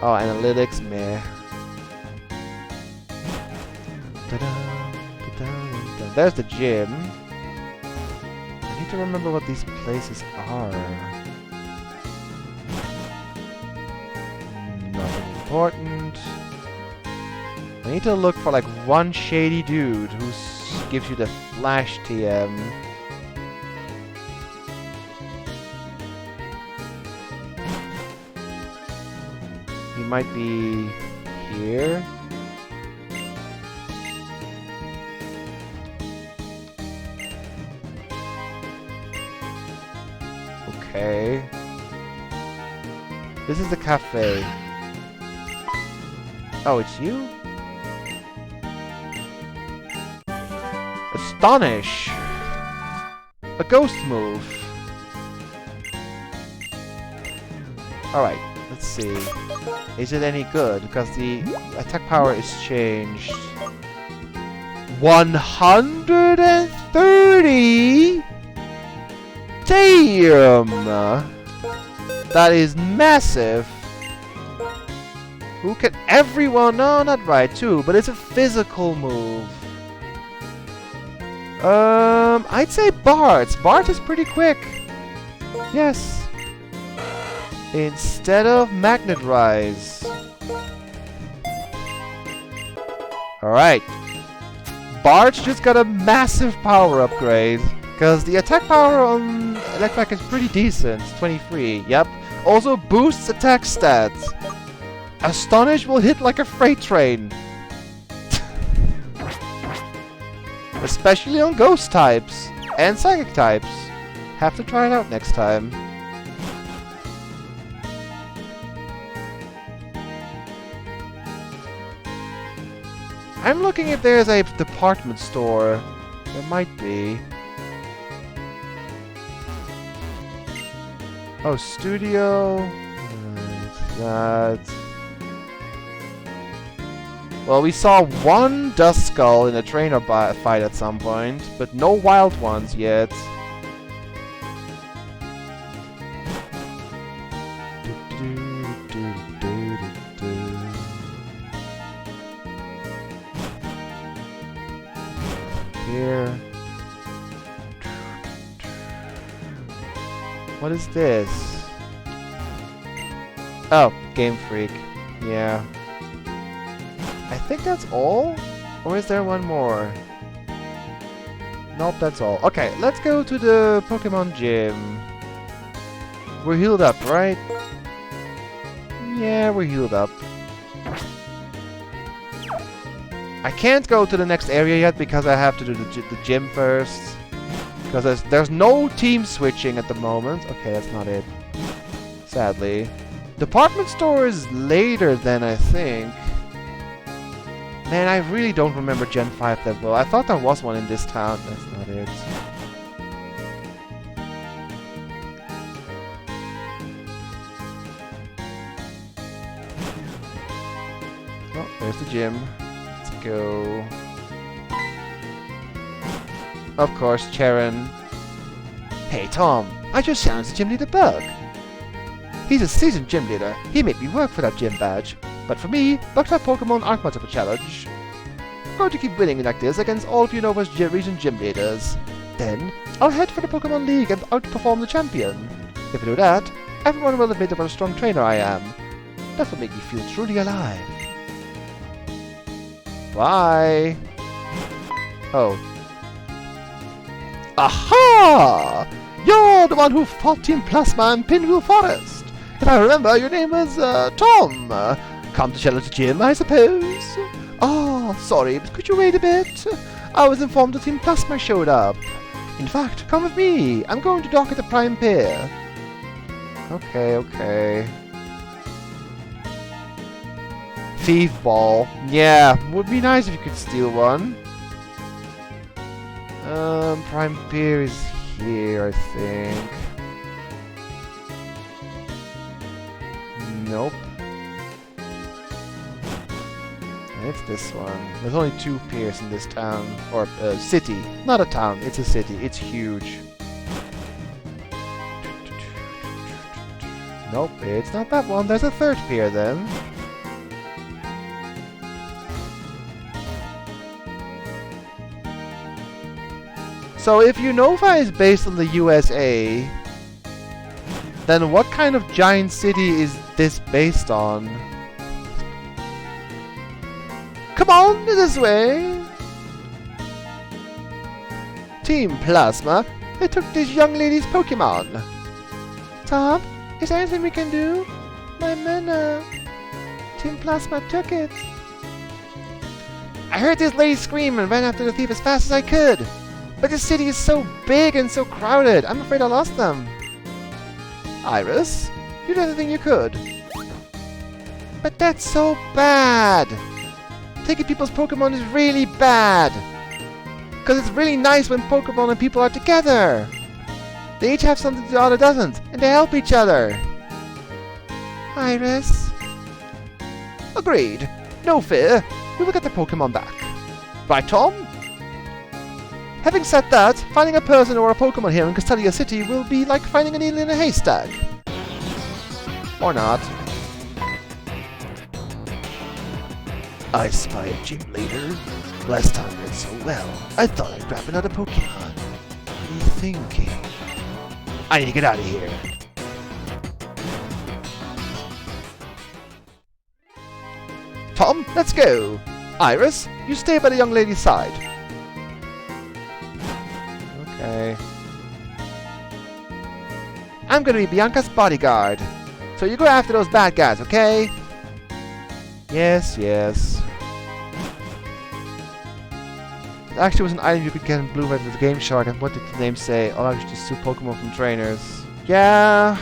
Oh, analytics, meh. There's the gym. I need to remember what these places are. Nothing important. I need to look for like one shady dude who gives you the Flash TM. He might be here. Okay. This is the cafe. Oh, it's you? Astonish! A ghost move. Alright, let's see. Is it any good? Because the attack power is changed. 130? Damn! That is massive! Who can... Everyone! No, not right, too, but it's a physical move. I'd say Bart. Bart is pretty quick. Yes. Instead of Magnet Rise. Alright. Bart just got a massive power upgrade. Because the attack power on Electric is pretty decent. 23, yep. Also boosts attack stats. Astonish will hit like a freight train. Especially on ghost types. And psychic types. Have to try it out next time. I'm looking if there's a department store. There might be. Oh, studio. That. Well, we saw one Dust Skull in a trainer fight at some point, but no wild ones yet. Here. What is this? Oh, Game Freak. Yeah. I think that's all? Or is there one more? Nope, that's all. Okay, let's go to the Pokemon Gym. We're healed up, right? Yeah, we're healed up. I can't go to the next area yet because I have to do the gym first. Because there's no team switching at the moment. Okay, that's not it. Sadly. Department store is later than I think. Man, I really don't remember Gen 5 that well. I thought there was one in this town. That's not it. Oh, there's the gym. Let's go. Of course, Charon. Hey, Tom. I just challenged the gym leader Bug. He's a seasoned gym leader. He made me work for that gym badge. But for me, Bug-type Pokemon aren't much of a challenge. I'm going to keep winning like this against all of Unova's region gym leaders. Then, I'll head for the Pokemon League and outperform the champion. If I do that, everyone will admit what a strong trainer I am. That will make me feel truly alive. Bye! Oh. Aha! You're the one who fought Team Plasma in Pinwheel Forest. If I remember, your name was, Tom. Come to challenge the gym, I suppose? Oh, sorry, but could you wait a bit? I was informed that Team Plasma showed up. In fact, come with me. I'm going to dock at the Prime Pier. Okay, okay. Thief Ball. Yeah, would be nice if you could steal one. Prime Pier is here, I think. Nope. It's this one. There's only 2 piers in this town. Or, city. Not a town, it's a city. It's huge. Nope, it's not that one. There's a 3rd pier then. So if Unova is based on the USA, then what kind of giant city is this based on? Come on, this way! Team Plasma, they took this young lady's Pokemon. Tom, is there anything we can do? My mana. Team Plasma took it. I heard this lady scream and ran after the thief as fast as I could. But this city is so big and so crowded, I'm afraid I lost them. Iris, you did everything you could. But that's so bad! Taking people's Pokemon is really bad! Because it's really nice when Pokemon and people are together! They each have something the other doesn't, and they help each other! Iris? Agreed. No fear, we will get the Pokemon back. Right, Tom? Having said that, finding a person or a Pokemon here in Castelia City will be like finding a needle in a haystack. Or not. I spy a gym leader. Last time went so well, I thought I'd grab another Pokemon. What are you thinking? I need to get out of here. Tom, let's go. Iris, you stay by the young lady's side. Okay. I'm gonna be Bianca's bodyguard. So you go after those bad guys, okay? Yes, yes. There actually was an item you could get in Blue Red with the Game Shark, and what did the name say? Oh, I just two Pokemon from trainers. Yeah.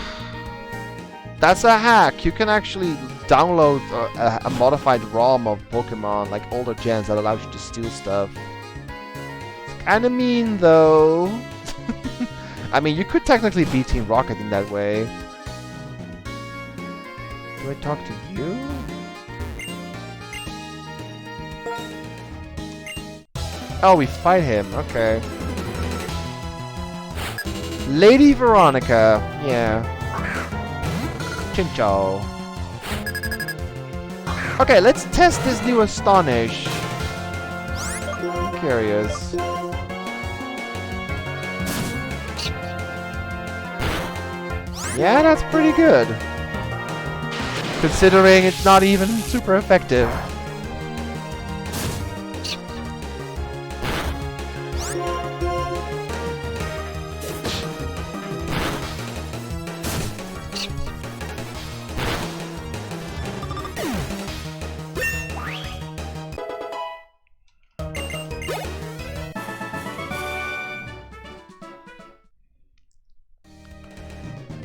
That's a hack. You can actually download a modified ROM of Pokemon, like older gens, that allows you to steal stuff. It's kinda mean, though. I mean, you could technically beat Team Rocket in that way. Do I talk to you? Oh, we fight him. Okay. Lady Veronica. Yeah. Chincho. Okay, let's test this new Astonish. I'm curious. Yeah, that's pretty good. Considering it's not even super effective.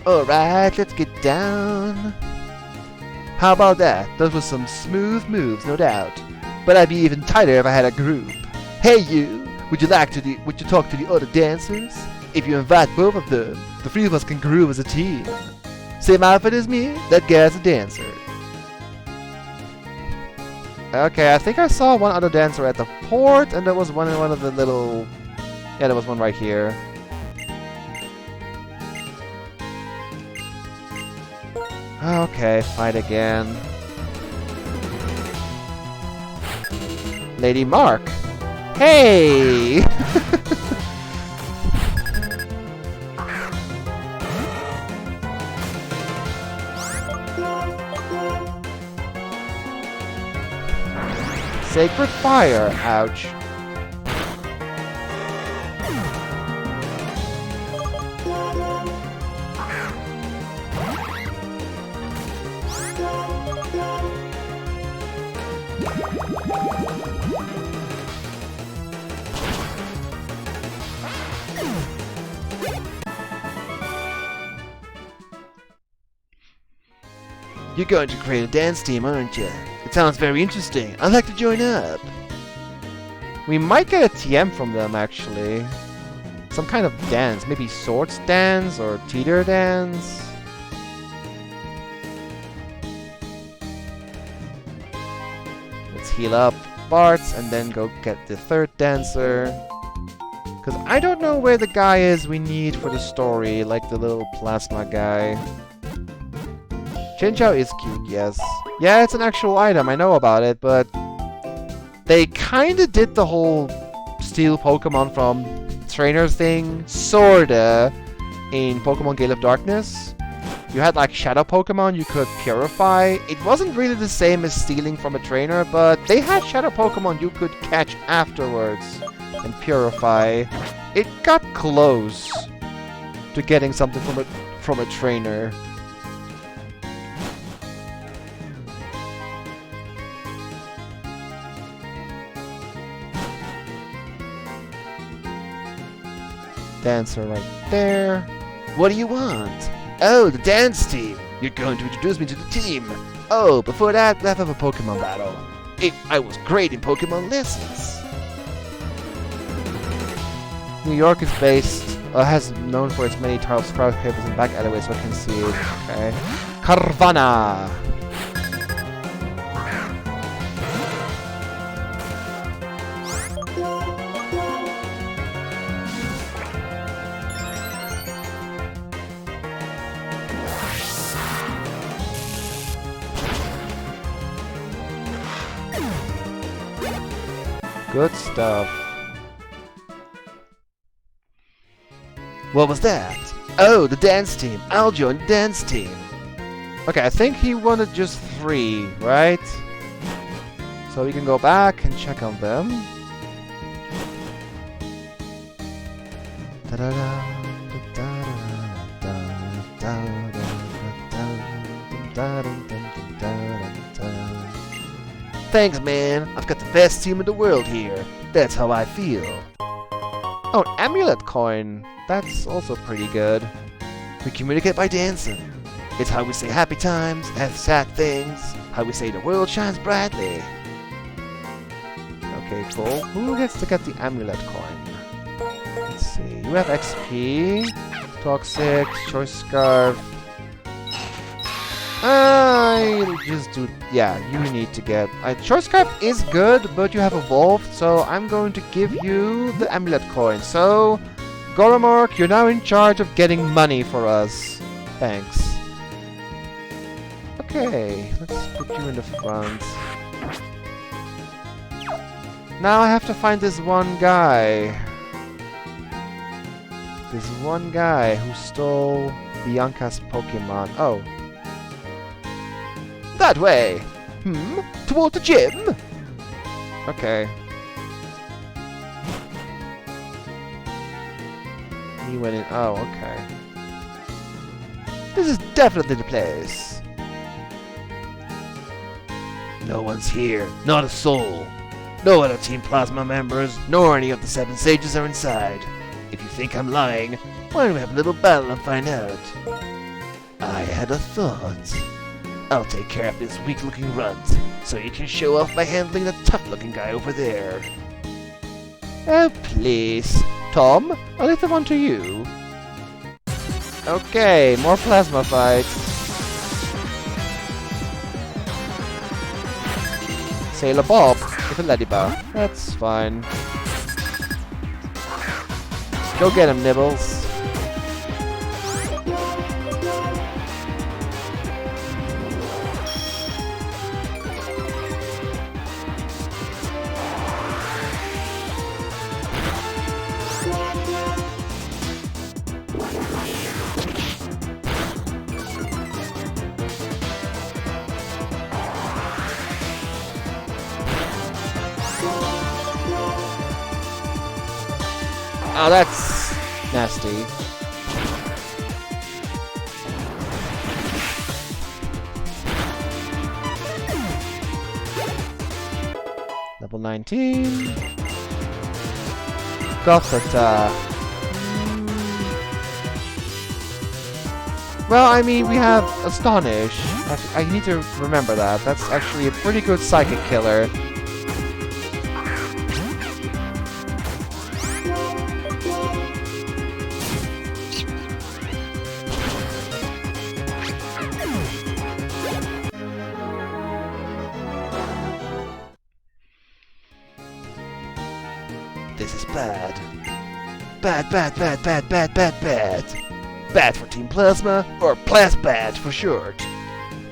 Alright, let's get down. How about that? Those were some smooth moves, no doubt. But I'd be even tighter if I had a group. Hey you! Would you talk to the other dancers? If you invite both of them, the three of us can groove as a team. Same outfit as me, that guy's a dancer. Okay, I think I saw one other dancer at the port, and there was one in one of the little... Yeah, there was one right here. Okay, fight again. Lady Mark! Hey! Sacred Fire! Ouch. You're going to create a dance team, aren't you? It sounds very interesting. I'd like to join up. We might get a TM from them, actually. Some kind of dance. Maybe swords dance or teeter dance. Let's heal up Bart's and then go get the third dancer. Because I don't know where the guy is we need for the story, like the little plasma guy. Chinchou is cute, yes. Yeah, it's an actual item, I know about it, but they kinda did the whole steal Pokemon from trainers thing, sorta, in Pokemon Gale of Darkness. You had like shadow Pokemon you could purify. It wasn't really the same as stealing from a trainer, but they had shadow Pokemon you could catch afterwards and purify. It got close to getting something from a trainer. Dancer right there. What do you want? Oh, the dance team. You're going to introduce me to the team. Oh, before that, let's have a Pokemon battle. I was great in Pokemon lessons. New York is based, has known for its many tile skyscrapers and back alleyways, so I can see it. Okay. Carvana. Good stuff. What was that? Oh, the dance team. I'll join the dance team. Okay, I think he wanted just 3, right? So we can go back and check on them. Thanks, man. I've got the best team in the world here. That's how I feel. Oh, an amulet coin. That's also pretty good. We communicate by dancing. It's how we say happy times, have sad things, how we say the world shines brightly. Okay, cool. Who gets to get the amulet coin? Let's see. You have XP, Toxic, Choice Scarf. I'll just do... Yeah, you need to get... Choice Scarf is good, but you have evolved, so I'm going to give you the amulet coin. So, Goromork, you're now in charge of getting money for us. Thanks. Okay, let's put you in the front. Now I have to find this one guy. This one guy who stole Bianca's Pokemon. Oh. That way! Toward the gym? Okay. He went in. Oh, okay. This is definitely the place. No one's here. Not a soul. No other Team Plasma members, nor any of the 7 Sages are inside. If you think I'm lying, why don't we have a little battle and find out? I had a thought. I'll take care of this weak-looking runt, so you can show off by handling the tough-looking guy over there. Oh, please. Tom, I'll leave the one to you. Okay, more plasma fights. Sailor Bob with a Ladybug. That's fine. Go get him, Nibbles. Oh, that's nasty. Level 19. Gothita. Well, I mean, we have Astonish. I need to remember that. That's actually a pretty good psychic killer. This is bad. Bad, bad, bad, bad, bad, bad, bad. Bad for Team Plasma, or Plasbad for short.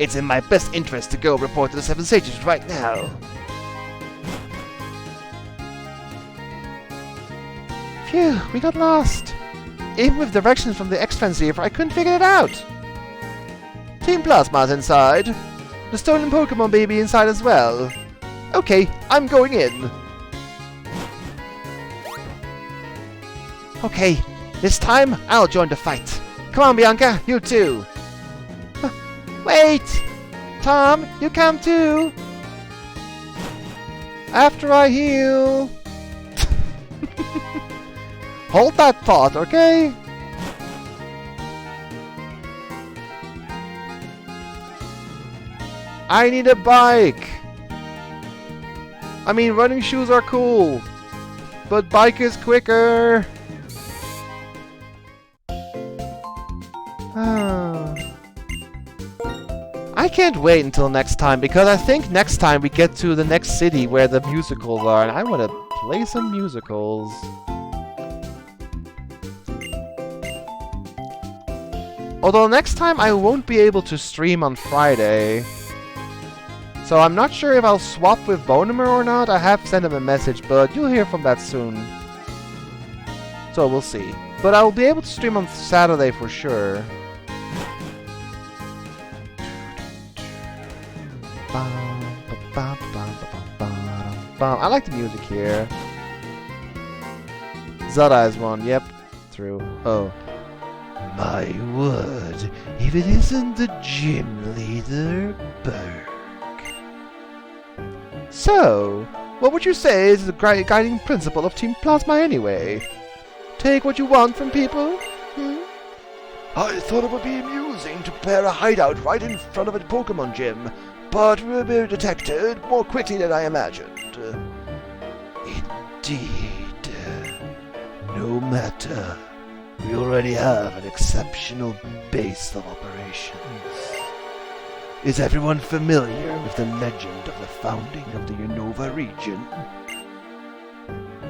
It's in my best interest to go report to the 7 Sages right now. Phew, we got lost. Even with directions from the X-Transceiver, I couldn't figure it out. Team Plasma's inside. The stolen Pokemon baby inside as well. Okay, I'm going in. Okay, this time I'll join the fight. Come on, Bianca, you too. Wait! Tom, you come too. After I heal. Hold that thought, okay? I need a bike. I mean, running shoes are cool, but bike is quicker. I can't wait until next time, because I think next time we get to the next city where the musicals are, and I want to play some musicals. Although next time I won't be able to stream on Friday. So I'm not sure if I'll swap with Bonemer or not. I have sent him a message, but you'll hear from that soon. So we'll see. But I'll be able to stream on Saturday for sure. I like the music here. Zara is one. Yep. Through. Oh. My word, if it isn't the gym leader, Berg. So, what would you say is the guiding principle of Team Plasma anyway? Take what you want from people? I thought it would be amusing to prepare a hideout right in front of a Pokémon gym, but we were detected more quickly than I imagined. Indeed. No matter. We already have an exceptional base of operations. Is everyone familiar with the legend of the founding of the Unova region?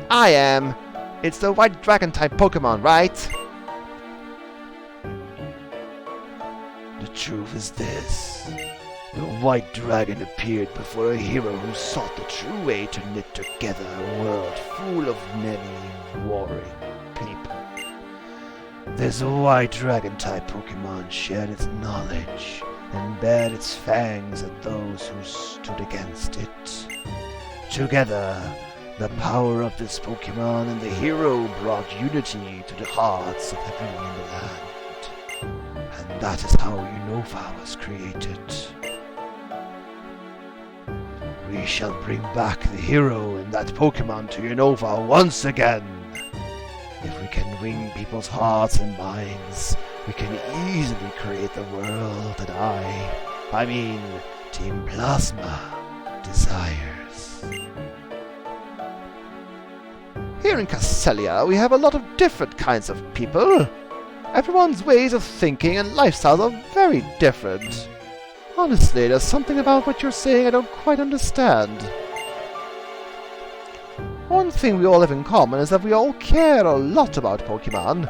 I am. It's the White Dragon-type Pokémon, right? The truth is this. The White Dragon appeared before a hero who sought the true way to knit together a world full of many warring people. This White Dragon-type Pokémon shared its knowledge and bared its fangs at those who stood against it. Together, the power of this Pokémon and the hero brought unity to the hearts of everyone in the land. And that is how Unova was created. We shall bring back the hero and that Pokémon to Unova once again. If we can win people's hearts and minds, we can easily create the world that I mean, Team Plasma, desires. Here in Castelia, we have a lot of different kinds of people. Everyone's ways of thinking and lifestyles are very different. Honestly, there's something about what you're saying I don't quite understand. One thing we all have in common is that we all care a lot about Pokémon.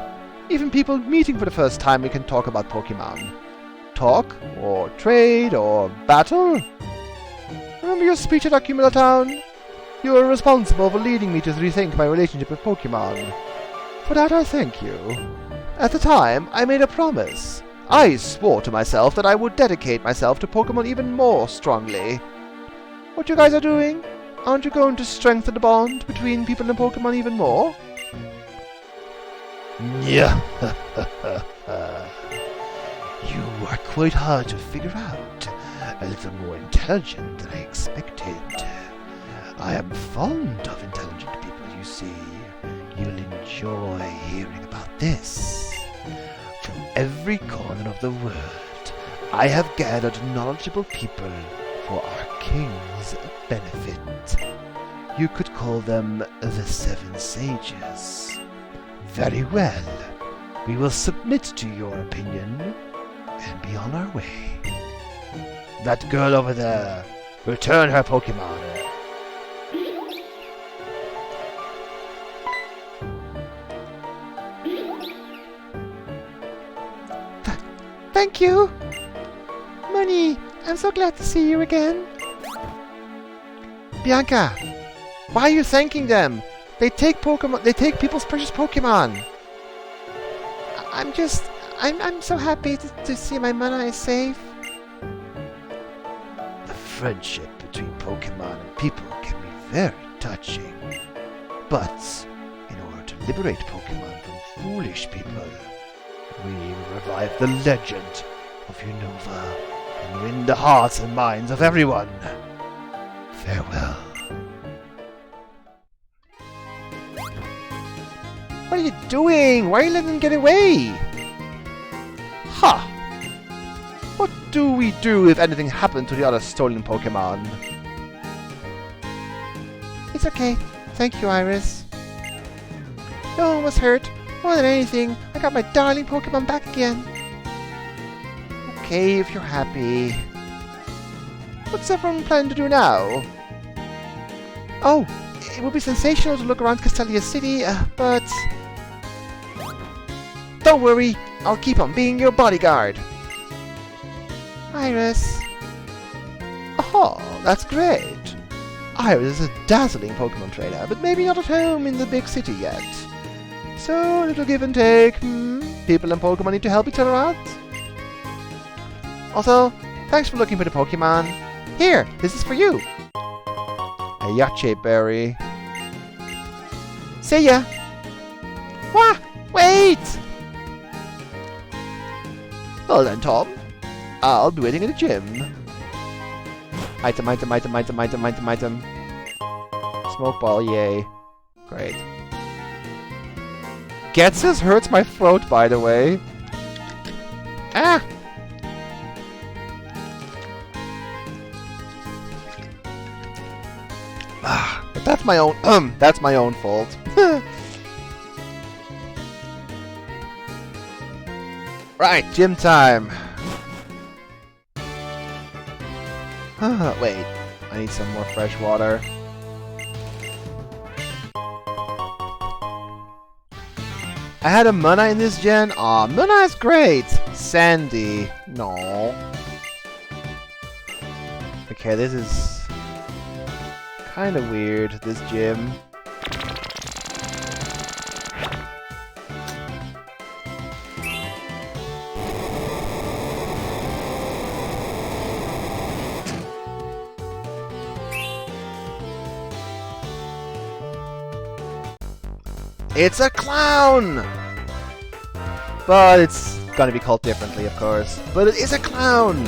Even people meeting for the first time, we can talk about Pokémon. Talk, or trade, or battle. Remember your speech at Accumula Town? You were responsible for leading me to rethink my relationship with Pokémon. For that I thank you. At the time, I made a promise. I swore to myself that I would dedicate myself to Pokémon even more strongly. What you guys are doing? Aren't you going to strengthen the bond between people and Pokémon even more? Yeah. You are quite hard to figure out. A little more intelligent than I expected. I am fond of intelligent people, you see. You'll enjoy hearing about this. From every corner of the world, I have gathered knowledgeable people for our king's benefit. You could call them the Seven Sages. Very well. We will submit to your opinion and be on our way. That girl over there, return her Pokémon. Thank you! Moni, I'm so glad to see you again. Bianca, why are you thanking them? They take people's precious Pokémon. I'm so happy to see my mana is safe. The friendship between Pokémon and people can be very touching. But, in order to liberate Pokémon from foolish people, we will revive the legend of Unova and win the hearts and minds of everyone. Farewell. What are you doing? Why are you letting them get away? Ha! What do we do if anything happened to the other stolen Pokémon? It's okay. Thank you, Iris. No one was hurt. More than anything, I got my darling Pokémon back again. Okay, if you're happy. What's everyone planning to do now? Oh, it would be sensational to look around Castelia City, but... Don't worry, I'll keep on being your bodyguard. Iris. Oh. Well, that's great. Iris is a dazzling Pokemon trainer, but maybe not at home in the big city yet. So, a little give and take. People and Pokemon need to help each other out. Also, thanks for looking for the Pokemon. Here, this is for you. A Yache berry. See ya. Wah! Wait! Well then, Tom. I'll be waiting in the gym. Item, item, item, item, item, item, item. Smoke ball, yay. Great. Getsus hurts my throat, by the way. Ah! But that's my own fault. Right, gym time. Wait, I need some more fresh water. I had a Muna in this gen. Aw, Muna is great. Sandy, no. Okay, this is kind of weird. This gym. It's a clown! But it's gonna be called differently, of course. But it is a clown!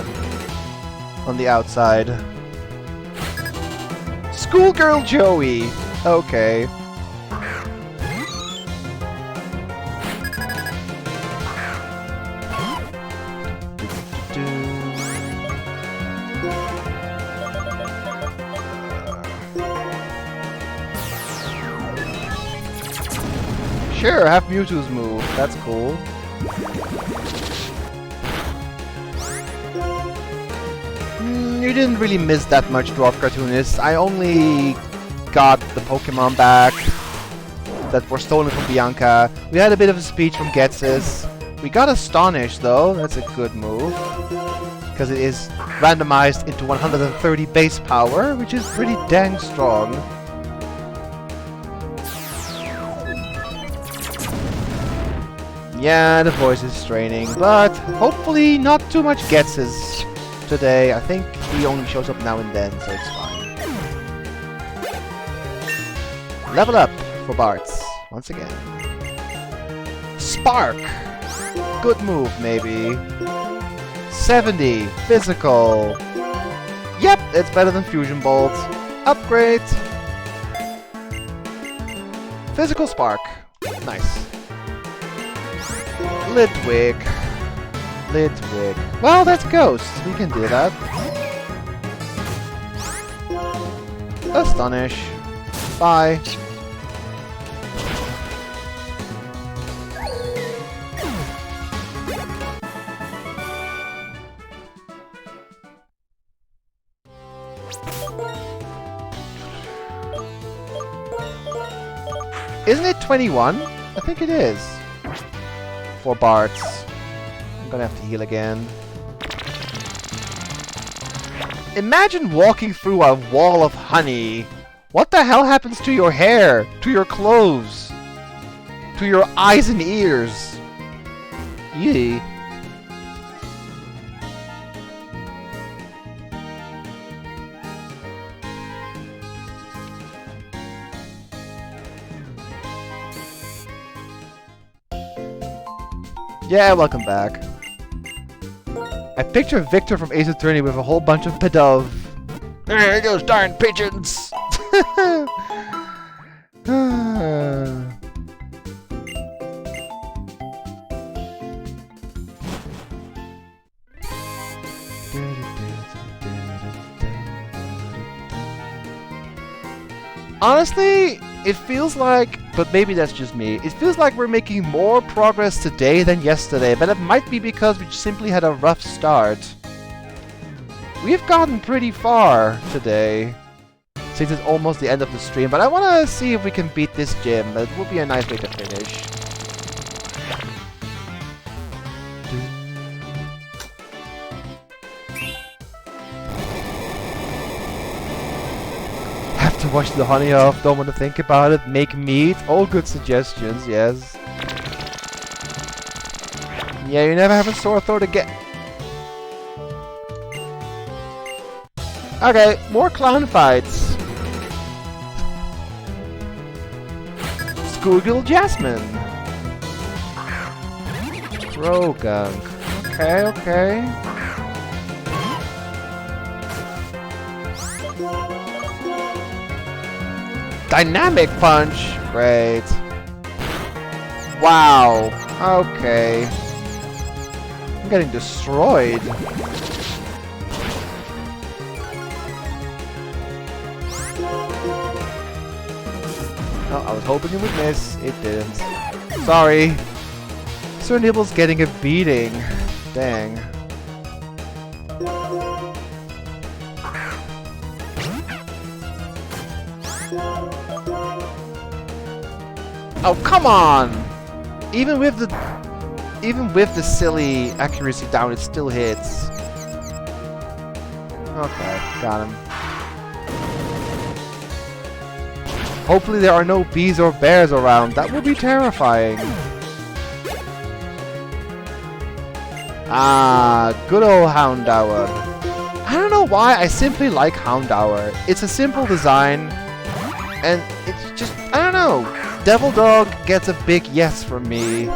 On the outside. Schoolgirl Joey! Okay. Sure, have Mewtwo's move. That's cool. You didn't really miss that much, Dwarf Cartoonist. I only got the Pokemon back that were stolen from Bianca. We had a bit of a speech from Getsus. We got Astonish, though. That's a good move. Because it is randomized into 130 base power, which is pretty dang strong. Yeah, the voice is straining, but hopefully not too much Getsus today. I think he only shows up now and then, so it's fine. Level up for Bartz, once again. Spark! Good move, maybe. 70, physical. Yep, it's better than Fusion Bolt. Upgrade. Physical Spark. Nice. Litwick. Litwick. Well, that's Ghost. We can do that. Astonish. Bye. Isn't it 21? I think it is. For Bartz. I'm gonna have to heal again. Imagine walking through a wall of honey. What the hell happens to your hair? To your clothes? To your eyes and ears? Yee. Yeah, welcome back. I picture Victor from Ace Attorney with a whole bunch of pedov. There those darn pigeons! Honestly, it feels like, but maybe that's just me, it feels like we're making more progress today than yesterday, but it might be because we simply had a rough start. We've gotten pretty far today, since it's almost the end of the stream, but I want to see if we can beat this gym. It would be a nice way to finish. to wash the honey off, don't want to think about it. Make meat, all good suggestions, yes. Yeah, you never have a sore throat again. Okay, more clown fights. Schoolgirl Jasmine. Rogunk. Okay, okay. Dynamic Punch! Great. Wow. Okay. I'm getting destroyed. Oh, I was hoping it would miss. It didn't. Sorry. Sir Nibble's getting a beating. Dang. Oh, come on! Even with the silly accuracy down, it still hits. Okay, got him. Hopefully there are no bees or bears around. That would be terrifying. Ah, good old Houndour. I don't know why, I simply like Houndour. It's a simple design, and it's just, I don't know. Devil Dog gets a big yes from me.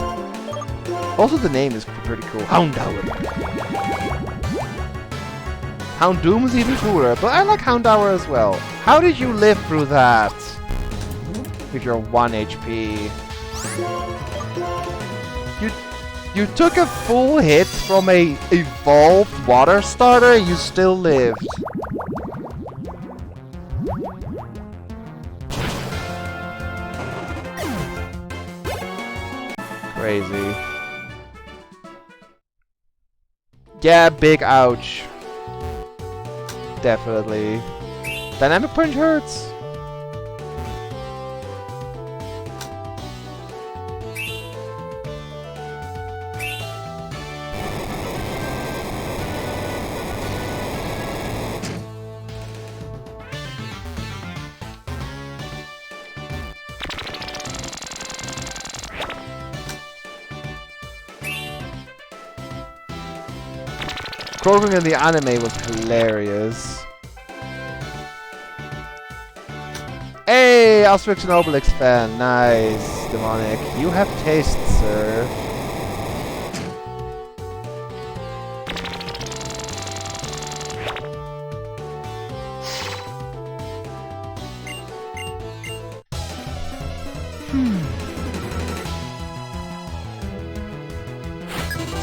Also, the name is pretty cool. Houndour. Houndoom is even cooler, but I like Houndour as well. How did you live through that? With your 1 HP. You took a full hit from a evolved water starter, you still lived. Crazy. Yeah, big ouch. Definitely. Dynamic Punch hurts. Croaking in the anime was hilarious. Hey, Asterix and Obelix fan. Nice, Demonic. You have taste, sir.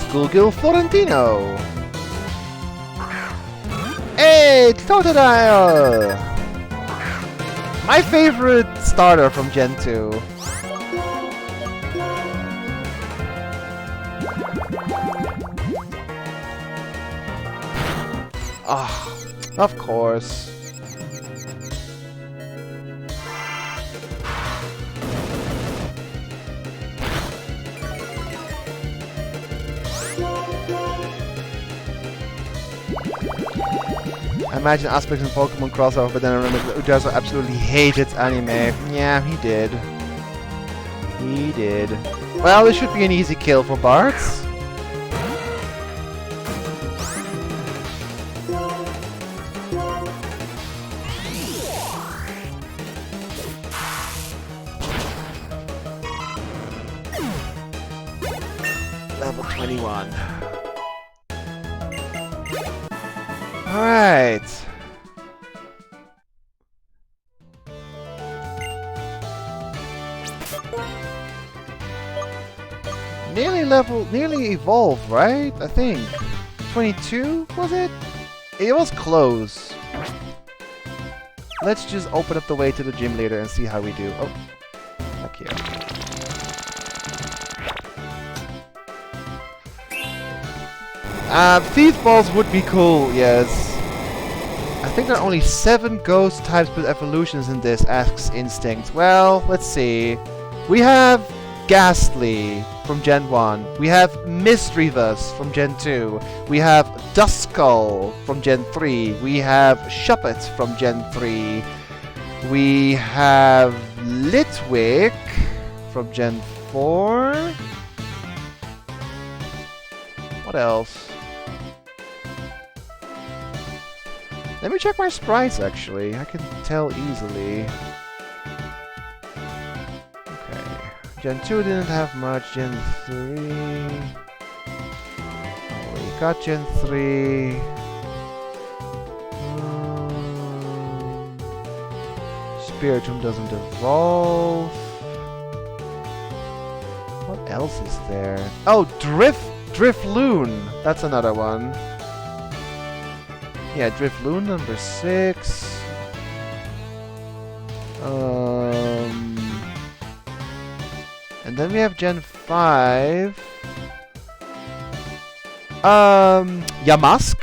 Schoolgirl Florentino. Hey, Totodile! My favorite starter from Gen 2. Ah, of course. I imagine aspects in Pokemon crossover, but then I remember that Ujazo absolutely hated anime. Yeah, he did. He did. Well, this should be an easy kill for Bartz. Level 21. Alright. Nearly evolved, right? I think. 22, was it? It was close. Let's just open up the way to the gym leader and see how we do. Oh, back here. Thief balls would be cool, yes. I think there are only 7 ghost types with evolutions in this, asks Instinct. Well, let's see. We have Ghastly from Gen 1. We have Misdreavus from Gen 2. We have Duskull from Gen 3. We have Shuppet from Gen 3. We have Litwick from Gen 4. What else? Let me check my sprites, actually. I can tell easily. Okay. Gen 2 didn't have much. Gen 3... Oh, we got Gen 3. Spiritomb doesn't evolve. What else is there? Oh, Drifloon! That's another one. Yeah, Drifloon number 6. And then we have Gen 5. Yamask.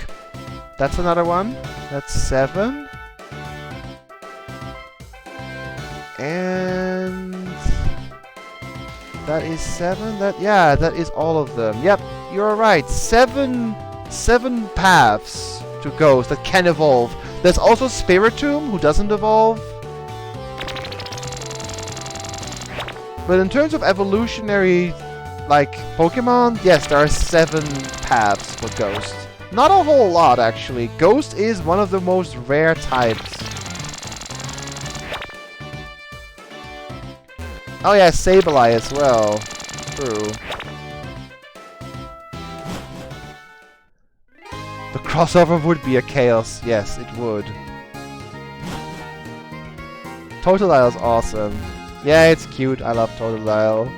That's another one. That's 7. And that is 7. That is all of them. Yep, you're right. 7 paths to Ghost that can evolve. There's also Spiritomb, who doesn't evolve. But in terms of evolutionary, like, Pokemon, yes, there are 7 paths for Ghost. Not a whole lot, actually. Ghost is one of the most rare types. Oh yeah, Sableye as well. True. The crossover would be a chaos. Yes, it would. Totodile's awesome. Yeah, it's cute. I love Totodile.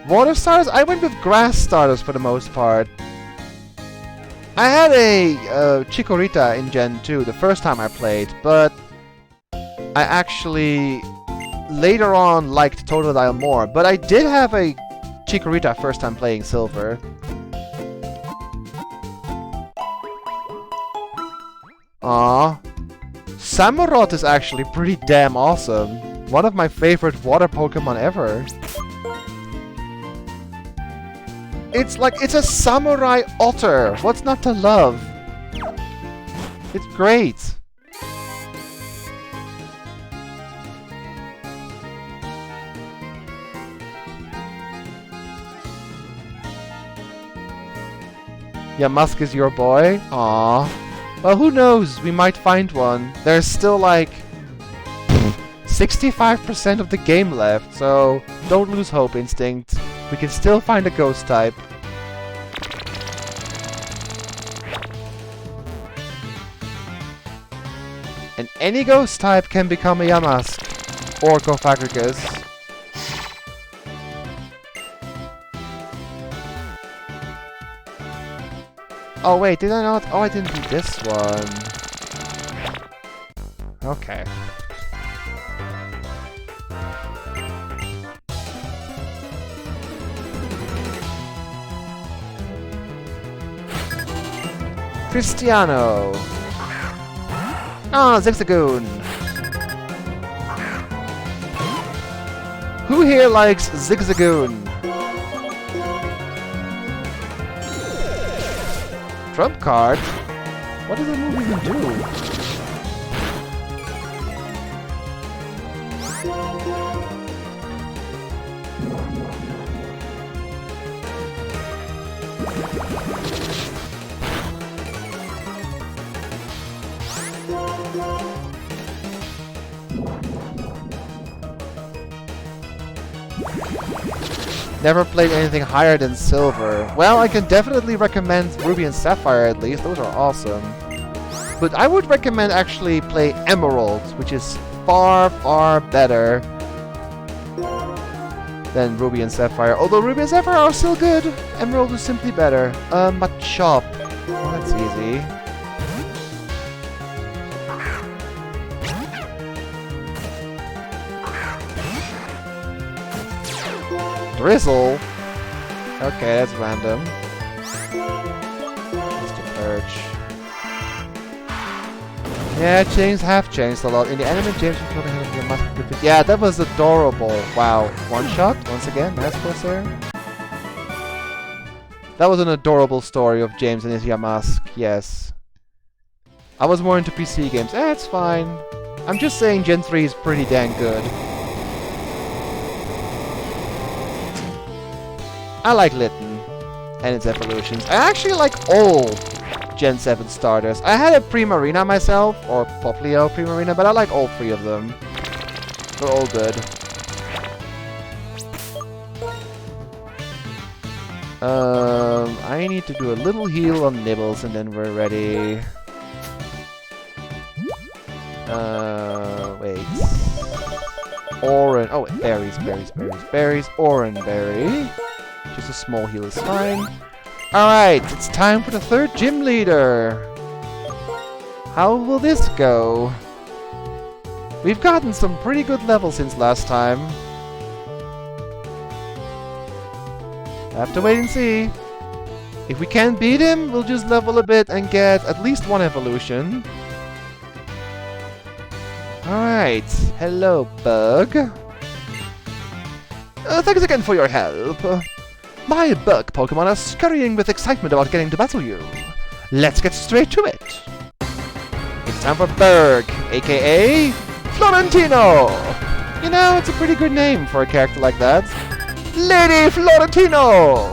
Water starters? I went with grass starters for the most part. I had a Chikorita in Gen 2 the first time I played, but I actually later on liked Totodile more. But I did have a Chikorita first time playing Silver. Aww. Samurott is actually pretty damn awesome. One of my favorite water Pokemon ever. It's a samurai otter. What's not to love? It's great. Yamask is your boy? Aww. Well, who knows? We might find one. There's still like 65% of the game left, so don't lose hope, Instinct. We can still find a ghost type. And any ghost type can become a Yamask or Cofagrigus. Oh wait, did I not? Oh, I didn't do this one. Okay. Cristiano. Ah, Zigzagoon. Who here likes Zigzagoon? Trump card? What does the move even do? Never played anything higher than Silver. Well, I can definitely recommend Ruby and Sapphire at least. Those are awesome. But I would recommend actually play Emerald, which is far, far better than Ruby and Sapphire. Although Ruby and Sapphire are still good, Emerald is simply better. Machop. Well, that's easy. Drizzle? Okay, that's random. Mr. Perch. Yeah, James have changed a lot. In the anime, James must. Yeah, that was adorable. Wow. One shot? Once again, Mass Corsair? That was an adorable story of James and his Yamask, yes. I was more into PC games. It's fine. I'm just saying Gen 3 is pretty dang good. I like Litten and its evolutions. I actually like all Gen 7 starters. I had a Primarina myself, or Poplio Primarina, but I like all three of them. They're all good. I need to do a little heal on Nibbles and then we're ready. Wait. Oh, berries. Oranberry. Just a small heal is fine. Alright, it's time for the third gym leader. How will this go? We've gotten some pretty good levels since last time. Have to wait and see. If we can't beat him, we'll just level a bit and get at least one evolution. Alright, hello, Bug. Thanks again for your help. My Bug Pokemon are scurrying with excitement about getting to battle you. Let's get straight to it. It's time for Berg, aka Florentino! You know, it's a pretty good name for a character like that. Lady Florentino!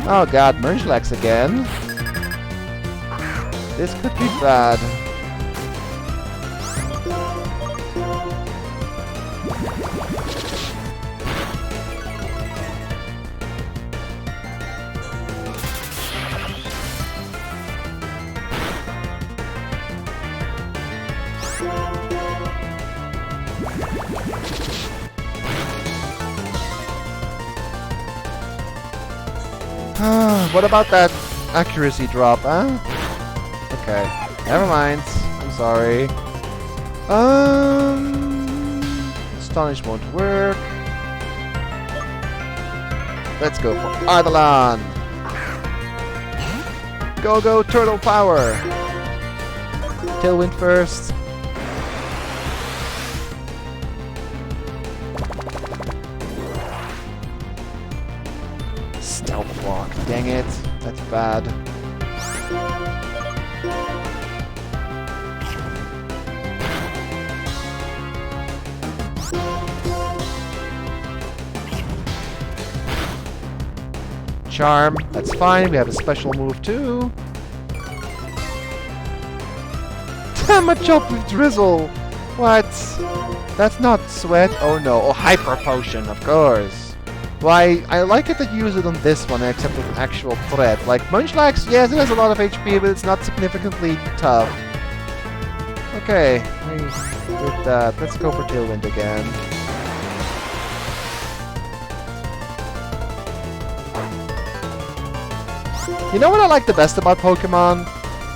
Oh god, Munchlax again. This could be bad. What about that accuracy drop, huh? Okay, never mind. I'm sorry. Astonish won't work. Let's go for Ardalon. Go, Turtle Power. Tailwind first. Stealth Walk. Dang it. That's bad. Charm. That's fine. We have a special move too. Machop with Drizzle. What? That's not Sweat. Oh no. Oh, Hyper Potion, of course. Why, I like it that you use it on this one, except with an actual threat. Like, Munchlax, yes, it has a lot of HP, but it's not significantly tough. Okay, we did that. Let's go for Tailwind again. You know what I like the best about Pokemon?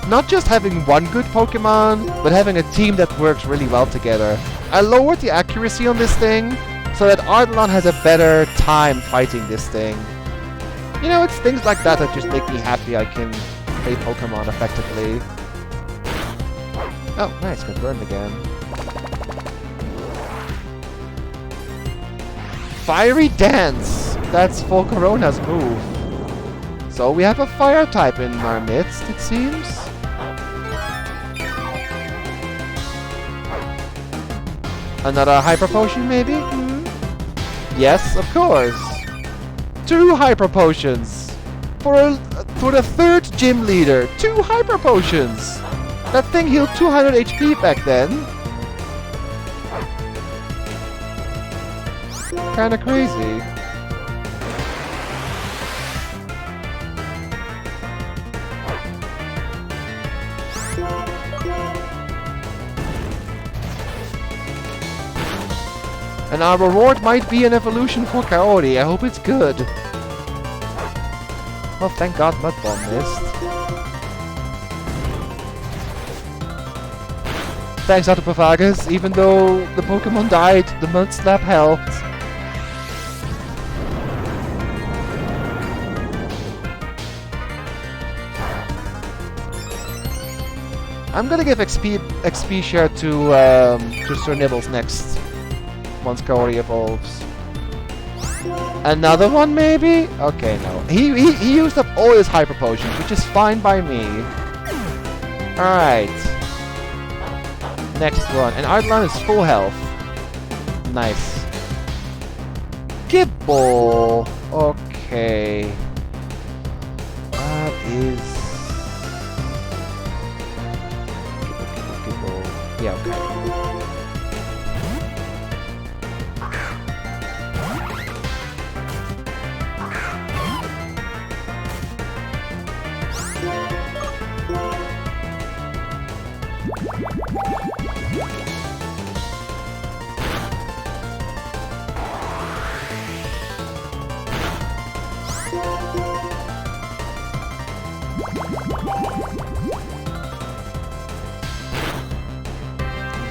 Not just having one good Pokemon, but having a team that works really well together. I lowered the accuracy on this thing, so that Ardalon has a better time fighting this thing. You know, it's things like that that just make me happy I can play Pokemon effectively. Oh, nice, got burned again. Fiery Dance! That's Volcarona's move. So we have a fire type in our midst, it seems. Another Hyper Potion, maybe? Yes, of course. 2 Hyper Potions! For the third gym leader, 2 Hyper Potions! That thing healed 200 HP back then. Kinda crazy. And our reward might be an evolution for Coyote. I hope it's good. Well, thank God Mud Bomb missed. Thanks, Autopophagus. Even though the Pokemon died, the Mud Slap helped. I'm gonna give XP share to Sir Nibbles next. Once Coyote evolves. Another one, maybe? Okay, no. He used up all his Hyper Potions, which is fine by me. Alright. Next one. And Ardlan is full health. Nice. Gibble. Okay. That is... Gibble. Yeah, okay.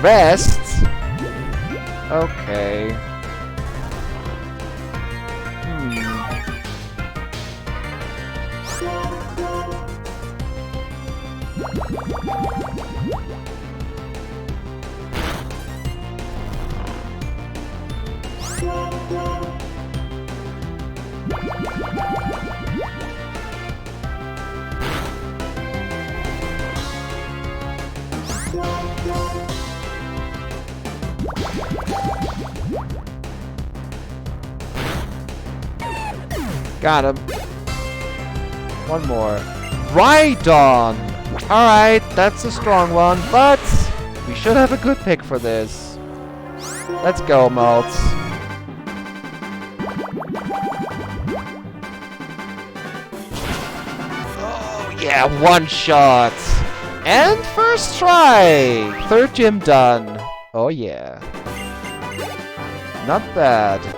Rest? Okay. Got him. One more. Rhydon! Alright, that's a strong one, but we should have a good pick for this. Let's go, Maltz. Oh, yeah, one shot. And first try! Third gym done. Oh, yeah. Not bad.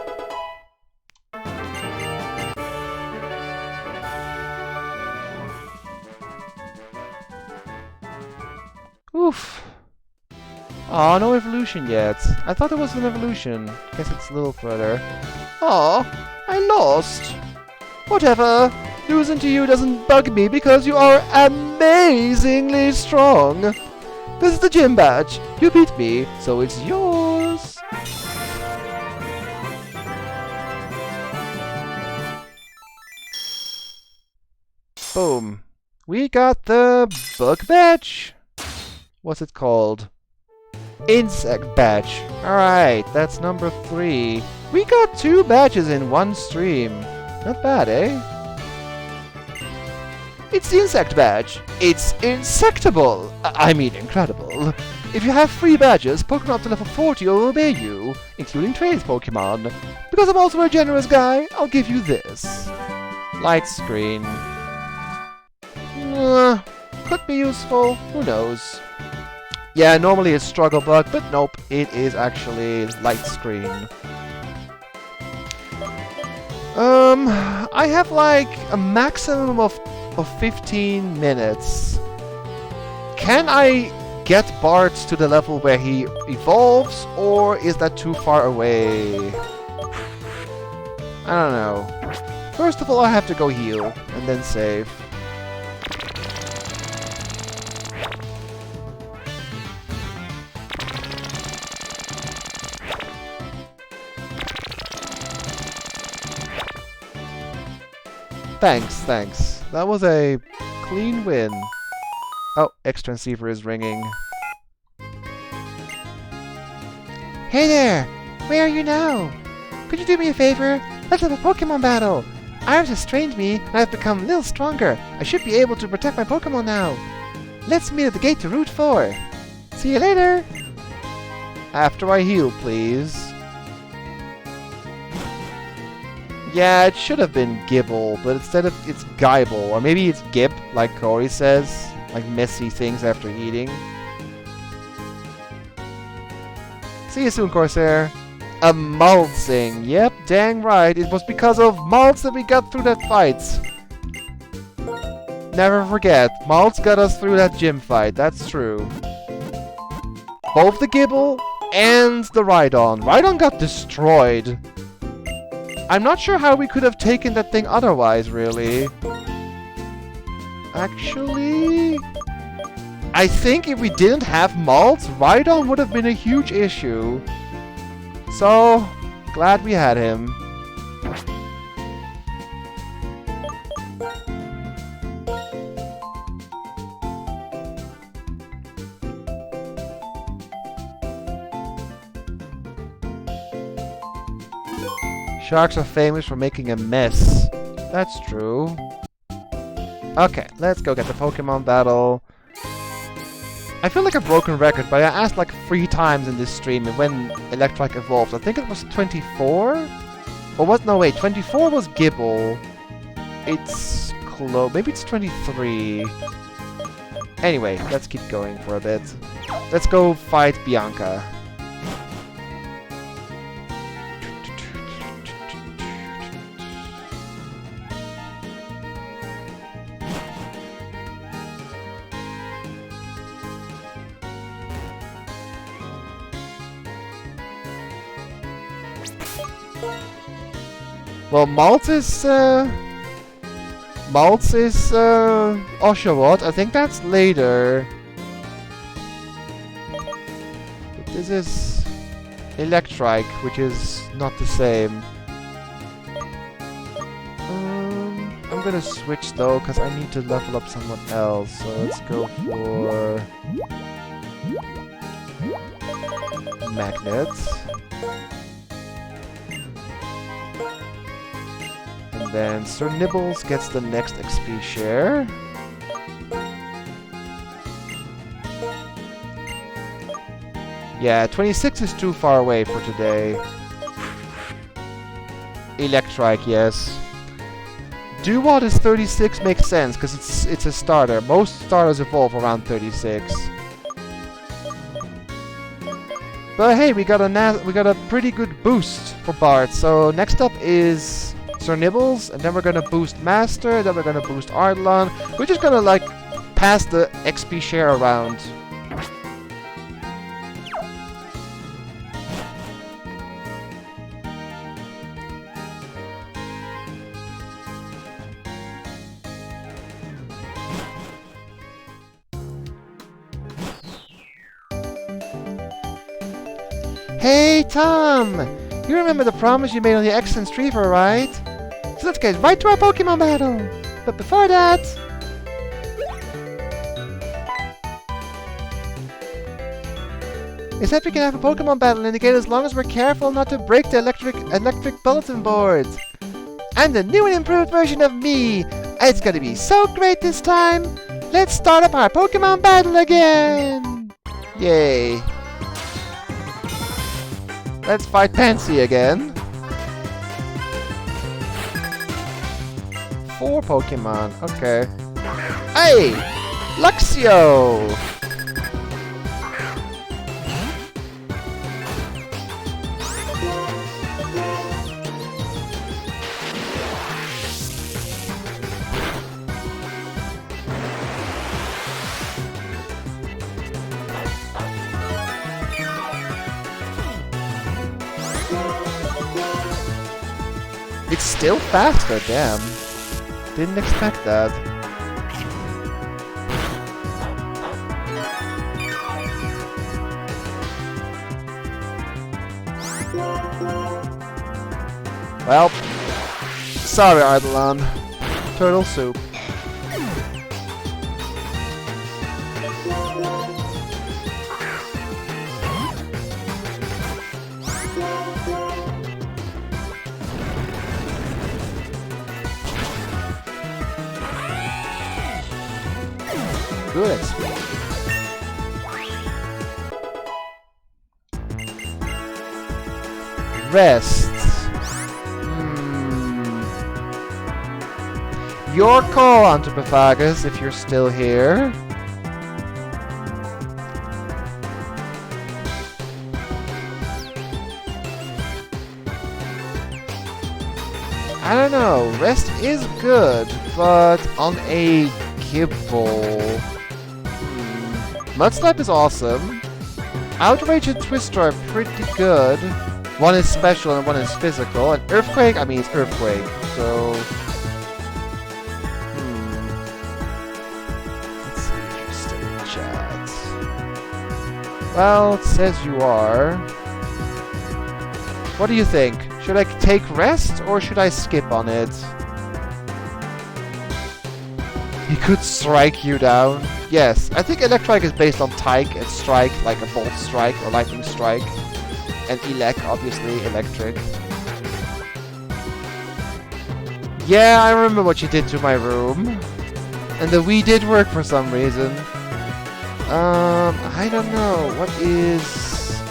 Oof. Aw, no evolution yet. I thought there was an evolution. Guess it's a little further. Aw, I lost. Whatever. Losing to you doesn't bug me because you are amazingly strong. This is the gym badge. You beat me, so it's yours. Boom. We got the bug badge. What's it called? Insect badge. Alright, that's number 3. We got 2 badges in one stream. Not bad, eh? It's the insect badge. It's insectable. I mean, incredible. If you have 3 badges, Pokemon up to level 40 will obey you, including training Pokemon. Because I'm also a generous guy, I'll give you this. Light screen. Could be useful. Who knows? Yeah, normally it's struggle bug, but nope, it is actually light screen. I have like a maximum of 15 minutes. Can I get Bart to the level where he evolves, or is that too far away? I don't know. First of all, I have to go heal, and then save. Thanks, thanks. That was a clean win. Oh, X-Transceiver is ringing. Hey there! Where are you now? Could you do me a favor? Let's have a Pokemon battle! Iris has trained me, and I've become a little stronger. I should be able to protect my Pokemon now. Let's meet at the gate to Route 4. See you later! After I heal, please. Yeah, it should have been Gibble, but instead of it's Gibble, or maybe it's Gib, like Corey says, like messy things after eating. See you soon, Corsair. A Maltzing. Yep, dang right. It was because of Maltz that we got through that fight. Never forget, Maltz got us through that gym fight. That's true. Both the Gibble and the Rhydon. Rhydon got destroyed. I'm not sure how we could have taken that thing otherwise, really. Actually, I think if we didn't have Maltz, Rhydon would have been a huge issue. So, glad we had him. Sharks are famous for making a mess. That's true. Okay, let's go get the Pokemon battle. I feel like a broken record, but I asked like 3 times in this stream when Electrike evolved. I think it was 24? Or what? No, wait. 24 was Gibble. It's close. Maybe it's 23. Anyway, let's keep going for a bit. Let's go fight Bianca. Well, Maltz is Oshawott. I think that's later. But this is Electrike, which is not the same. I'm gonna switch though, because I need to level up someone else. So let's go for Magnet. And then Sir Nibbles gets the next XP share. Yeah, 26 is too far away for today. Electrike, yes. Duwat is 36, makes sense, because it's a starter. Most starters evolve around 36. But hey, we got a pretty good boost for Bart. So next up is Sir Nibbles, and then we're gonna boost Master, then we're gonna boost Ardlon. We're just gonna like pass the XP share around. Hey Tom! You remember the promise you made on the X and Streaver, right? So let's get right to our Pokemon battle! But before that... It said we can have a Pokemon battle in the game as long as we're careful not to break the electric bulletin boards. And the new and improved version of me! It's gonna be so great this time! Let's start up our Pokemon battle again! Yay! Let's fight Pansy again. 4 Pokemon, okay. Hey! Luxio! It's still faster, damn. Didn't expect that. Well, sorry Ardlon. Turtle soup. Good XP. Rest. Your call, Anthropophagus, if you're still here. I don't know. Rest is good, but on a Gibble. Mudslap is awesome. Outrage and Twister are pretty good. One is special and one is physical. And Earthquake, I mean it's Earthquake, so... Let's see if you're still in chat. Well, it says you are. What do you think? Should I take rest or should I skip on it? He could strike you down. Yes, I think Electrike is based on Tyke and Strike, like a Bolt Strike or Lightning Strike. And Elec, obviously, Electric. Yeah, I remember what you did to my room. And the Wii did work for some reason. I don't know. What is...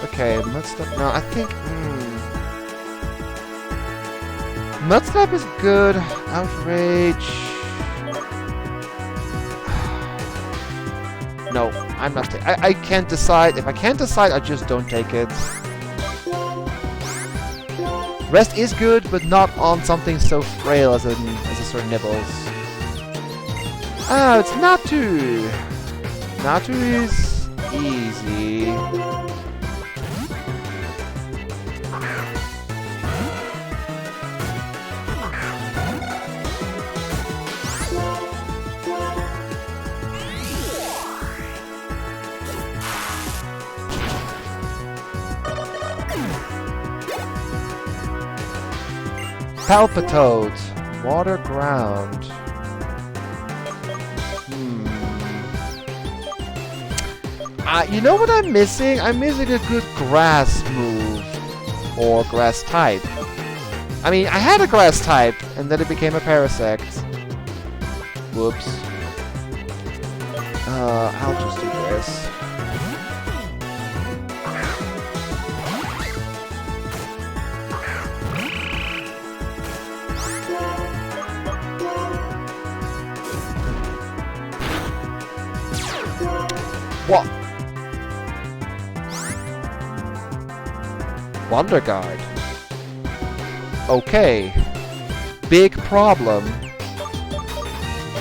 Okay, Mudslap... No, I think... Mudslap is good. Outrage... No, I'm not... I can't decide. If I can't decide, I just don't take it. Rest is good, but not on something so frail as a Sir Nibbles. Oh, it's Natu! Natu is easy. Palpitoad, water ground. You know what I'm missing? I'm missing a good grass move. Or grass type. I mean, I had a grass type, and then it became a Parasect. Whoops. I'll just do this. What? Wonder Guard. Okay. Big problem.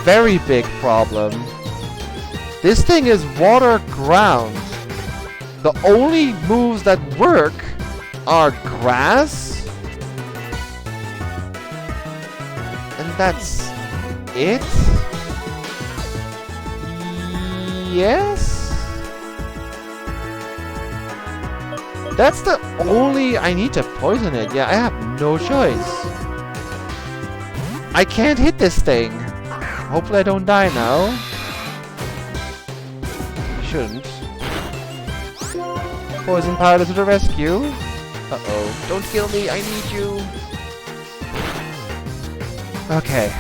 Very big problem. This thing is water ground. The only moves that work are grass. And that's it? Yes? That's the only... I need to poison it. Yeah, I have no choice. I can't hit this thing. Hopefully I don't die now. I shouldn't. Poison powder to the rescue. Uh-oh. Don't kill me. I need you. Okay.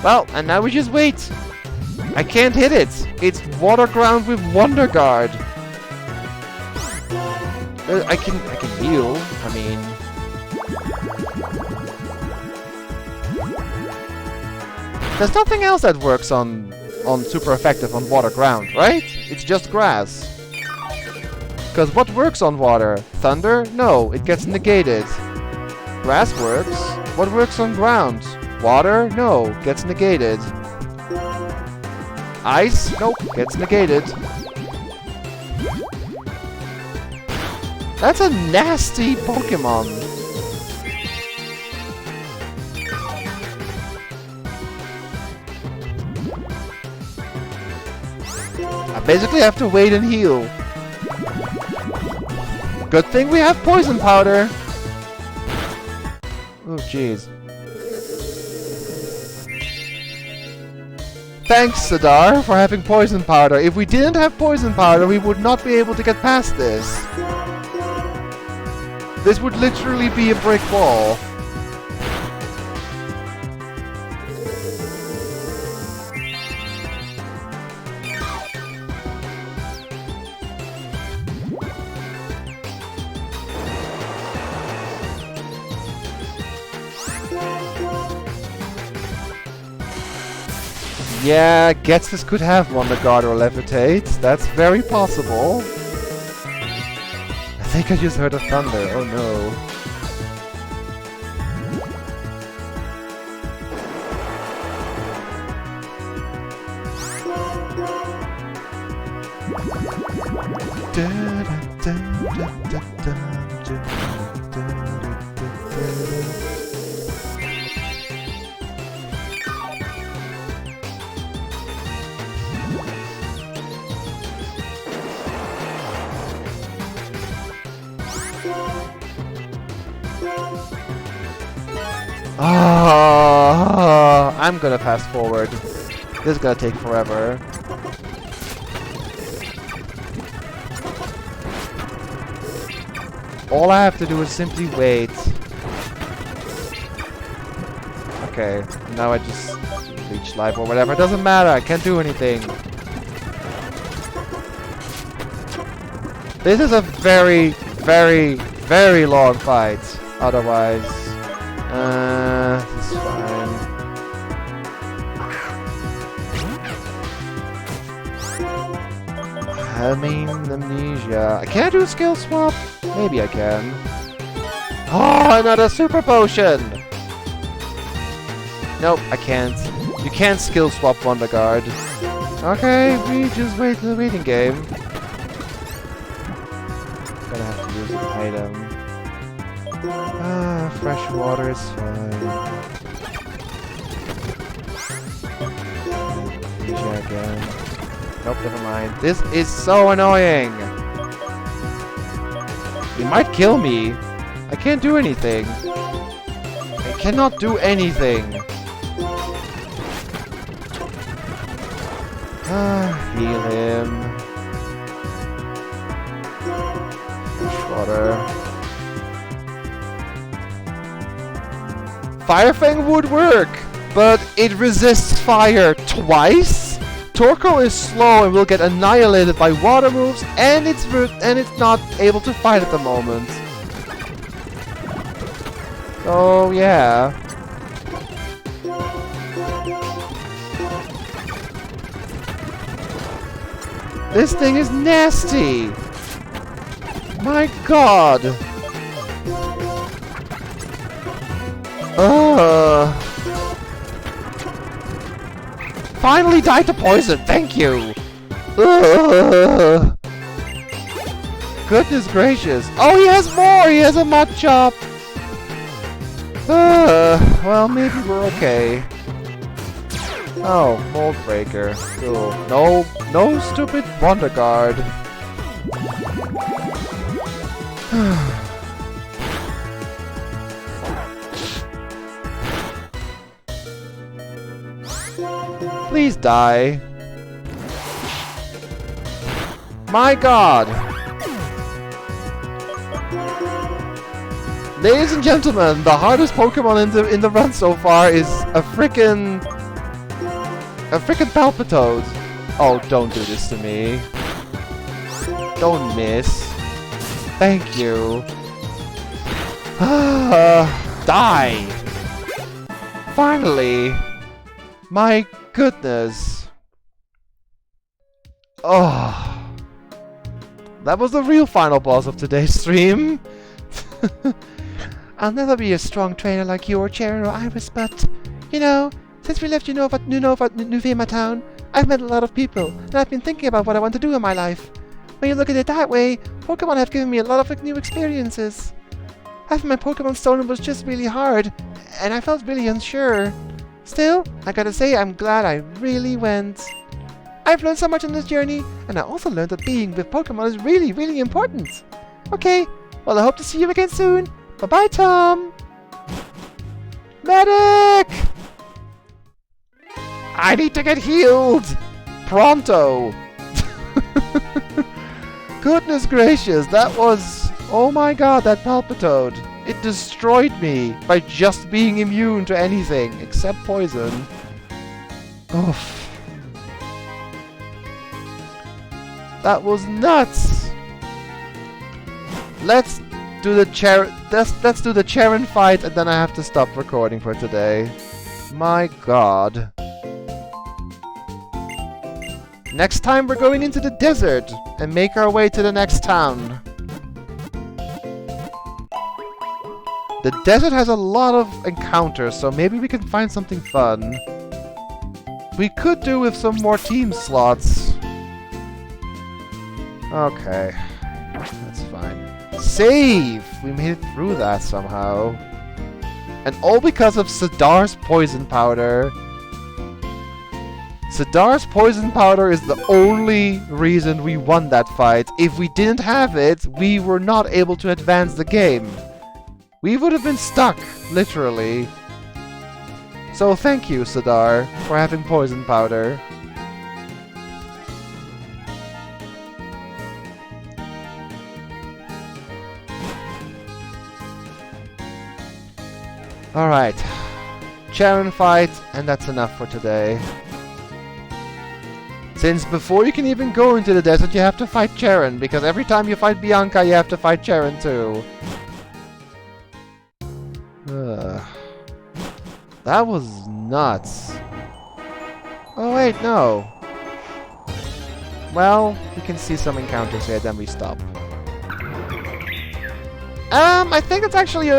Well, and now we just wait. I can't hit it. It's water ground with Wonder Guard. I can heal. I mean, there's nothing else that works on super effective on water ground, right? It's just grass. Because what works on water? Thunder? No, it gets negated. Grass works. What works on ground? Water? No, gets negated. Ice? Nope, gets negated. That's a nasty Pokemon. I basically have to wait and heal. Good thing we have poison powder. Oh, jeez. Thanks, Sadar, for having poison powder. If we didn't have poison powder, we would not be able to get past this. This would literally be a brick wall. Yeah, Getsus could have Wonder Guard or Levitate. That's very possible. I think I just heard a thunder. Oh no. I'm gonna fast forward. This is gonna take forever. All I have to do is simply wait. Okay, now I just leech life or whatever. It doesn't matter. I can't do anything. This is a very, very, very long fight. Otherwise, this is fine. I mean, amnesia. Can I do a skill swap? Maybe I can. Oh, another super potion! Nope, I can't. You can't skill swap Wonder Guard. Okay, we just wait for the waiting game. Gonna have to use an item. Ah, fresh water is fine. Amnesia again. Nope, never mind. This is so annoying! He might kill me. I can't do anything. I cannot do anything. Heal him. Fresh water. Fire Fang would work, but it resists fire twice. Torkoal is slow and will get annihilated by water moves, and it's not able to fight at the moment. So yeah. This thing is nasty! My god! Finally died to poison, thank you! Goodness gracious. Oh, he has more! He has a Machop! Well, maybe we're okay. Oh, Mold Breaker. Cool. No stupid Wonder Guard. Please die. My god. Ladies and gentlemen, the hardest Pokemon in the run so far is a frickin' Palpitoad. Oh, don't do this to me. Don't miss. Thank you. Die! Finally! My goodness. Oh. That was the real final boss of today's stream. I'll never be a strong trainer like you or Charon or Iris, but, you know, since we left Nuvema town, I've met a lot of people, and I've been thinking about what I want to do in my life. When you look at it that way, Pokemon have given me a lot of new experiences. Having my Pokemon stolen was just really hard, and I felt really unsure. Still, I gotta say I'm glad I really went. I've learned so much on this journey, and I also learned that being with Pokemon is really, really important. Okay, well I hope to see you again soon. Bye-bye, Tom! Medic! I need to get healed! Pronto! Goodness gracious, that was... Oh my god, that Palpitoad. It destroyed me by just being immune to anything except poison. Oof. That was nuts! Let's do the Charon fight, and then I have to stop recording for today. My god. Next time we're going into the desert and make our way to the next town. The desert has a lot of encounters, so maybe we can find something fun. We could do with some more team slots. Okay. That's fine. Save! We made it through that somehow. And all because of Sidar's poison powder. Sidar's poison powder is the only reason we won that fight. If we didn't have it, we were not able to advance the game. We would have been stuck, literally. So thank you, Sidar, for having poison powder. Alright. Charon fight, and that's enough for today. Since before you can even go into the desert, you have to fight Charon, because every time you fight Bianca, you have to fight Charon too. That was nuts. Oh wait, no. Well, we can see some encounters here, then we stop. I think it's actually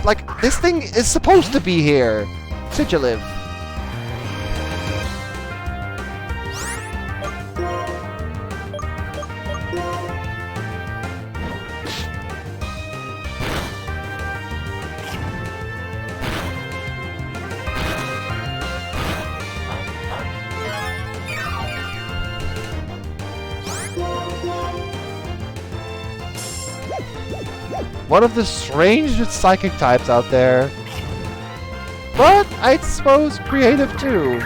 like, this thing is supposed to be here. Sigiliv. One of the strangest psychic types out there. But I suppose creative too.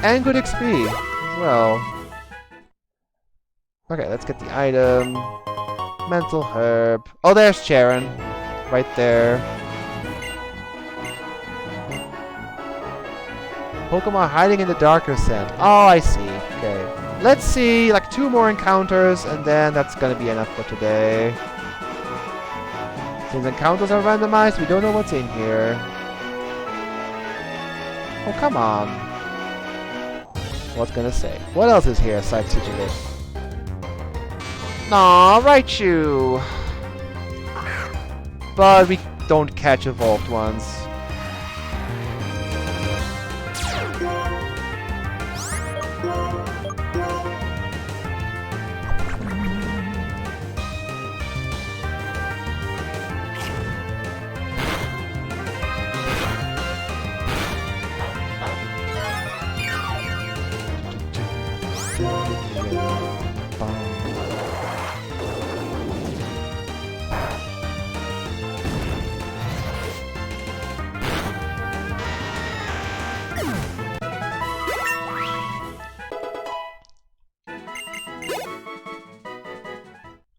And good XP as well. Okay, let's get the item. Mental herb. Oh, there's Charon. Right there. Pokemon hiding in the darker scent. Oh, I see. Okay. Let's see, like 2 more encounters, and then that's gonna be enough for today. Since encounters are randomized, we don't know what's in here. Oh, come on. What's gonna say? What else is here aside Sigilid? Aw, Raichu! But we don't catch evolved ones.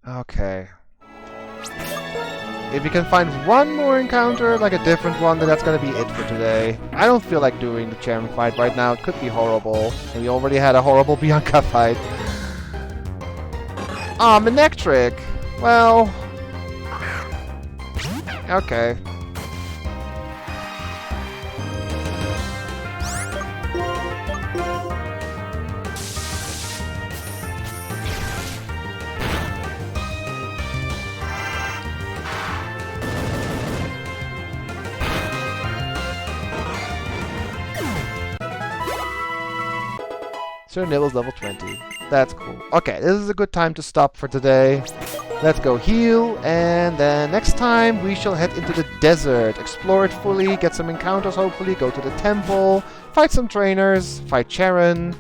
Okay. If we can find one more encounter, like a different one, then that's gonna be it for today. I don't feel like doing the Charon fight right now. It could be horrible. And we already had a horrible Bianca fight. Ah, Manectric! Well... Okay. Sir Nibble's level 20. That's cool. Okay, this is a good time to stop for today. Let's go heal, and then next time we shall head into the desert, explore it fully, get some encounters hopefully, go to the temple, fight some trainers, fight Charon,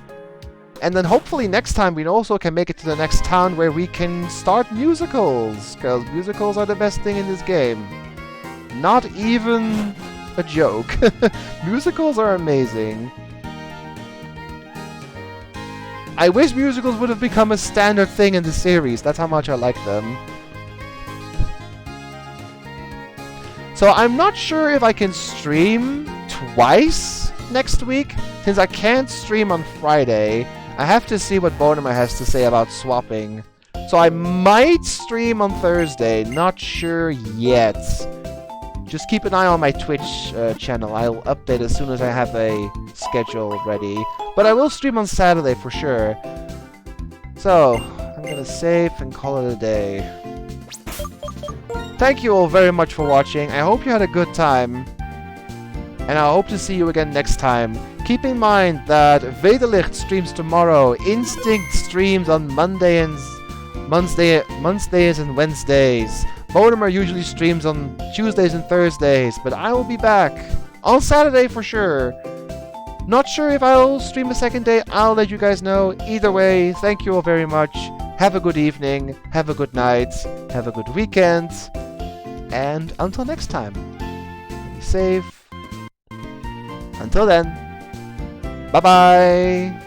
and then hopefully next time we also can make it to the next town where we can start musicals, because musicals are the best thing in this game. Not even a joke. Musicals are amazing. I wish musicals would have become a standard thing in the series. That's how much I like them. So I'm not sure if I can stream twice next week. Since I can't stream on Friday, I have to see what Bonemer has to say about swapping. So I might stream on Thursday. Not sure yet. Just keep an eye on my Twitch channel. I'll update as soon as I have a schedule ready. But I will stream on Saturday for sure. So, I'm gonna save and call it a day. Thank you all very much for watching. I hope you had a good time. And I hope to see you again next time. Keep in mind that Vedelicht streams tomorrow. Instinct streams on Mondays and Wednesdays. Bonemer usually streams on Tuesdays and Thursdays, but I will be back on Saturday for sure. Not sure if I'll stream a second day. I'll let you guys know. Either way, thank you all very much. Have a good evening. Have a good night. Have a good weekend. And until next time, be safe. Until then, bye-bye.